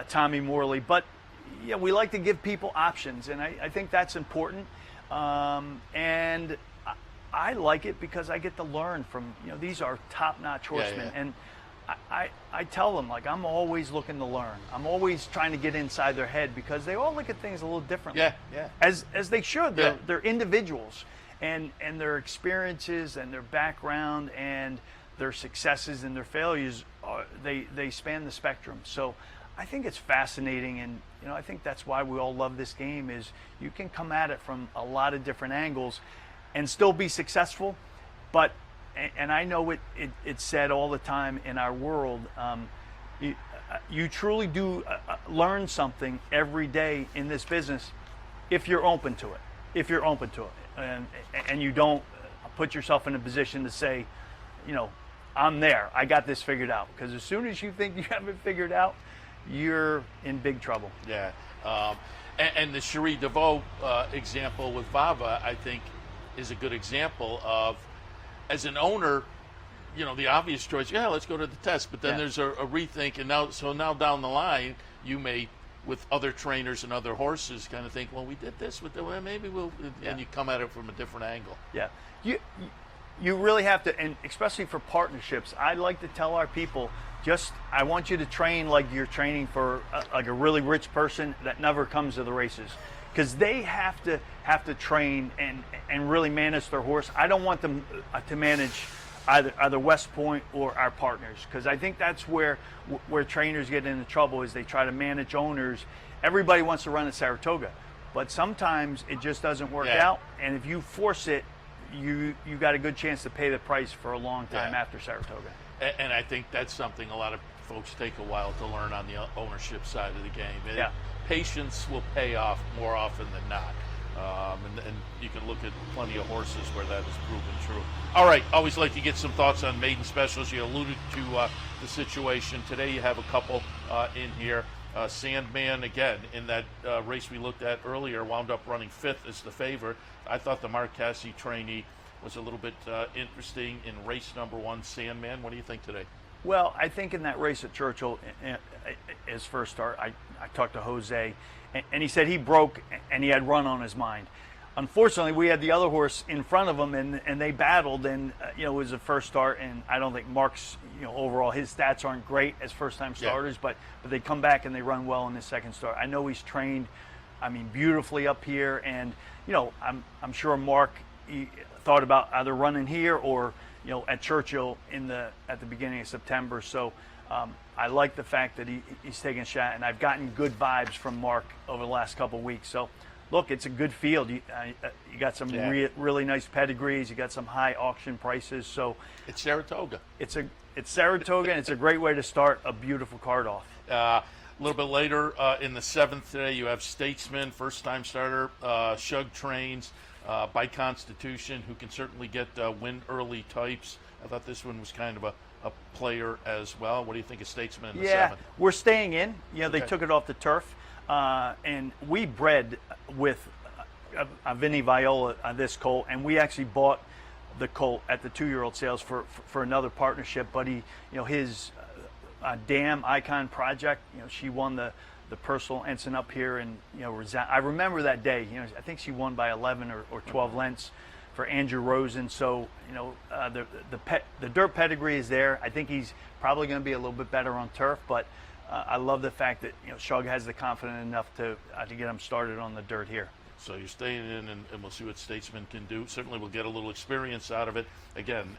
Tommy Morley. But yeah, we like to give people options, and I think that's important. And I like it because I get to learn from, you know, these are top-notch horsemen. And I tell them, like, I'm always looking to learn. I'm always trying to get inside their head, because they all look at things a little differently. As they should. They're individuals, and their experiences and their background and their successes and their failures, they span the spectrum. So I think it's fascinating, and you know, I think that's why we all love this game, is you can come at it from a lot of different angles and still be successful. But, and I know it's said all the time in our world, you truly do learn something every day in this business if you're open to it. And you don't put yourself in a position to say, you know, I'm there, I got this figured out. Because as soon as you think you have it figured out, you're in big trouble. Yeah. And the Cherie DeVaux example with Vava, I think, is a good example of, as an owner, you know, the obvious choice, let's go to the test, but then there's a rethink, and now down the line, you may, with other trainers and other horses, kind of think, well, we did this with well, maybe we'll, and you come at it from a different angle. Yeah, you really have to, and especially for partnerships, I like to tell our people, I want you to train like you're training for like a really rich person that never comes to the races. Because they have to train and really manage their horse. I don't want them to manage either West Point or our partners, because I think that's where trainers get into trouble, is they try to manage owners. Everybody wants to run at Saratoga, but sometimes it just doesn't work out. And if you force it, you got a good chance to pay the price for a long time after Saratoga. And I think that's something a lot of folks take a while to learn on the ownership side of the game. Patience will pay off more often than not. And you can look at plenty of horses where that has proven true. All right, always like to get some thoughts on maiden specials. You alluded to the situation. Today you have a couple in here. Sandman, again, in that race we looked at earlier, wound up running 5th as the favorite. I thought the Mark Casse trainee was a little bit interesting in race number 1, Sandman. What do you think today? Well, I think in that race at Churchill, his first start, I talked to Jose, and he said he broke and he had run on his mind. Unfortunately, we had the other horse in front of him, and they battled, and you know, it was the first start, and I don't think Mark's, you know, overall his stats aren't great as first-time starters, but they come back and they run well in his second start. I know he's trained, I mean, beautifully up here, and you know, I'm sure Mark thought about either running here or, you know, at Churchill at the beginning of September. So I like the fact that he's taking a shot, and I've gotten good vibes from Mark over the last couple of weeks. So look, it's a good field. You got some really nice pedigrees. You got some high auction prices. So it's Saratoga. It's Saratoga, and it's a great way to start a beautiful card off. A little bit later in the 7th today, you have Statesman, first-time starter, Shug Trains, by Constitution, who can certainly get win early types. I thought this one was kind of a player as well. What do you think of Statesman in the 7th? We're staying in. They Okay. took it off the turf. And we bred with Vinny Viola this colt, and we actually bought the colt at the 2-year-old sales for another partnership. But his Dam Icon Project, she won the personal ensign up here, and I remember that day. I think she won by 11 or 12 lengths for Andrew Rosen. So the dirt pedigree is there. I think he's probably going to be a little bit better on turf, but I love the fact that Shug has the confidence enough to get him started on the dirt here. So you're staying in, and we'll see what Statesman can do. Certainly, we'll get a little experience out of it. Again,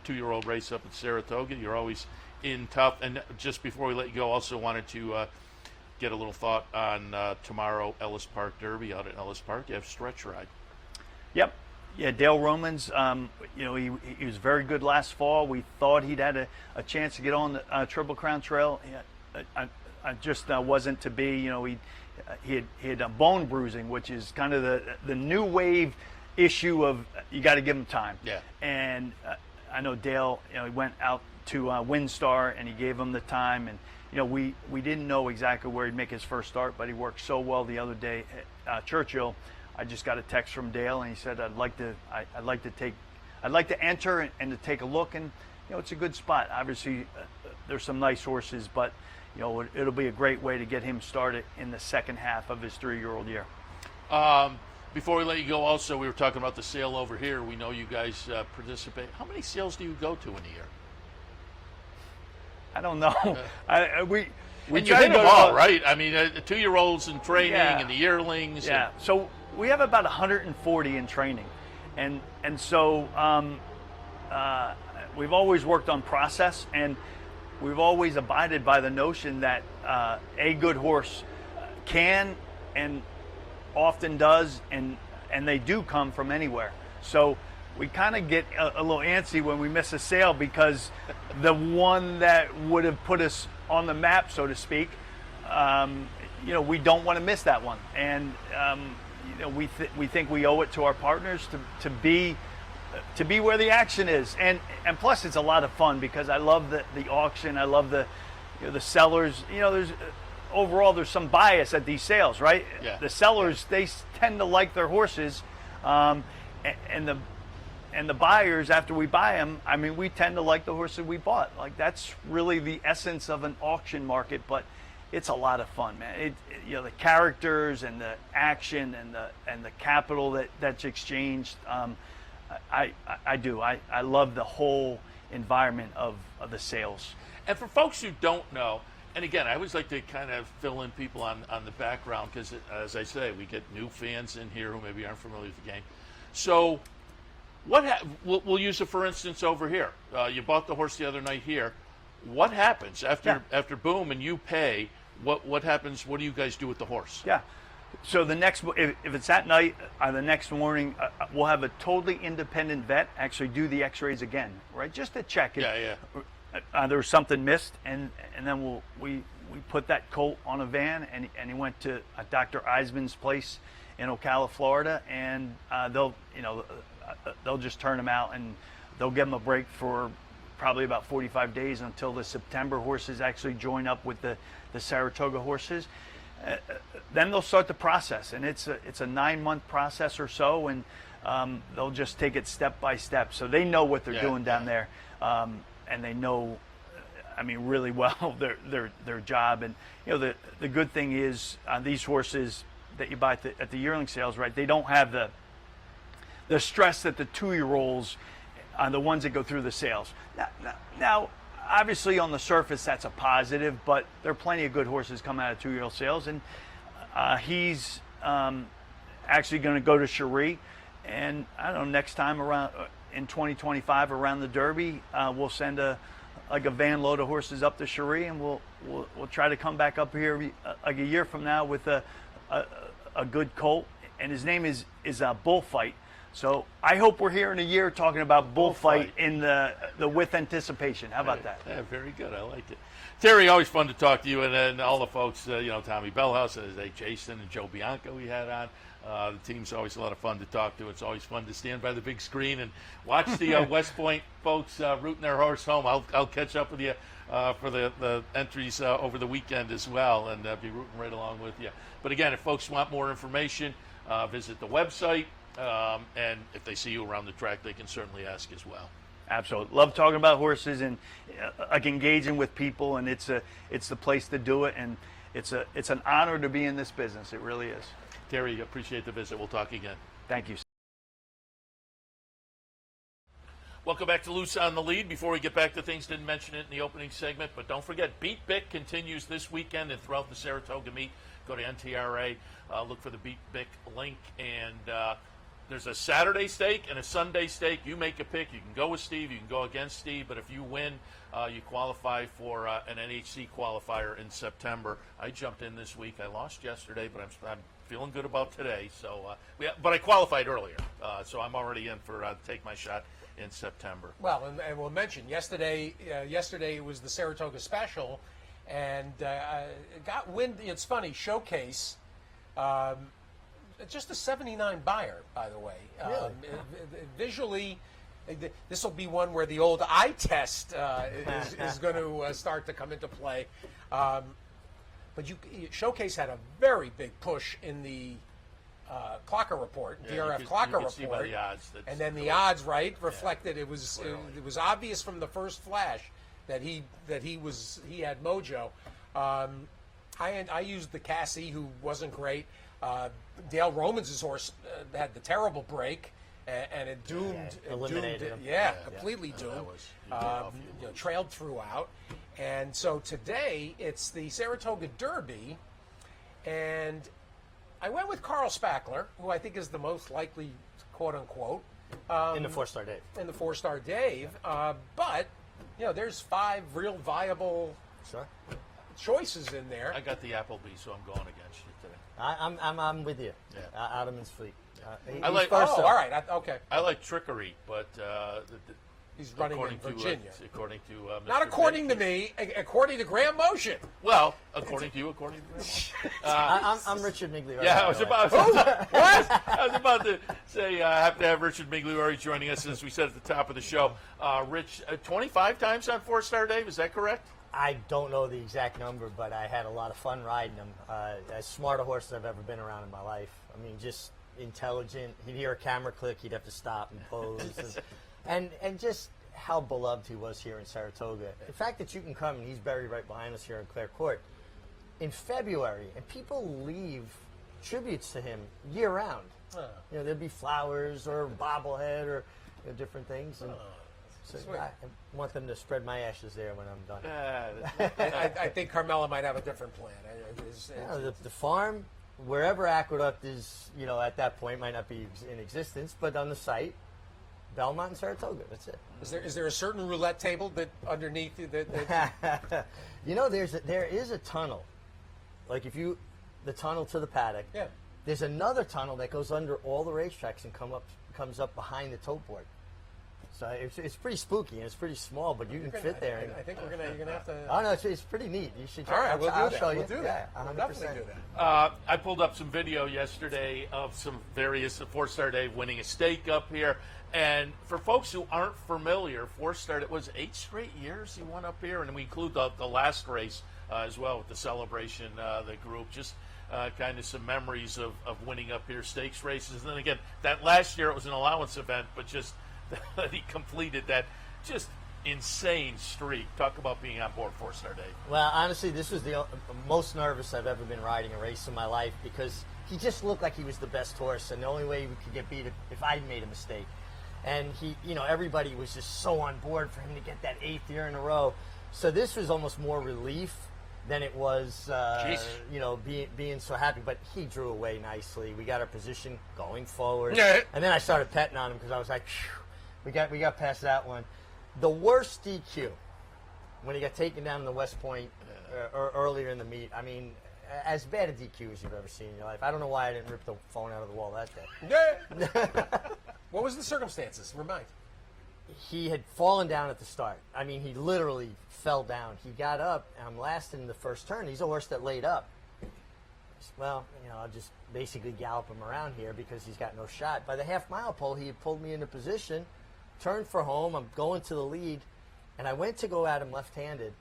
2-year-old race up at Saratoga. You're always in tough. And just before we let you go, also wanted to get a little thought on tomorrow, Ellis Park Derby out at Ellis Park. You have Stretch Ride. Yep. Yeah, Dale Romans, he was very good last fall. We thought he'd had a chance to get on the Triple Crown Trail. I just wasn't to be. He had bone bruising, which is kind of the new wave issue of you got to give him time. Yeah. And I know Dale, he went out to WinStar and he gave him the time, and we didn't know exactly where he'd make his first start, but he worked so well the other day at Churchill. I just got a text from Dale, and he said I'd like to enter and to take a look, and it's a good spot. Obviously, there's some nice horses, but it'll be a great way to get him started in the second half of his 3-year-old year. Before we let you go, also we were talking about the sale over here. We know you guys participate. How many sales do you go to in a year? I don't know. We and you hit them all, right? I mean, 2-year-olds in training and the yearlings. Yeah. So we have about 140 in training, and so we've always worked on process, and we've always abided by the notion that a good horse can and often does, and they do come from anywhere. So we kind of get a little antsy when we miss a sale, because the one that would have put us on the map, so to speak, we don't want to miss that one. And we think we owe it to our partners to be where the action is, and plus it's a lot of fun, because I love the auction. I love the sellers. There's some bias at these sales, right? Yeah. The sellers, they tend to like their horses, and the buyers, after we buy them, I mean, we tend to like the horses we bought. Like, that's really the essence of an auction market, but it's a lot of fun, man. The characters and the action and the capital that's exchanged. I do. I love the whole environment of the sales. And for folks who don't know, and again, I always like to kind of fill in people on the background, because, as I say, we get new fans in here who maybe aren't familiar with the game. So we'll use it, for instance, over here. You bought the horse the other night here. What happens after boom and you pay? What happens? What do you guys do with the horse? Yeah. So the next, if it's that night, the next morning, we'll have a totally independent vet actually do the X-rays again, right? Just to check if there was something missed, and then we put that colt on a van, and he went to Dr. Eisman's place in Ocala, Florida, and they'll just turn him out, and they'll give him a break for probably about 45 days until the September horses actually join up with the Saratoga horses. Then they'll start the process, and it's a 9-month process or so, and they'll just take it step by step. So they know what they're doing down there, and they know, I mean, really well their job. And the good thing is these horses that you buy at the yearling sales, right? They don't have the stress that the 2-year-olds, the ones that go through the sales. Now, obviously on the surface that's a positive, but there are plenty of good horses coming out of 2-year-old sales, and he's actually going to go to Cherie, and I don't know, next time around in 2025 around the Derby, we'll send a van load of horses up to Cherie, and we'll try to come back up here like a year from now with a good colt, and his name is Bullfight. So I hope we're here in a year talking about bullfight in the with anticipation. How about that? Yeah, very good. I like it. Terry, always fun to talk to you, and then all the folks, Tommy Bellhouse, Jason and Joe Bianco we had on. The team's always a lot of fun to talk to. It's always fun to stand by the big screen and watch the West Point folks rooting their horse home. I'll catch up with you for the entries over the weekend as well, and be rooting right along with you. But again, if folks want more information, visit the website, and if they see you around the track, they can certainly ask as well. Absolutely. Love talking about horses and like engaging with people, and it's the place to do it, and it's an honor to be in this business. It really is. Terry, appreciate the visit. We'll talk again. Thank you. Welcome back to Loose on the Lead. Before we get back to things, didn't mention it in the opening segment, but don't forget, Beat Bic continues this weekend and throughout the Saratoga meet. Go to NTRA, look for the Beat Bic link, and there's a Saturday stake and a Sunday stake. You make a pick. You can go with Steve. You can go against Steve. But if you win, you qualify for an NHC qualifier in September. I jumped in this week. I lost yesterday, but I'm feeling good about today. So, but I qualified earlier, so I'm already in for take my shot in September. Well, and we'll mention yesterday. Yesterday it was the Saratoga Special, and it got wind. It's funny. Showcase. Just a 79 buyer, by the way. Really? Visually, this will be one where the old eye test is going to start to come into play. But Showcase had a very big push in the Clocker report, DRF Clocker report, see by the odds and then the odds reflected. It was obvious from the first flash that he had mojo. I used the Cassie, who wasn't great. Dale Romans' horse had the terrible break, and it doomed. Eliminated him. Completely doomed. Trailed throughout. And so today it's the Saratoga Derby, and I went with Carl Spackler, who I think is the most likely, quote unquote, in the 4-star Dave. In the 4-star Dave, but there's 5 real viable choices in there. I got the Applebee, so I'm going against you today. I'm with you. Yeah. Adam's fleet. I like. All right. Okay. I like Trickery, but he's running in Virginia. According to Mr. Not according to me. According to Graham Motion. Well, according to you, according to Graham. I'm Richard Migliore. Yeah, I was about. What? I was about to say I have to have Richard Migliore joining us, as we said at the top of the show. Rich, 25 times on 4-star Dave. Is that correct? I don't know the exact number, but I had a lot of fun riding him. As smart a horse as I've ever been around in my life. I mean, just intelligent. He'd hear a camera click, he'd have to stop and pose. and just how beloved he was here in Saratoga. The fact that you can come, and he's buried right behind us here in Clare Court, in February, and people leave tributes to him year-round. There'd be flowers or bobblehead or different things. And, so I want them to spread my ashes there when I'm done. I think Carmela might have a different plan. The farm, wherever Aqueduct is, at that point might not be in existence, but on the site, Belmont and Saratoga. That's it. Is there a certain roulette table that underneath that? There is a tunnel, like the tunnel to the paddock. Yeah. There's another tunnel that goes under all the racetracks and comes up behind the tote board. So it's pretty spooky and it's pretty small, but you can fit there. I think you're gonna have to. Oh no, it's pretty neat. You should. All right, I'll do show that. you. We'll do that. We'll definitely do that. I pulled up some video yesterday of some various 4-star Dave winning a stake up here, and for folks who aren't familiar, 4-star it was 8 straight years he won up here, and we include the last race as well with the celebration, the group. Just kind of some memories of winning up here stakes races, and then again that last year it was an allowance event, but just. That he completed that just insane streak. Talk about being on board 4-star Dave. Well, honestly, this was the most nervous I've ever been riding a race in my life because he just looked like he was the best horse, and the only way we could get beat if I made a mistake. And he, everybody was just so on board for him to get that 8th year in a row. So this was almost more relief than it was, being so happy. But he drew away nicely. We got our position going forward, and then I started petting on him because I was like, phew. We got past that one. The worst DQ, when he got taken down in the West Point or earlier in the meet, I mean, as bad a DQ as you've ever seen in your life. I don't know why I didn't rip the phone out of the wall that day. What was the circumstances? Remind. He had fallen down at the start. I mean, he literally fell down. He got up, and I'm last in the first turn. He's a horse that laid up. Well, I'll just basically gallop him around here because he's got no shot. By the half-mile pole, he had pulled me into position, turned for home. I'm going to the lead, and I went to go at him left-handed,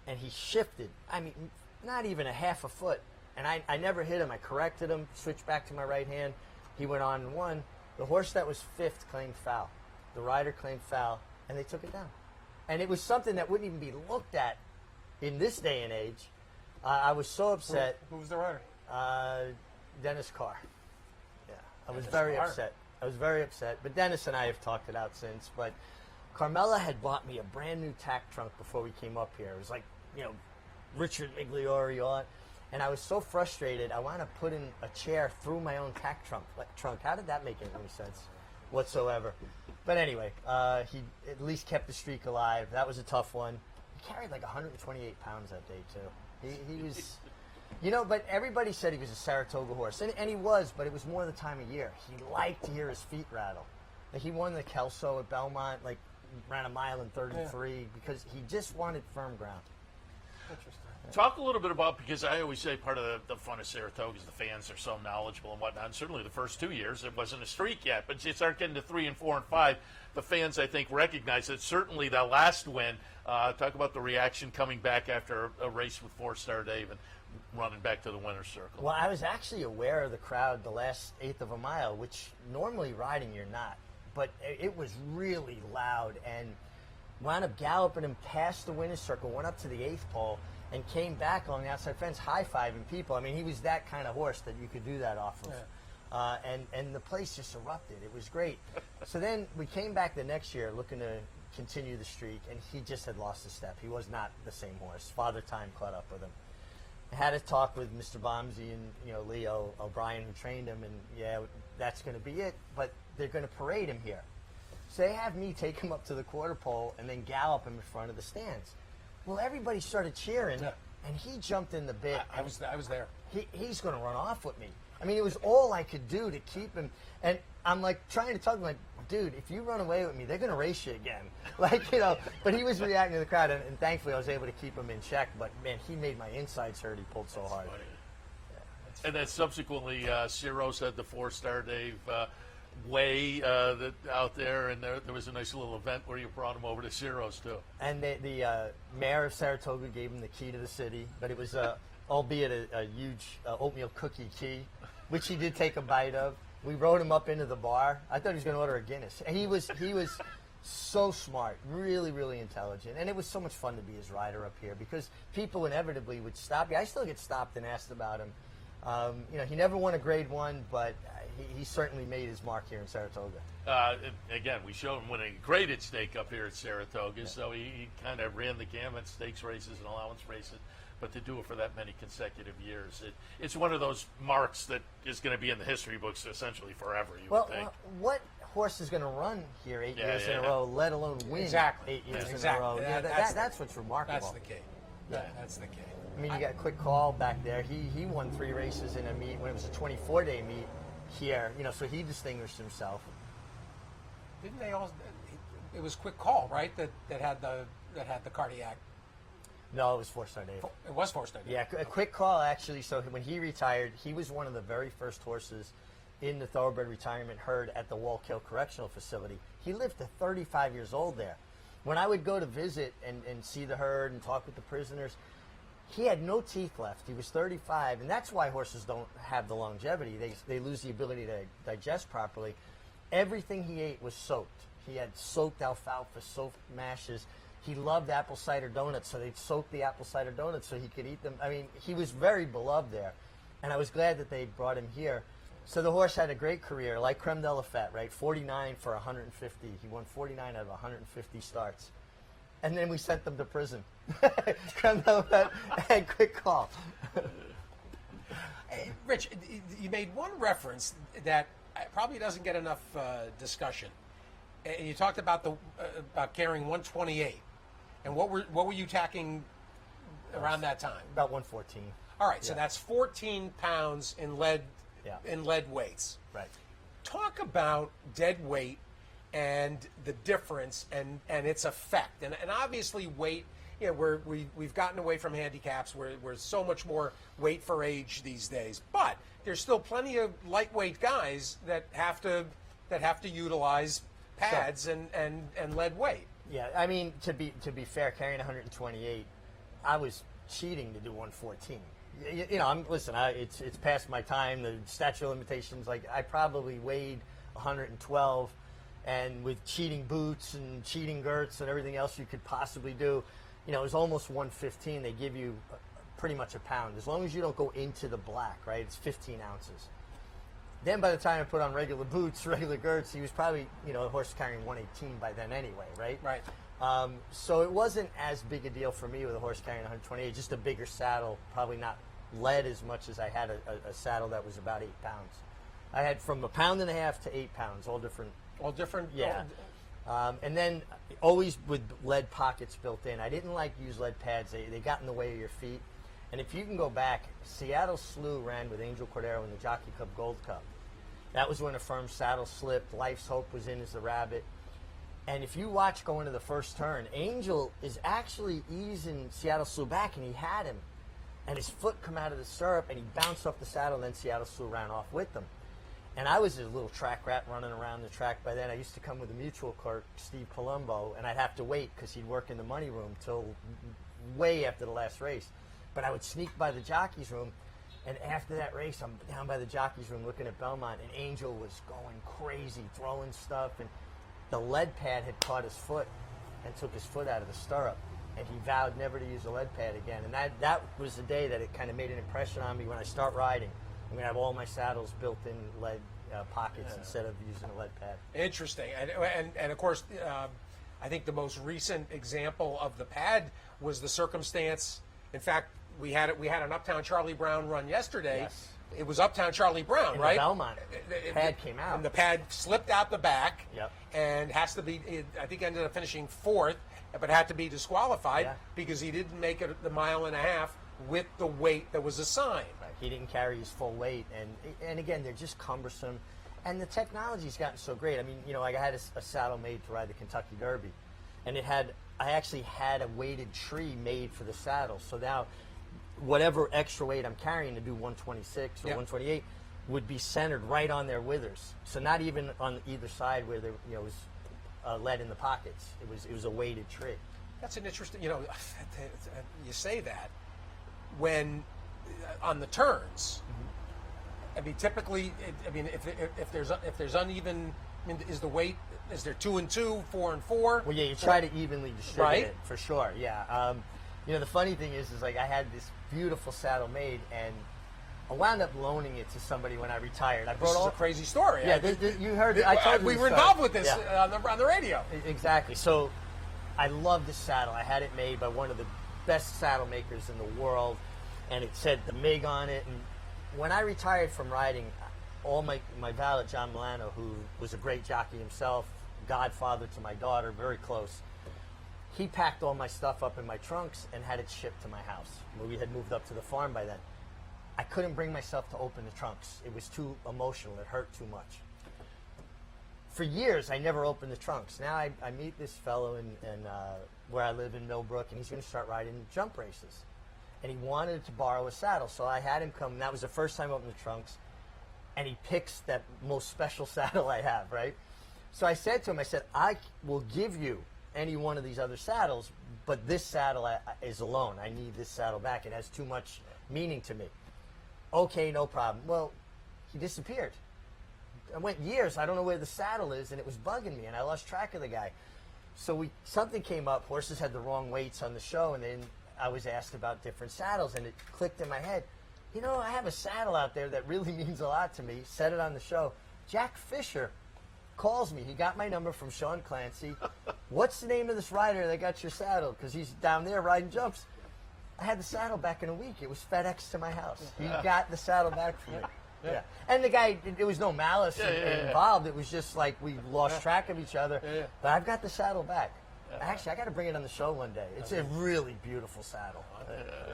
and he shifted. I mean, not even a half a foot. And I never hit him. I corrected him, switched back to my right hand. He went on and won. The horse that was fifth claimed foul. The rider claimed foul, and they took it down. And it was something that wouldn't even be looked at in this day and age. I was so upset. Who was the rider? Dennis Carr. Yeah, I was very upset. I was very upset. But Dennis and I have talked it out since. But Carmela had bought me a brand new tack trunk before we came up here. It was like, Richard Migliori on. And I was so frustrated, I wound up putting a chair through my own tack trunk. How did that make any sense whatsoever? But anyway, he at least kept the streak alive. That was a tough one. He carried like 128 pounds that day, too. He was, but everybody said he was a Saratoga horse. And he was, but it was more the time of year. He liked to hear his feet rattle. Like he won the Kelso at Belmont, ran a mile in 33 because he just wanted firm ground. Interesting. Talk a little bit about, because I always say part of the fun of Saratoga is the fans are so knowledgeable and whatnot. And certainly the first 2 years, it wasn't a streak yet. But you start getting to 3 and 4 and 5, the fans, I think, recognize that. Certainly the last win, talk about the reaction coming back after a race with 4-Star Dave and running back to the winner's circle. Well, I was actually aware of the crowd the last eighth of a mile, which normally riding you're not. But it was really loud, and wound up galloping him past the winner's circle, went up to the 8th pole, and came back on the outside fence high-fiving people. I mean, he was that kind of horse that you could do that off of. Yeah. And the place just erupted. It was great. So then we came back the next year looking to continue the streak, and he just had lost a step. He was not the same horse. Father Time caught up with him. I had a talk with Mr. Bomsey and Leo O'Brien, who trained him, and that's going to be it, but they're going to parade him here. So they have me take him up to the quarter pole and then gallop him in front of the stands. Well, everybody started cheering, and he jumped in the bit. I was there. He's going to run off with me. I mean, it was all I could do to keep him. And I'm trying to talk to him, dude, if you run away with me, they're going to race you again. But he was reacting to the crowd, and thankfully I was able to keep him in check. But, man, he made my insides hurt. He pulled so hard. Yeah. And then subsequently, Ciro's had the 4-Star Dave way out there, and there was a nice little event where you brought him over to Ciro's too. And the mayor of Saratoga gave him the key to the city, but it was albeit a huge oatmeal cookie key, which he did take a bite of. We rode him up into the bar. I thought he was going to order a Guinness. And he was so smart, really, really intelligent, and it was so much fun to be his rider up here because people inevitably would stop you. I still get stopped and asked about him. He never won a Grade 1, but he certainly made his mark here in Saratoga. Again, we showed him winning a graded stake up here at Saratoga, so he kind of ran the gamut, stakes races and allowance races, but to do it for that many consecutive years, it's one of those marks that is going to be in the history books essentially forever, you would think. What horse is going to run here 8 years in a row, let alone win 8 years in a row? That's what's remarkable. That's the key. That's the key. I mean, you got a quick call back there. He won 3 races in a meet when it was a 24-day meet here. So he distinguished himself. Didn't they all? It was Quick Call, right? That had the cardiac. No, it was 4-Star Dave. It was 4-Star Dave. Yeah, a Quick Call actually. So when he retired, he was one of the very first horses in the thoroughbred retirement herd at the Wallkill Correctional Facility. He lived to 35 years old there. When I would go to visit and see the herd and talk with the prisoners, he had no teeth left. He was 35, and that's why horses don't have the longevity. They lose the ability to digest properly. Everything he ate was soaked. He had soaked alfalfa, soaked mashes. He loved apple cider donuts, so they'd soak the apple cider donuts so he could eat them. I mean, he was very beloved there, and I was glad that they brought him here. So the horse had a great career, like Creme de la Fête, right? 49 for 150. He won 49 out of 150 starts. And then we sent them to prison. Creme de la Fête and Quick Call. Hey, Rich, you made one reference that probably doesn't get enough discussion. And you talked about about carrying 128. And what were you tacking around that time? About 114. All right, so that's 14 pounds in lead weights. Right. talk about dead weight and the difference and its effect. And obviously weight, you know, we've gotten away from handicaps. We're so much more weight for age these days. But there's still plenty of lightweight guys that have to utilize pads and lead weight. Yeah, I mean, to be fair, carrying 128, I was cheating to do 114. You know, it's past my time. The statute of limitations, like I probably weighed 112, and with cheating boots and cheating girts and everything else you could possibly do, you know, it was almost 115. They give you pretty much a pound as long as you don't go into the black, right? It's 15 ounces. Then by the time I put on regular boots, regular girts, he was probably, you know, a horse carrying 118 by then anyway, right? Right. So it wasn't as big a deal for me with a horse carrying 128, just a bigger saddle, probably not lead as much as I had a saddle that was about 8 pounds. I had from 1.5 pounds to 8 pounds, all different. All different? Yeah. And then always with lead pockets built in. I didn't like to use lead pads. They got in the way of your feet. And if you can go back, Seattle Slew ran with Angel Cordero in the Jockey Club Gold Cup. That was when a firm saddle slipped. Life's Hope was in as the rabbit. And if you watch going to the first turn, Angel is actually easing Seattle Slew back, and he had him. And his foot come out of the stirrup, and he bounced off the saddle, and then Seattle Slew ran off with them. And I was a little track rat running around the track by then. I used to come with a mutual clerk, Steve Colombo, and I'd have to wait because he'd work in the money room till way after the last race. But I would sneak by the jockey's room, and after that race, I'm down by the jockey's room looking at Belmont, and Angel was going crazy, throwing stuff, and the lead pad had caught his foot and took his foot out of the stirrup, and he vowed never to use a lead pad again. And that was the day that it kind of made an impression on me. When I start riding, I'm going to have all my saddles built in lead pockets instead of using a lead pad. Interesting. And of course, I think the most recent example of the pad was the circumstance. In fact, we had an Uptown Charlie Brown run yesterday. Yes. It was Uptown Charlie Brown, right? The Belmont pad came out. And the pad slipped out the back. Yep. And has to be, I think ended up finishing 4th, but had to be disqualified Yeah. because he didn't make it the 1.5 miles with the weight that was assigned. Right. He didn't carry his full weight, and again, they're just cumbersome. And the technology's gotten so great. I mean, you know, like I had a saddle made to ride the Kentucky Derby, and I actually had a weighted tree made for the saddle. So now, whatever extra weight I'm carrying to do 126 or 128 would be centered right on their withers. So not even on either side where there, you know, was lead in the pockets. It was a weighted tree. That's an interesting, you know, you say that when on the turns. I mean, typically, if there's uneven, I mean, is there 2 and 2, 4 and 4? Well, yeah, you try to evenly distribute Right? it for sure. Yeah. You know, the funny thing is like I had this beautiful saddle made, and I wound up loaning it to somebody when I retired. I brought This is all a crazy story. Yeah, you heard. I told you we this were story. involved with this Yeah. on the radio. Exactly. So I love this saddle. I had it made by one of the best saddle makers in the world, and it said the MIG on it. And when I retired from riding, all my valet, John Milano, who was a great jockey himself, godfather to my daughter, very close, he packed all my stuff up in my trunks and had it shipped to my house. We had moved up to the farm by then. I couldn't bring myself to open the trunks. It was too emotional. It hurt too much. For years, I never opened the trunks. Now I meet this fellow in where I live in Millbrook, and he's going to start riding jump races. And he wanted to borrow a saddle, so I had him come. And that was the first time I opened the trunks, and he picks that most special saddle I have, right? So I said to him, I said, I will give you any one of these other saddles, but this saddle is alone. I need this saddle back. It has too much meaning to me. Okay, no problem. Well, he disappeared. I went years. I don't know where the saddle is, and it was bugging me, and I lost track of the guy. So something came up. Horses had the wrong weights on the show, and then I was asked about different saddles, and it clicked in my head. You know, I have a saddle out there that really means a lot to me. Said it on the show. Jack Fisher calls me. He got my number from Sean Clancy. What's the name of this rider that got your saddle? Because he's down there riding jumps. I had the saddle back in a week. It was FedEx to my house. He got the saddle back for me. Yeah. And the guy, there was no malice involved. It was just like we lost track of each other. But I've got the saddle back. Actually, I got to bring it on the show one day. It's a really beautiful saddle.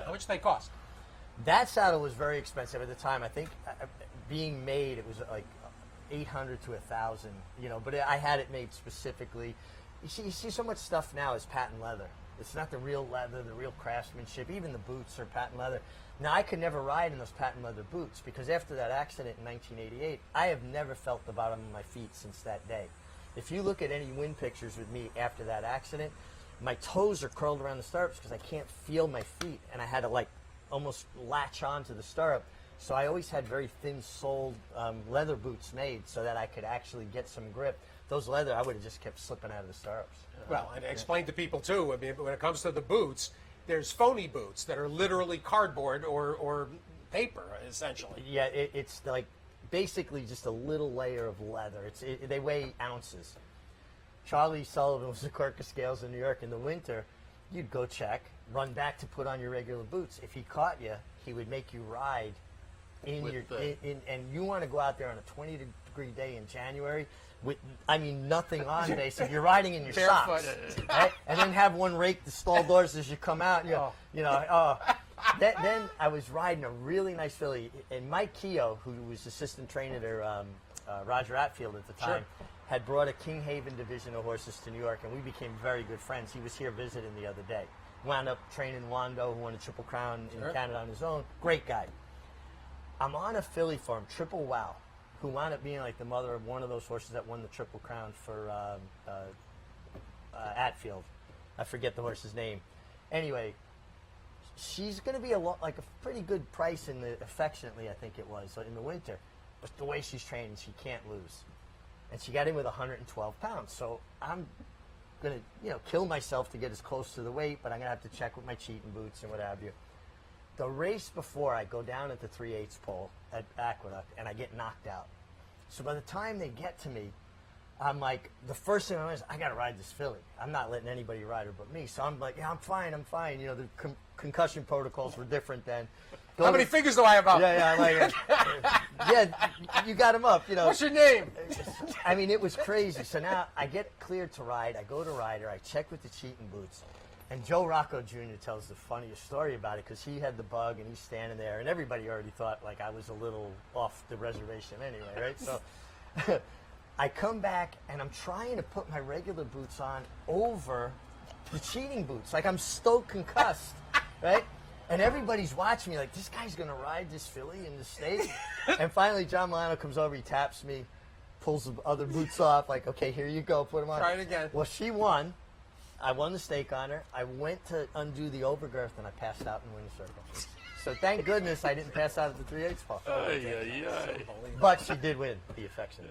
How much do they cost? That saddle was very expensive at the time. I think being made, it was like $800 to $1,000, but I had it made specifically. You see so much stuff now is patent leather. It's not the real leather, the real craftsmanship. Even the boots are patent leather. Now, I could never ride in those patent leather boots because after that accident in 1988, I have never felt the bottom of my feet since that day. If you look at any wind pictures with me after that accident, my toes are curled around the stirrups because I can't feel my feet, and I had to almost latch onto the stirrup. So I always had very thin-soled leather boots made so that I could actually get some grip. Those leather, I would have just kept slipping out of the stirrups. Well, and explain to people too. I mean, when it comes to the boots, there's phony boots that are literally cardboard or paper, essentially. Yeah, it's like basically just a little layer of leather. They weigh ounces. Charlie Sullivan was the clerk of scales in New York in the winter. You'd go check, run back to put on your regular boots. If he caught you, he would make you ride and you want to go out there on a 20-degree day in January with, nothing on, basically. You're riding in your socks, right? And then have one rake the stall doors as you come out. Then I was riding a really nice filly, and Mike Keogh, who was assistant trainer to Roger Atfield at the time, had brought a King Haven division of horses to New York, and we became very good friends. He was here visiting the other day. Wound up training Wando, who won a Triple Crown in Canada on his own. Great guy. I'm on a filly for him, Triple Wow, who wound up being like the mother of one of those horses that won the Triple Crown for Atfield. I forget the horse's name. Anyway, she's going to be a pretty good price in the Affectionately, I think it was, in the winter. But the way she's trained, she can't lose. And she got in with 112 pounds. So I'm going to, kill myself to get as close to the weight, but I'm going to have to check with my cheating boots and what have you. The race before, I go down at the 3/8 pole at Aqueduct, and I get knocked out. So by the time they get to me, I'm like, the first thing I know is, I got to ride this filly. I'm not letting anybody ride her but me. So I'm like, yeah, I'm fine. The concussion protocols were different then. How many fingers do I have up? Yeah, you got him up. What's your name? It was crazy. So now I get cleared to ride. I go to ride her. I check with the cheating boots. And Joe Rocco Jr. tells the funniest story about it because he had the bug and he's standing there, and everybody already thought I was a little off the reservation anyway, right? So I come back and I'm trying to put my regular boots on over the cheating boots. I'm still concussed, right? And everybody's watching me like, this guy's going to ride this filly in the state. And finally, John Milano comes over, he taps me, pulls the other boots off, okay, here you go, put them on. Try it again. Well, she won. I won the stake on her. I went to undo the overgirth, and I passed out in the winning circle. So thank goodness I didn't pass out at the 3/8 pole. But she did win the Affectionate.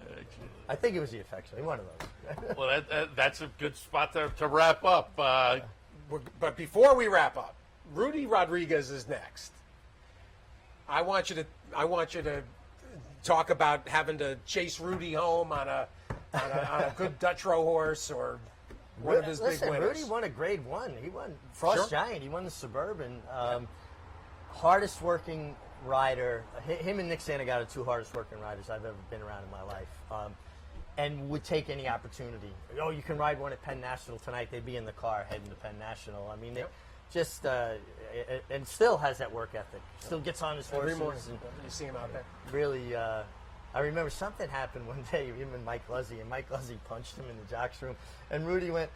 I think it was the Affectionate, one of those. Well, that's a good spot to wrap up. But before we wrap up, Rudy Rodriguez is next. I want you to talk about having to chase Rudy home on a good Dutch row horse or one of his big winners. Rudy won a Grade 1. He won Frost Giant. He won the Suburban. Hardest working rider. Him and Nick Santagata are two hardest working riders I've ever been around in my life. And would take any opportunity. Oh, you can ride one at Penn National tonight. They'd be in the car heading to Penn National. Just and still has that work ethic. Still gets on his horses. Every morning you see him out there. Really, I remember something happened one day, him and Mike Luzzy, and Mike Luzzy punched him in the jocks room, and Rudy went,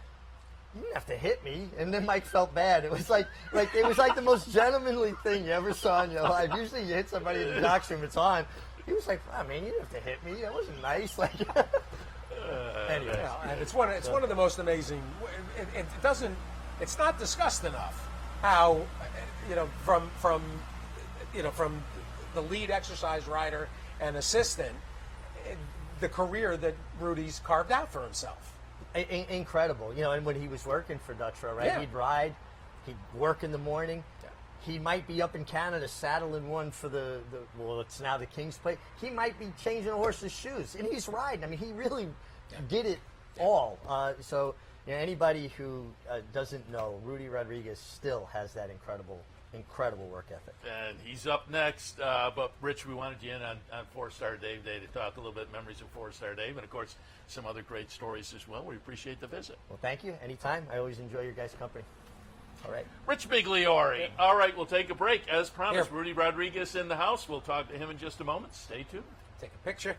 "You didn't have to hit me," and then Mike felt bad. It was like the most gentlemanly thing you ever saw in your life. Usually you hit somebody in the jocks room, it's on. He was like, "Wow, man, you didn't have to hit me. That wasn't nice." Anyway, and it's one of the most amazing. It's not discussed enough how from the lead exercise rider and assistant, the career that Rudy's carved out for himself. Incredible, and when he was working for Dutro, right? Yeah. He'd ride, he'd work in the morning. Yeah. He might be up in Canada saddling one for it's now the King's Plate. He might be changing a horse's shoes, and he's riding. He really did it all. So anybody who doesn't know, Rudy Rodriguez still has that incredible work ethic. And he's up next. But, Rich, we wanted you in on 4-Star Dave Day to talk a little bit memories of 4-Star Dave and, of course, some other great stories as well. We appreciate the visit. Well, thank you. Anytime. I always enjoy your guys' company. All right. Rich Migliore. All right, we'll take a break. As promised, Rudy Rodriguez in the house. We'll talk to him in just a moment. Stay tuned. Take a picture.